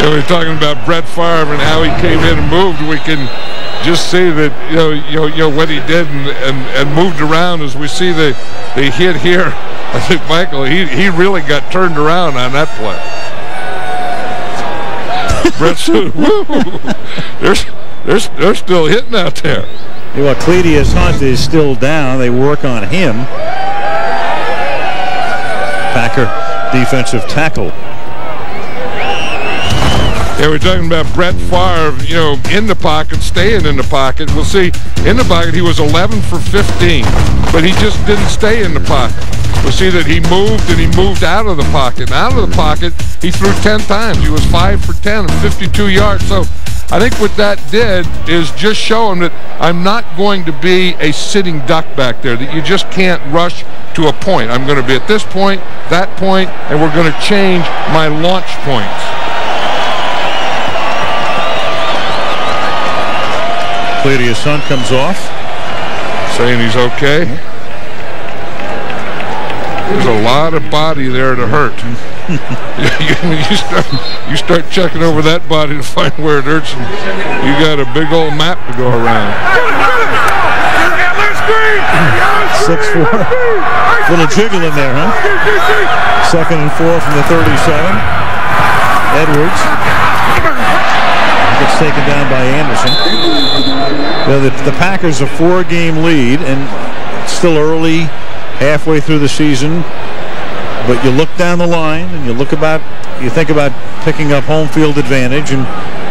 We were talking about Brett Favre and how he came in and moved. We can just see that what he did and moved around as we see the hit here. I think Michael, he really got turned around on that play. Brett said, woo, they're still hitting out there. Cledius Hunt is still down. They work on him. Packer defensive tackle. Yeah, we're talking about Brett Favre, in the pocket, staying in the pocket. We'll see, in the pocket, he was 11 for 15, but he just didn't stay in the pocket. We'll see that he moved, and he moved out of the pocket. And out of the pocket, he threw 10 times. He was 5 for 10 and 52 yards. So I think what that did is just show him that I'm not going to be a sitting duck back there, that you just can't rush to a point. I'm going to be at this point, that point, and we're going to change my launch points. Cledius Hunt comes off. Saying he's okay. There's a lot of body there to hurt. you start checking over that body to find where it hurts, and you got a big old map to go around. 6-4. Little jiggle in there, huh? 2nd and 4 from the 37. Edwards gets taken down by Anderson. The Packers a 4-game lead, and it's still early, halfway through the season. But you look down the line, and you think about picking up home field advantage, and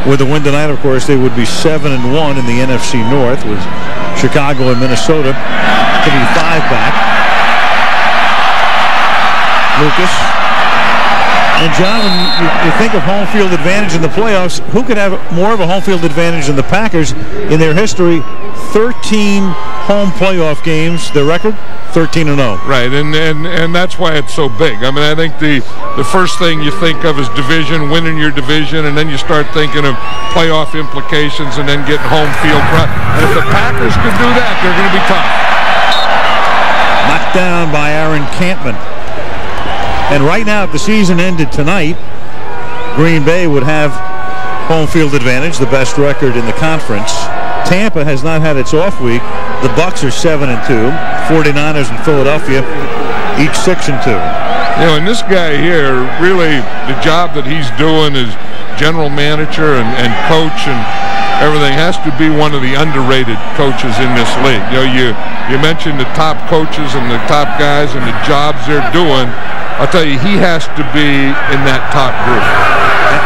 with the win tonight, of course, they would be 7-1 in the NFC North, with Chicago and Minnesota to be 5 back. Lucas. And John, when you think of home field advantage in the playoffs, who could have more of a home field advantage than the Packers in their history? 13 home playoff games, their record, 13-0. Right, and that's why it's so big. I mean, I think the first thing you think of is division, winning your division, and then you start thinking of playoff implications and then getting home field. And if the Packers can do that, they're going to be tough. Knocked down by Aaron Campman. And right now, if the season ended tonight, Green Bay would have home field advantage, the best record in the conference. Tampa has not had its off week. The Bucs are 7-2. 49ers and Philadelphia, each 6-2. And this guy here, really, the job that he's doing as general manager and coach and everything has to be one of the underrated coaches in this league. You mentioned the top coaches and the top guys and the jobs they're doing. I'll tell you, he has to be in that top group.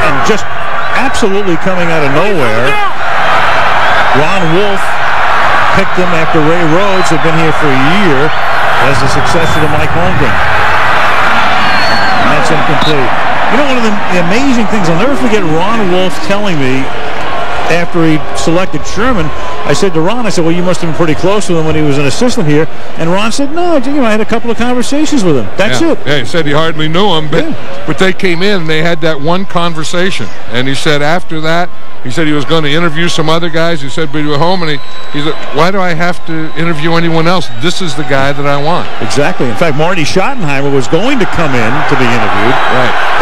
And just absolutely coming out of nowhere, Ron Wolf picked him after Ray Rhodes had been here for a year. as the successor to Mike Holmgren. And that's incomplete. You know, one of the amazing things, I'll never forget Ron Wolf telling me after he selected Sherman, I said to Ron, I said, well, you must have been pretty close with him when he was an assistant here. And Ron said, no, I had a couple of conversations with him. That's it. Yeah, he said he hardly knew him, but they came in and they had that one conversation. And he said after that, he said he was going to interview some other guys. He said, but he was home, and he said, why do I have to interview anyone else? This is the guy that I want. Exactly. In fact, Marty Schottenheimer was going to come in to be interviewed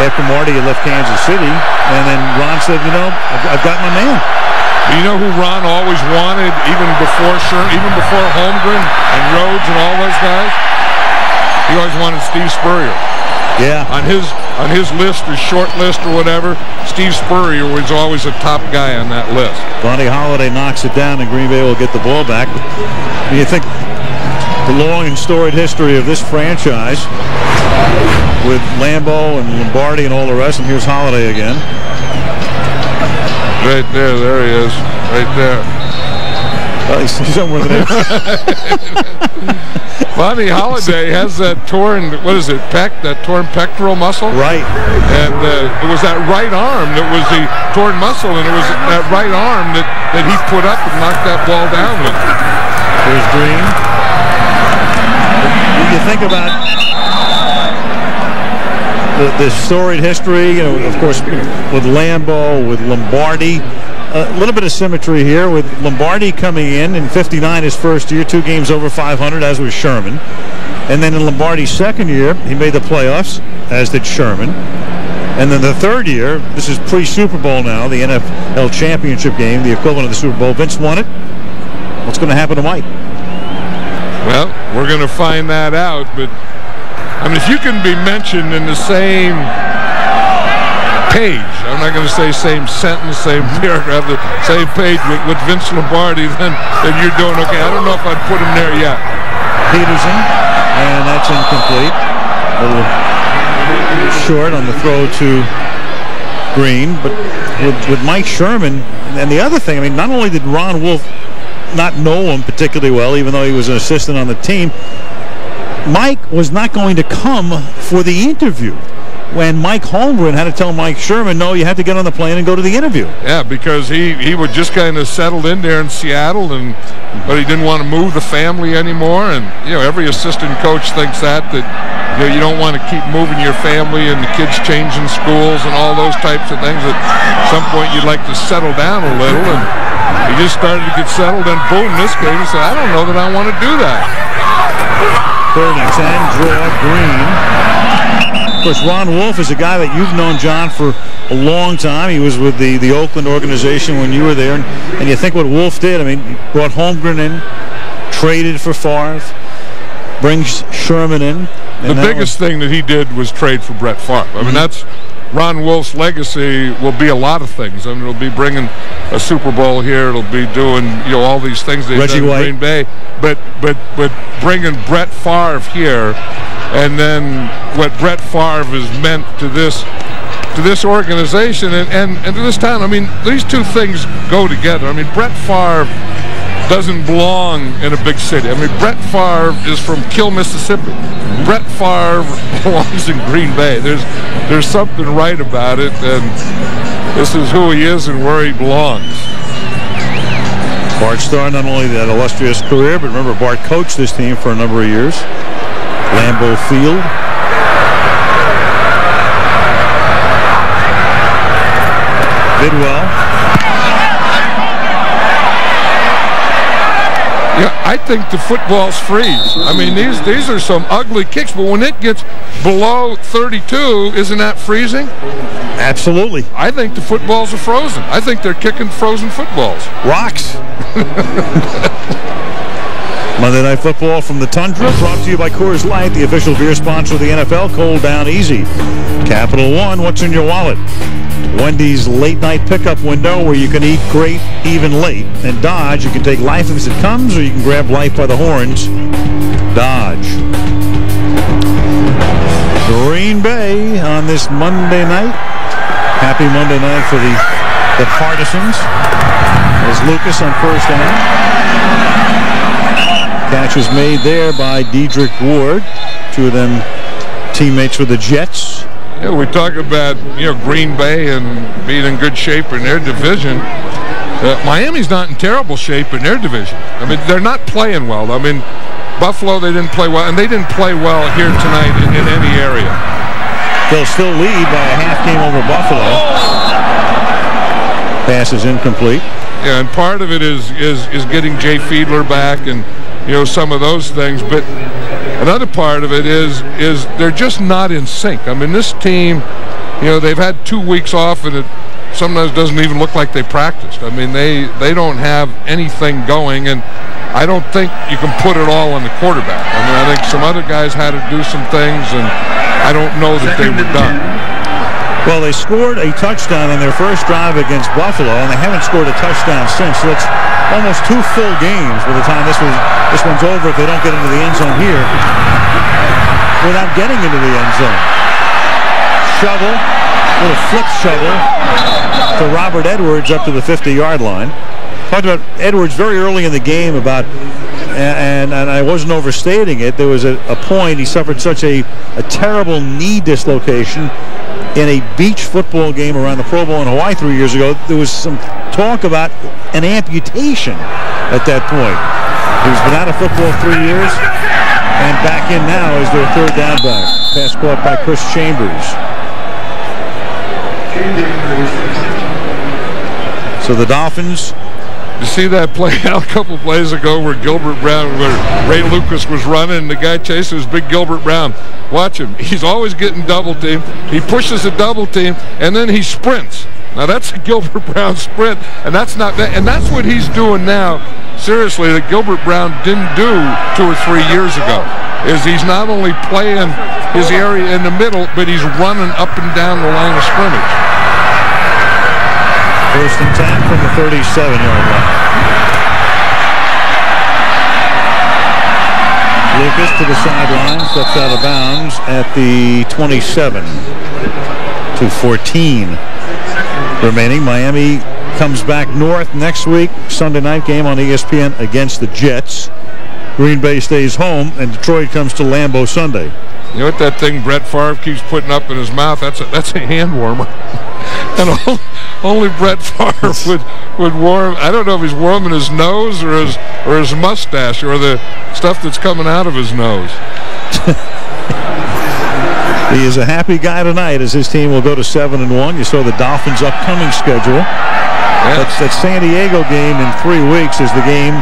after Marty had left Kansas City. And then Ron said, I've got my man. You know who Ron always wanted, even before Holmgren and Rhodes and all those guys? He always wanted Steve Spurrier. Yeah. On his list, or short list or whatever, Steve Spurrier was always a top guy on that list. Bunny Holiday knocks it down, and Green Bay will get the ball back. And you think the long and storied history of this franchise with Lambeau and Lombardi and all the rest, and here's Holiday again. Right there he is, right there. Well, he's somewhere there. Bunny Holiday has that torn, that torn pectoral muscle? Right. And it was that right arm that was the torn muscle, and it was that right arm that he put up and knocked that ball down with. Here's Green. When you think about the storied history, of course, with Lambeau, with Lombardi, a little bit of symmetry here with Lombardi coming in 59, his first year, 2 games over 500, as was Sherman. And then in Lombardi's second year, he made the playoffs, as did Sherman. And then the third year, this is pre-Super Bowl now, the NFL championship game, the equivalent of the Super Bowl. Vince won it. What's going to happen to Mike? Well, we're going to find that out, but I mean, if you can be mentioned in the same page, I'm not going to say same sentence, same paragraph, the same page with Vince Lombardi, then you're doing okay. I don't know if I'd put him there yet. Peterson, and that's incomplete. A little short on the throw to Green, but with Mike Sherman, and the other thing, I mean, not only did Ron Wolf not know him particularly well, even though he was an assistant on the team, Mike was not going to come for the interview. When Mike Holmgren had to tell Mike Sherman, no, you had to get on the plane and go to the interview. Yeah, because he would just kind of settled in there in Seattle, but he didn't want to move the family anymore. And every assistant coach thinks that you don't want to keep moving your family and the kids changing schools and all those types of things. At some point, you'd like to settle down a little, and he just started to get settled. And boom, this game, he said, I don't know that I want to do that. 3rd and 10, draw Green. Of course, Ron Wolf is a guy that you've known, John, for a long time. He was with the Oakland organization when you were there. And you think what Wolf did, I mean, he brought Holmgren in, traded for Favre, brings Sherman in. The biggest thing that he did was trade for Brett Favre. I mean, that's Ron Wolf's legacy will be a lot of things. I mean, it'll be bringing a Super Bowl here. It'll be doing all these things they've done in Green Bay. But bringing Brett Favre here, and then what Brett Favre has meant to this organization and to this town. I mean, these two things go together. I mean, Brett Favre doesn't belong in a big city. I mean, Brett Favre is from Kill, Mississippi. Brett Favre belongs in Green Bay. There's something right about it, and this is who he is and where he belongs. Bart Starr, not only that illustrious career, but remember, Bart coached this team for a number of years. Lambeau Field. Bidwell. Yeah, I think the football's freeze. I mean, these are some ugly kicks, but when it gets below 32, isn't that freezing? Absolutely. I think the footballs are frozen. I think they're kicking frozen footballs. Rocks. Monday Night Football from the Tundra, brought to you by Coors Light, the official beer sponsor of the NFL. Cold down easy. Capital One, what's in your wallet? Wendy's late night pickup window where you can eat great even late. And Dodge, you can take life as it comes, or you can grab life by the horns. Dodge. Green Bay on this Monday night. Happy Monday night for the Partisans. There's Lucas on first down. Catch is made there by Dedrick Ward. Two of them teammates with the Jets. Yeah, we talk about, Green Bay and being in good shape in their division. Miami's not in terrible shape in their division. I mean, they're not playing well. I mean, Buffalo, they didn't play well, and they didn't play well here tonight in any area. They'll still lead by a half game over Buffalo. Pass is incomplete. Yeah, and part of it is getting Jay Fiedler back and, some of those things. But another part of it is they're just not in sync. I mean, this team, they've had 2 weeks off, and it sometimes doesn't even look like they practiced. I mean, they don't have anything going, and I don't think you can put it all on the quarterback. I mean, I think some other guys had to do some things, and I don't know that they were done. Well, they scored a touchdown on their first drive against Buffalo, and they haven't scored a touchdown since. So it's almost 2 full games by the time this one's over if they don't get into the end zone here without getting into the end zone. Shovel, little flip shovel to Robert Edwards up to the 50-yard line. Talked about Edwards very early in the game about, and I wasn't overstating it, there was a point he suffered such a terrible knee dislocation in a beach football game around the Pro Bowl in Hawaii 3 years ago. There was some talk about an amputation at that point. He's been out of football 3 years and back in now as their third down back. Pass caught by Chris Chambers. So the Dolphins. You see that play out a couple plays ago where Ray Lucas was running and the guy chasing was big Gilbert Brown. Watch him. He's always getting double teamed. He pushes a double team and then he sprints. Now that's a Gilbert Brown sprint, and that's what he's doing now. Seriously, that Gilbert Brown didn't do 2 or 3 years ago. Is he's not only playing his area in the middle, but he's running up and down the line of scrimmage. First and 10 from the 37-yard line. Lucas to the sideline, steps out of bounds at the 27. 2:14 remaining. Miami comes back north next week. Sunday night game on ESPN against the Jets. Green Bay stays home, and Detroit comes to Lambeau Sunday. You know what that thing Brett Favre keeps putting up in his mouth? That's a hand warmer. And only Brett Favre would warm. I don't know if he's warming his nose or his mustache or the stuff that's coming out of his nose. He is a happy guy tonight as his team will go to 7-1. You saw the Dolphins' upcoming schedule. Yeah. That San Diego game in 3 weeks is the game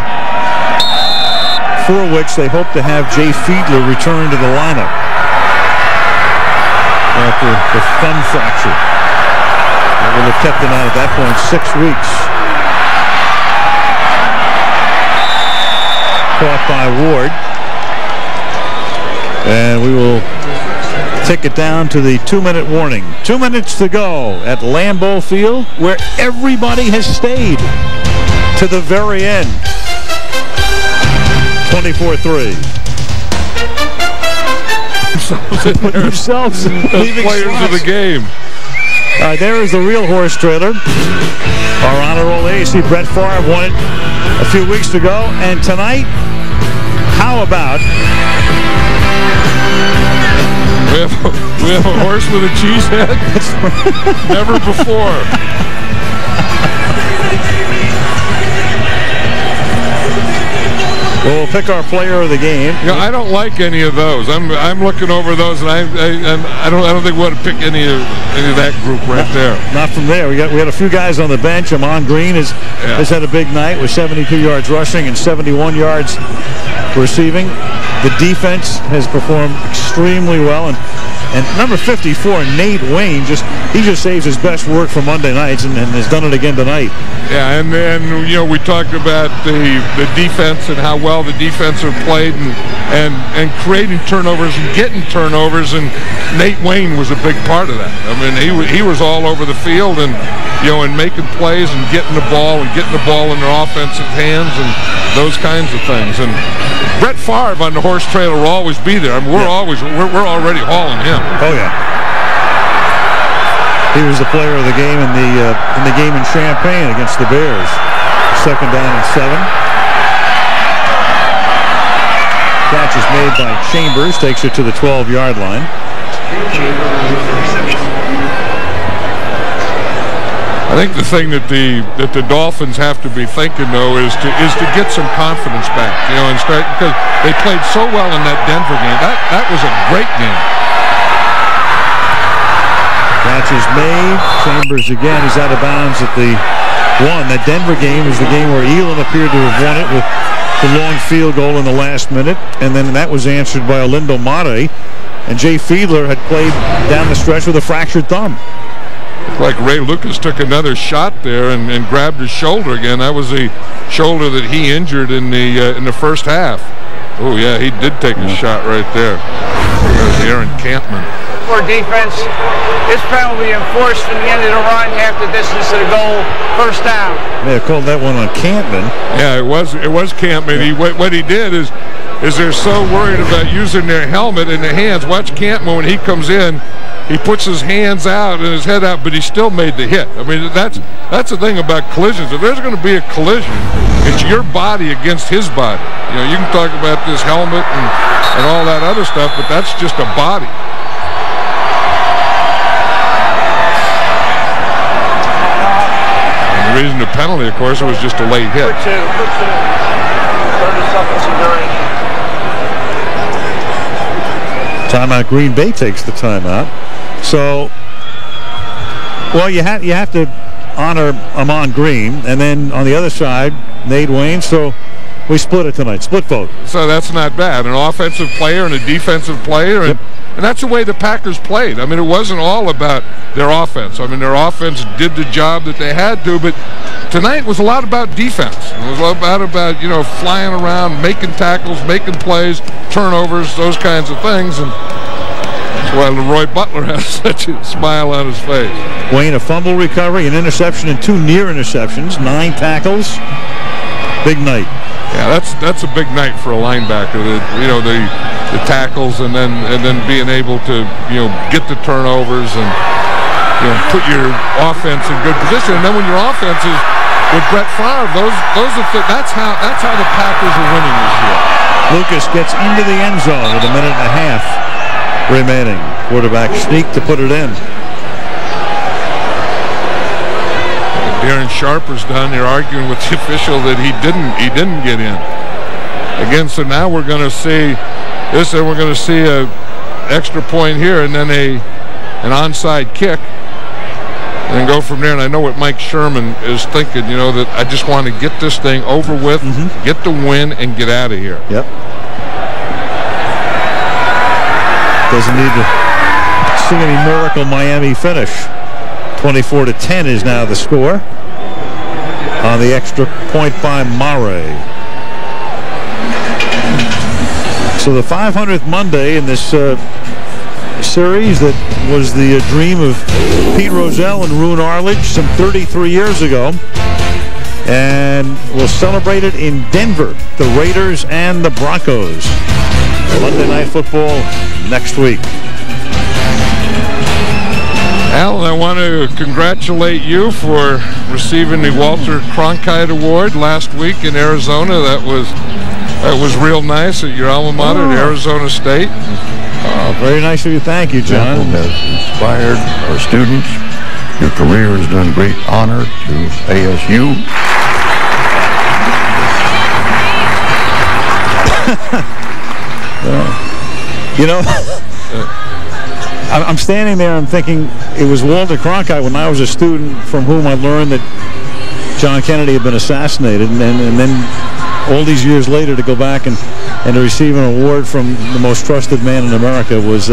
for which they hope to have Jay Fiedler return to the lineup after the thumb fracture. That will have kept him out at that point 6 weeks. Caught by Ward. And we will take it down to the 2-minute warning. 2 minutes to go at Lambeau Field, where everybody has stayed to the very end. 24-3. Put themselves as players of the game. All right, there is the real horse trailer. Our honor roll ace, Brett Favre won it a few weeks ago, and tonight, how about? We have a horse with a cheese head? Never before. We'll pick our player of the game. You know, I don't like any of those. I'm looking over those, and I don't think we want to pick any of that group right there. Not from there. We had a few guys on the bench. Amon Green has had a big night with 72 yards rushing and 71 yards receiving. The defense has performed extremely well, and number 54, Nate Wayne, he just saves his best work for Monday nights and has done it again tonight. Yeah, and then we talked about the defense and how well the defense have played and creating turnovers and getting turnovers, and Nate Wayne was a big part of that. I mean, he was all over the field and and making plays and getting the ball in their offensive hands and those kinds of things. And Brett Favre on the horse trailer will always be there. I mean, we're already hauling him. Oh yeah. He was the player of the game in the game in Champaign against the Bears. 2nd down and 7. catch is made by Chambers, takes it to the 12-yard line. I think the thing that the Dolphins have to be thinking, though, is to get some confidence back, and start, because they played so well in that Denver game. That was a great game. Catch is made. Chambers again. He's out of bounds at the 1. That Denver game is the game where Elam appeared to have won it with the long field goal in the last minute, and then that was answered by Olindo Mare, and Jay Fiedler had played down the stretch with a fractured thumb. Like Ray Lucas took another shot there and grabbed his shoulder again. That was the shoulder that he injured in the first half. Oh yeah, he did take a shot right there. There's Aaron Campman. For defense, this penalty enforced from the end of the run, half the distance to the goal, first down. Yeah, called that one on Campman. Yeah, it was Campman. What he did is they're so worried about using their helmet in their hands. Watch Campman when he comes in. He puts his hands out and his head out, but he still made the hit. I mean, that's the thing about collisions. If there's going to be a collision, it's your body against his body. You can talk about this helmet and all that other stuff, but that's just a body. And the reason the penalty, of course, it was just a late hit. Timeout. Green Bay takes the timeout. So, well, you have to honor Amon Green, and then on the other side, Nate Wayne. So we split it tonight. Split vote. So that's not bad. An offensive player and a defensive player, and that's the way the Packers played. I mean, it wasn't all about their offense. I mean, their offense did the job that they had to, but tonight was a lot about defense. It was a lot about flying around, making tackles, making plays, turnovers, those kinds of things, and that's why Leroy Butler has such a smile on his face. Wayne, a fumble recovery, an interception, and 2 near interceptions, 9 tackles. Big night. Yeah, that's a big night for a linebacker. The tackles and then being able to get the turnovers and put your offense in good position. And then when your offense is with Brett Favre, that's how the Packers are winning this year. Lucas gets into the end zone with 1.5 minutes remaining. Quarterback sneak to put it in. Darren Sharper's done. They're arguing with the official that he didn't get in. Again, so now we're going to see this, and we're going to see a extra point here, and then an onside kick, and then go from there. And I know what Mike Sherman is thinking. That I just want to get this thing over with, get the win, and get out of here. Yep. Doesn't need to see any miracle Miami finish. 24-10 is now the score on the extra point by Mare. So the 500th Monday in this series that was the dream of Pete Rozelle and Roone Arledge some 33 years ago. And we'll celebrate it in Denver, the Raiders and the Broncos. Monday Night Football next week. Alan, I want to congratulate you for receiving the Walter Cronkite Award last week in Arizona. That was real nice at your alma mater at Arizona State. Very nice of you. Thank you, John. Has inspired our students. Your career has done great honor to ASU. I'm standing there, I'm thinking it was Walter Cronkite when I was a student from whom I learned that John Kennedy had been assassinated, and then all these years later to go back and to receive an award from the most trusted man in America was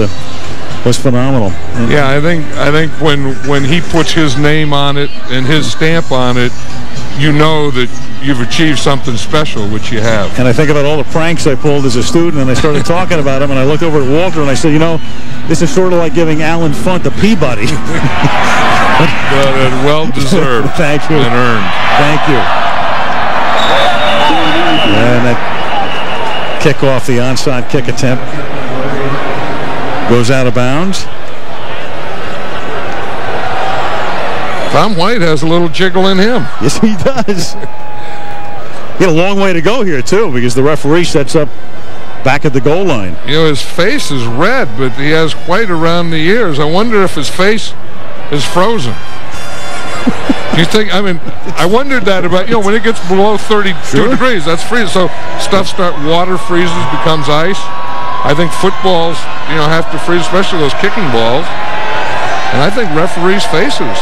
phenomenal. And yeah, I think when he puts his name on it and his stamp on it, you know that you've achieved something special, which you have. And I think about all the pranks I pulled as a student, and I started talking about them, and I looked over at Walter and I said, this is sort of like giving Alan Funt a Peabody. Well deserved. Thank you. And earned. Thank you. And that kickoff, the onside kick attempt, goes out of bounds. Tom White has a little jiggle in him. Yes, he does. He had a long way to go here, too, because the referee sets up back at the goal line. You know, his face is red, but he has white around the ears. I wonder if his face is frozen. You think, I mean, I wondered that about, you know, when it gets below 32 degrees, that's freezing. So water freezes, becomes ice. I think footballs, you know, have to freeze, especially those kicking balls. And I think referees' faces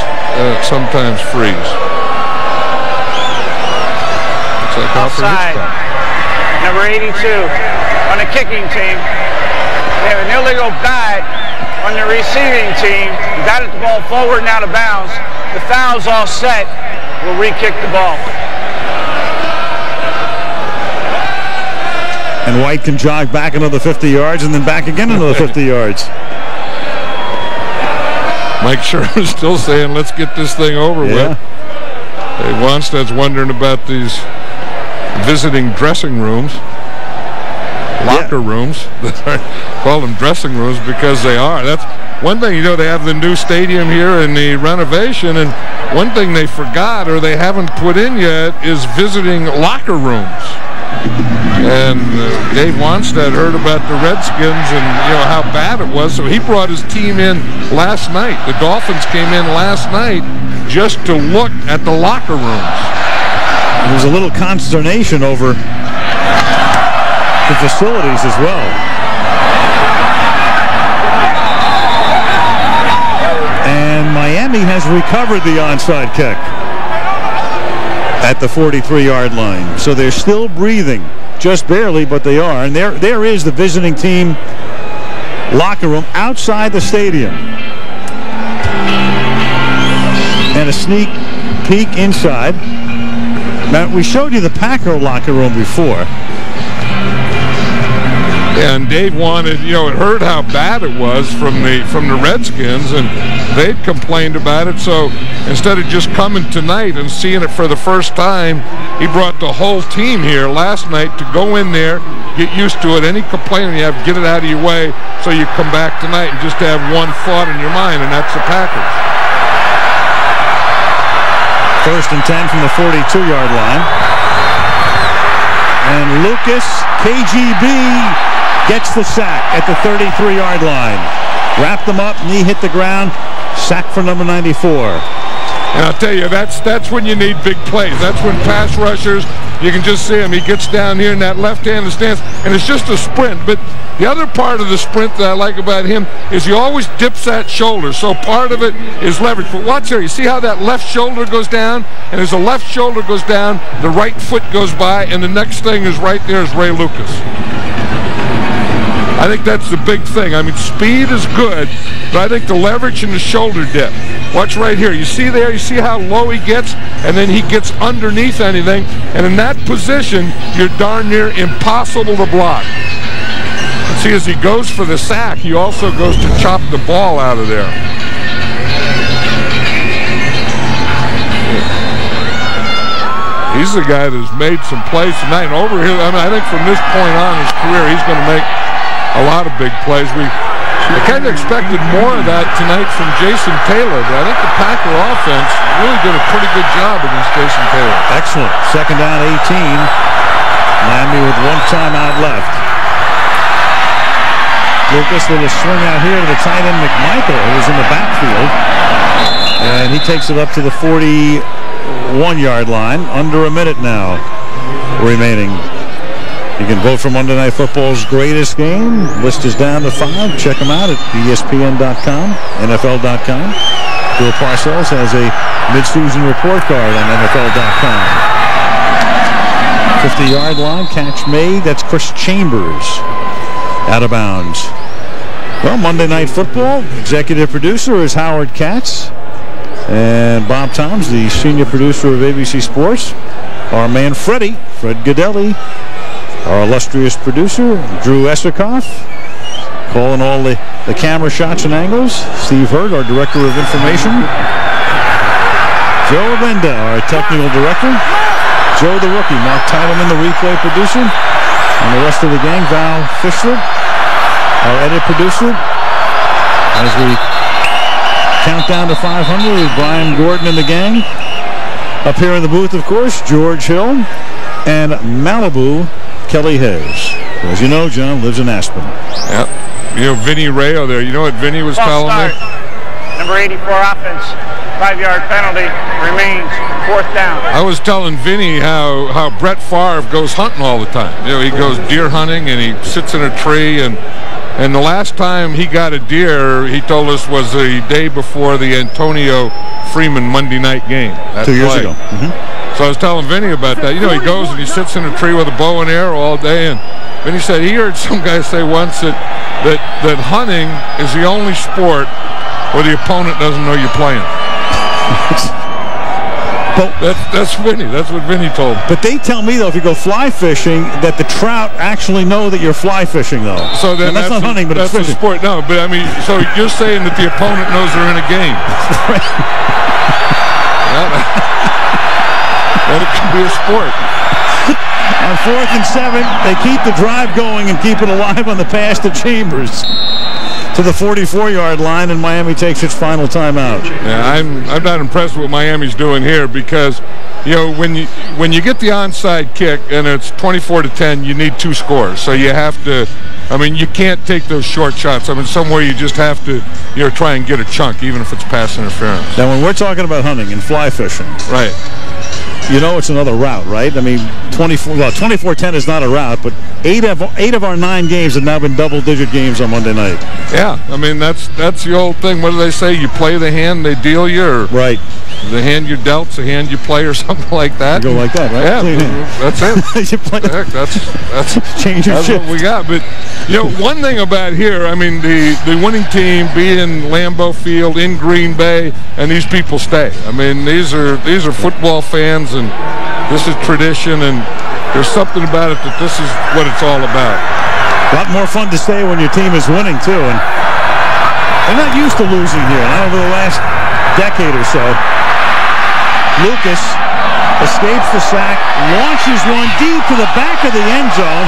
sometimes freeze. It's like offside. Number 82 on the kicking team. They have an illegal bat on the receiving team. You batted the ball forward and out of bounds. The foul's all set. We'll re-kick the ball. And White can jog back another 50 yards and then back again another 50 yards. Mike Sherman's still saying, let's get this thing over with. Hey, Wanstead's wondering about these visiting dressing rooms, locker rooms. Call them dressing rooms because they are. That's one thing, you know, they have the new stadium here and the renovation, and one thing they forgot or they haven't put in yet is visiting locker rooms. And Dave Wanstead heard about the Redskins and, you know, how bad it was, so he brought his team in last night. The Dolphins came in last night just to look at the locker rooms. There was a little consternation over the facilities as well. And Miami has recovered the onside kick at the 43-yard line. So they're still breathing, just barely, but they are. And there is the visiting team locker room outside the stadium. And a sneak peek inside. Now, we showed you the Packer locker room before. And Dave wanted, you know, it heard how bad it was from the Redskins, and they'd complained about it. So instead of just coming tonight and seeing it for the first time, he brought the whole team here last night to go in there, get used to it. Any complaining you have, get it out of your way, so you come back tonight and just have one thought in your mind, and that's the Packers. 1st and 10 from the 42-yard line. And Lucas, KGB, gets the sack at the 33-yard line. Wrapped them up, knee hit the ground, sack for number 94. And I'll tell you, that's when you need big plays. That's when pass rushers, you can just see him. He gets down here in that left-handed stance, and it's just a sprint. But the other part of the sprint that I like about him is he always dips that shoulder. So part of it is leverage. But watch here. You see how that left shoulder goes down? And as the left shoulder goes down, the right foot goes by, and the next thing is right there is Ray Lucas. I think that's the big thing. I mean, speed is good, but I think the leverage and the shoulder dip. Watch right here. You see there? You see how low he gets? And then he gets underneath anything. And in that position, you're darn near impossible to block. And see, as he goes for the sack, he also goes to chop the ball out of there. He's the guy that's made some plays tonight. And over here, I mean, I think from this point on in his career, he's going to make a lot of big plays. I kind of expected more of that tonight from Jason Taylor, but I think the Packer offense really did a pretty good job against Jason Taylor. Excellent. 2nd down, 18. Miami with 1 timeout left. Lucas with a swing out here to the tight end McMichael, who was in the backfield. And he takes it up to the 41-yard line. Under a minute now remaining. You can vote for Monday Night Football's greatest game. List is down to 5. Check them out at ESPN.com, NFL.com. Bill Parcells has a midseason report card on NFL.com. 50-yard line, catch made. That's Chris Chambers out of bounds. Well, Monday Night Football, executive producer is Howard Katz. And Bob Toms, the senior producer of ABC Sports. Our man Fred Godelli. Our illustrious producer, Drew Esikoff, calling all the camera shots and angles. Steve Hurd, our director of information. Joe Avenda, our technical director. Joe the rookie, Mark Titleman, the replay producer. And the rest of the gang, Val Fischler, our edit producer. As we count down to 500 with Brian Gordon and the gang. Up here in the booth, of course, George Hill and Malibu Kelly Hayes, who, as you know, John, lives in Aspen. Yep. You know, Vinny Rayo there. You know what Vinny was telling me? Number 84 offense, 5-yard penalty, remains 4th down. I was telling Vinny how Brett Favre goes hunting all the time. You know, he goes deer hunting and he sits in a tree, and the last time he got a deer, he told us, was the day before the Antonio Freeman Monday night game. 2 years ago. So I was telling Vinny about that. You know, he goes and he sits in a tree with a bow and arrow all day, and Vinny said he heard some guy say once that hunting is the only sport where the opponent doesn't know you're playing. That's Vinny. That's what Vinny told me. But they tell me, though, if you go fly fishing, that the trout actually know that you're fly fishing, though. So then that's not hunting, but that's it's fishing. A sport. No, but I mean, so you're saying that the opponent knows they're in a game. That it can be a sport. On 4th and 7, they keep the drive going and keep it alive on the pass to Chambers to the 44-yard line, and Miami takes its final timeout. Yeah, I'm not impressed with what Miami's doing here, because, you know, when you get the onside kick and it's 24-10, you need 2 scores. So you have to, I mean, you can't take those short shots. I mean, somewhere you just have to, you know, try and get a chunk, even if it's pass interference. Now, when we're talking about hunting and fly fishing, right? You know, it's another route, right? I mean, 24-10 is not a route, but 8 of our 9 games have now been double-digit games on Monday night. Yeah, I mean, that's the old thing. What do they say? You play the hand they deal you, or right? The hand you're dealt's the hand you play, or something like that. You go like that, right? Yeah, that's it. You play. Heck, that's change your that's shift. What we got. But you know, one thing about here, I mean, the winning team being in Lambeau Field in Green Bay, and these people stay. I mean, these are football fans, and this is tradition, and there's something about it that this is what it's all about. A lot more fun to stay when your team is winning, too. And they're not used to losing here. Not over the last decade or so. Lucas escapes the sack, launches one deep to the back of the end zone,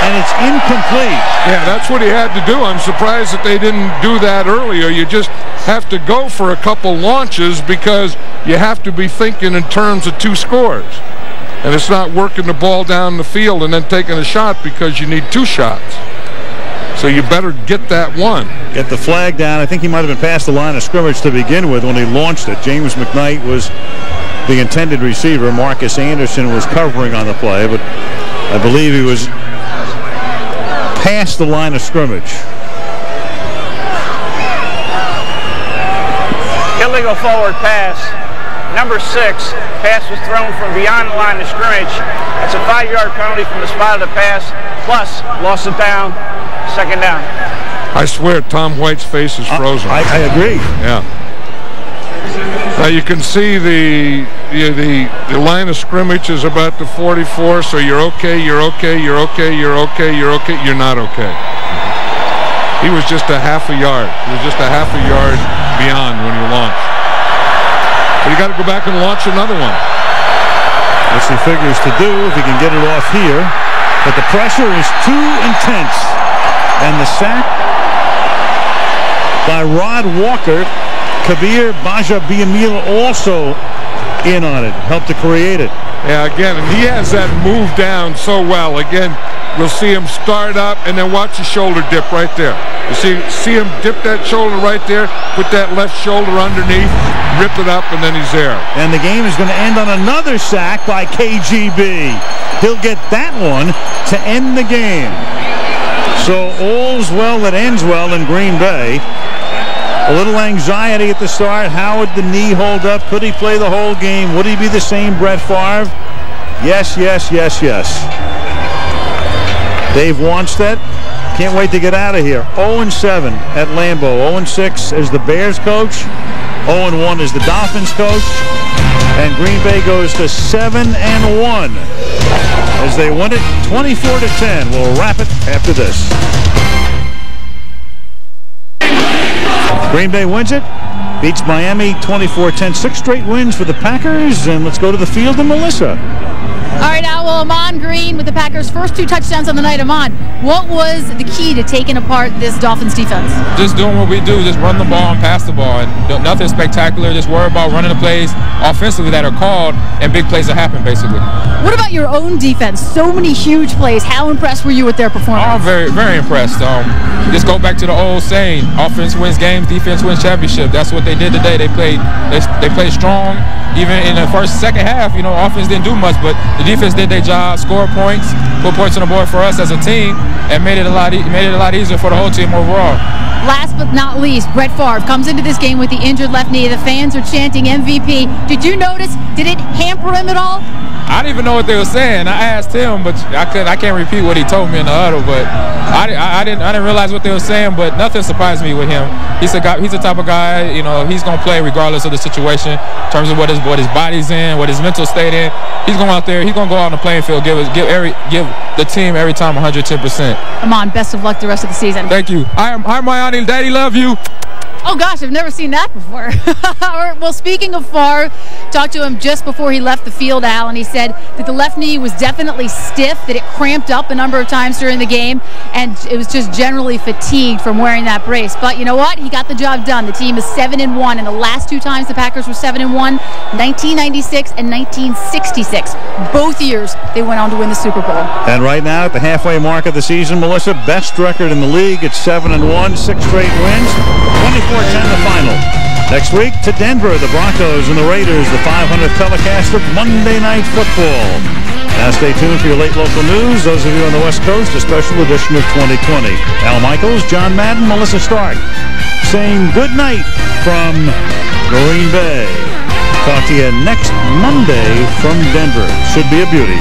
and it's incomplete. Yeah, that's what he had to do. I'm surprised that they didn't do that earlier. You just have to go for a couple launches, because you have to be thinking in terms of 2 scores. And it's not working the ball down the field and then taking a shot, because you need 2 shots. So you better get that one. Get the flag down. I think he might have been past the line of scrimmage to begin with when he launched it. James McKnight was the intended receiver. Marcus Anderson was covering on the play, but I believe he was past the line of scrimmage. Illegal forward pass. Number 6, pass was thrown from beyond the line of scrimmage. That's a 5-yard penalty from the spot of the pass, plus loss of down, 2nd down. I swear Tom White's face is frozen. I agree. Yeah. Now you can see the line of scrimmage is about the 44, so you're okay, you're okay, you're okay, you're okay, you're okay, you're not okay. He was just a half a yard. He was just a half a yard beyond when you launched. But you got to go back and launch another one. Which he figures to do if he can get it off here. But the pressure is too intense. And the sack by Rod Walker. Kabir Baja-Biamila also in on it. Helped to create it. Yeah, again, and he has that move down so well. Again, we'll see him start up and then watch the shoulder dip right there. You see him dip that shoulder right there, put that left shoulder underneath, rip it up, and then he's there. And the game is going to end on another sack by KGB. He'll get that one to end the game. So all's well that ends well in Green Bay. A little anxiety at the start. How would the knee hold up? Could he play the whole game? Would he be the same Brett Favre? Yes, yes, yes, yes. Dave Wanstead, can't wait to get out of here. 0-7 at Lambeau. 0-6 as the Bears coach. 0-1 as the Dolphins coach. And Green Bay goes to 7-1 as they win it 24-10. We'll wrap it after this. Green Bay wins it, beats Miami 24-10. 6 straight wins for the Packers, and let's go to the field and Melissa. All right, Al, well, Amon Green with the Packers' first 2 touchdowns on the night. Amon, what was the key to taking apart this Dolphins defense? Just doing what we do, just run the ball and pass the ball, and nothing spectacular. Just worry about running the plays offensively that are called and big plays that happen, basically. What about your own defense? So many huge plays. How impressed were you with their performance? Oh, I'm very, very impressed. Just go back to the old saying: offense wins games, defense wins championship. That's what they did today. They played strong. Even in the second half, you know, offense didn't do much, but the defense did their job, scored points, put points on the board for us as a team, and made it a lot easier for the whole team overall. Last but not least, Brett Favre comes into this game with the injured left knee. The fans are chanting MVP. Did you notice? Did it hamper him at all? I didn't even know what they were saying. I asked him, but I can't repeat what he told me in the huddle. But I didn't realize what they were saying. But nothing surprised me with him. He's the type of guy, you know, he's gonna play regardless of the situation in terms of what his body's in, what his mental state in. He's going out there. He's gonna go out on the playing field, give the team every time 110%. Amon, best of luck the rest of the season. Thank you. Hi, Mayani. Daddy, love you. Oh, gosh, I've never seen that before. Well, speaking of Favre, talked to him just before he left the field, Al, and he said that the left knee was definitely stiff, that it cramped up a number of times during the game, and it was just generally fatigued from wearing that brace. But you know what? He got the job done. The team is 7-1, and the last 2 times the Packers were 7-1, 1996 and 1966. Both years they went on to win the Super Bowl. And right now, at the halfway mark of the season, Melissa, best record in the league at 7-1, 6 straight wins, 24-10 the final. Next week to Denver, the Broncos and the Raiders, the 500th telecast of Monday Night Football. Now stay tuned for your late local news. Those of you on the West Coast, a special edition of 2020. Al Michaels, John Madden, Melissa Stark, saying good night from Green Bay. Talk to you next Monday from Denver. Should be a beauty.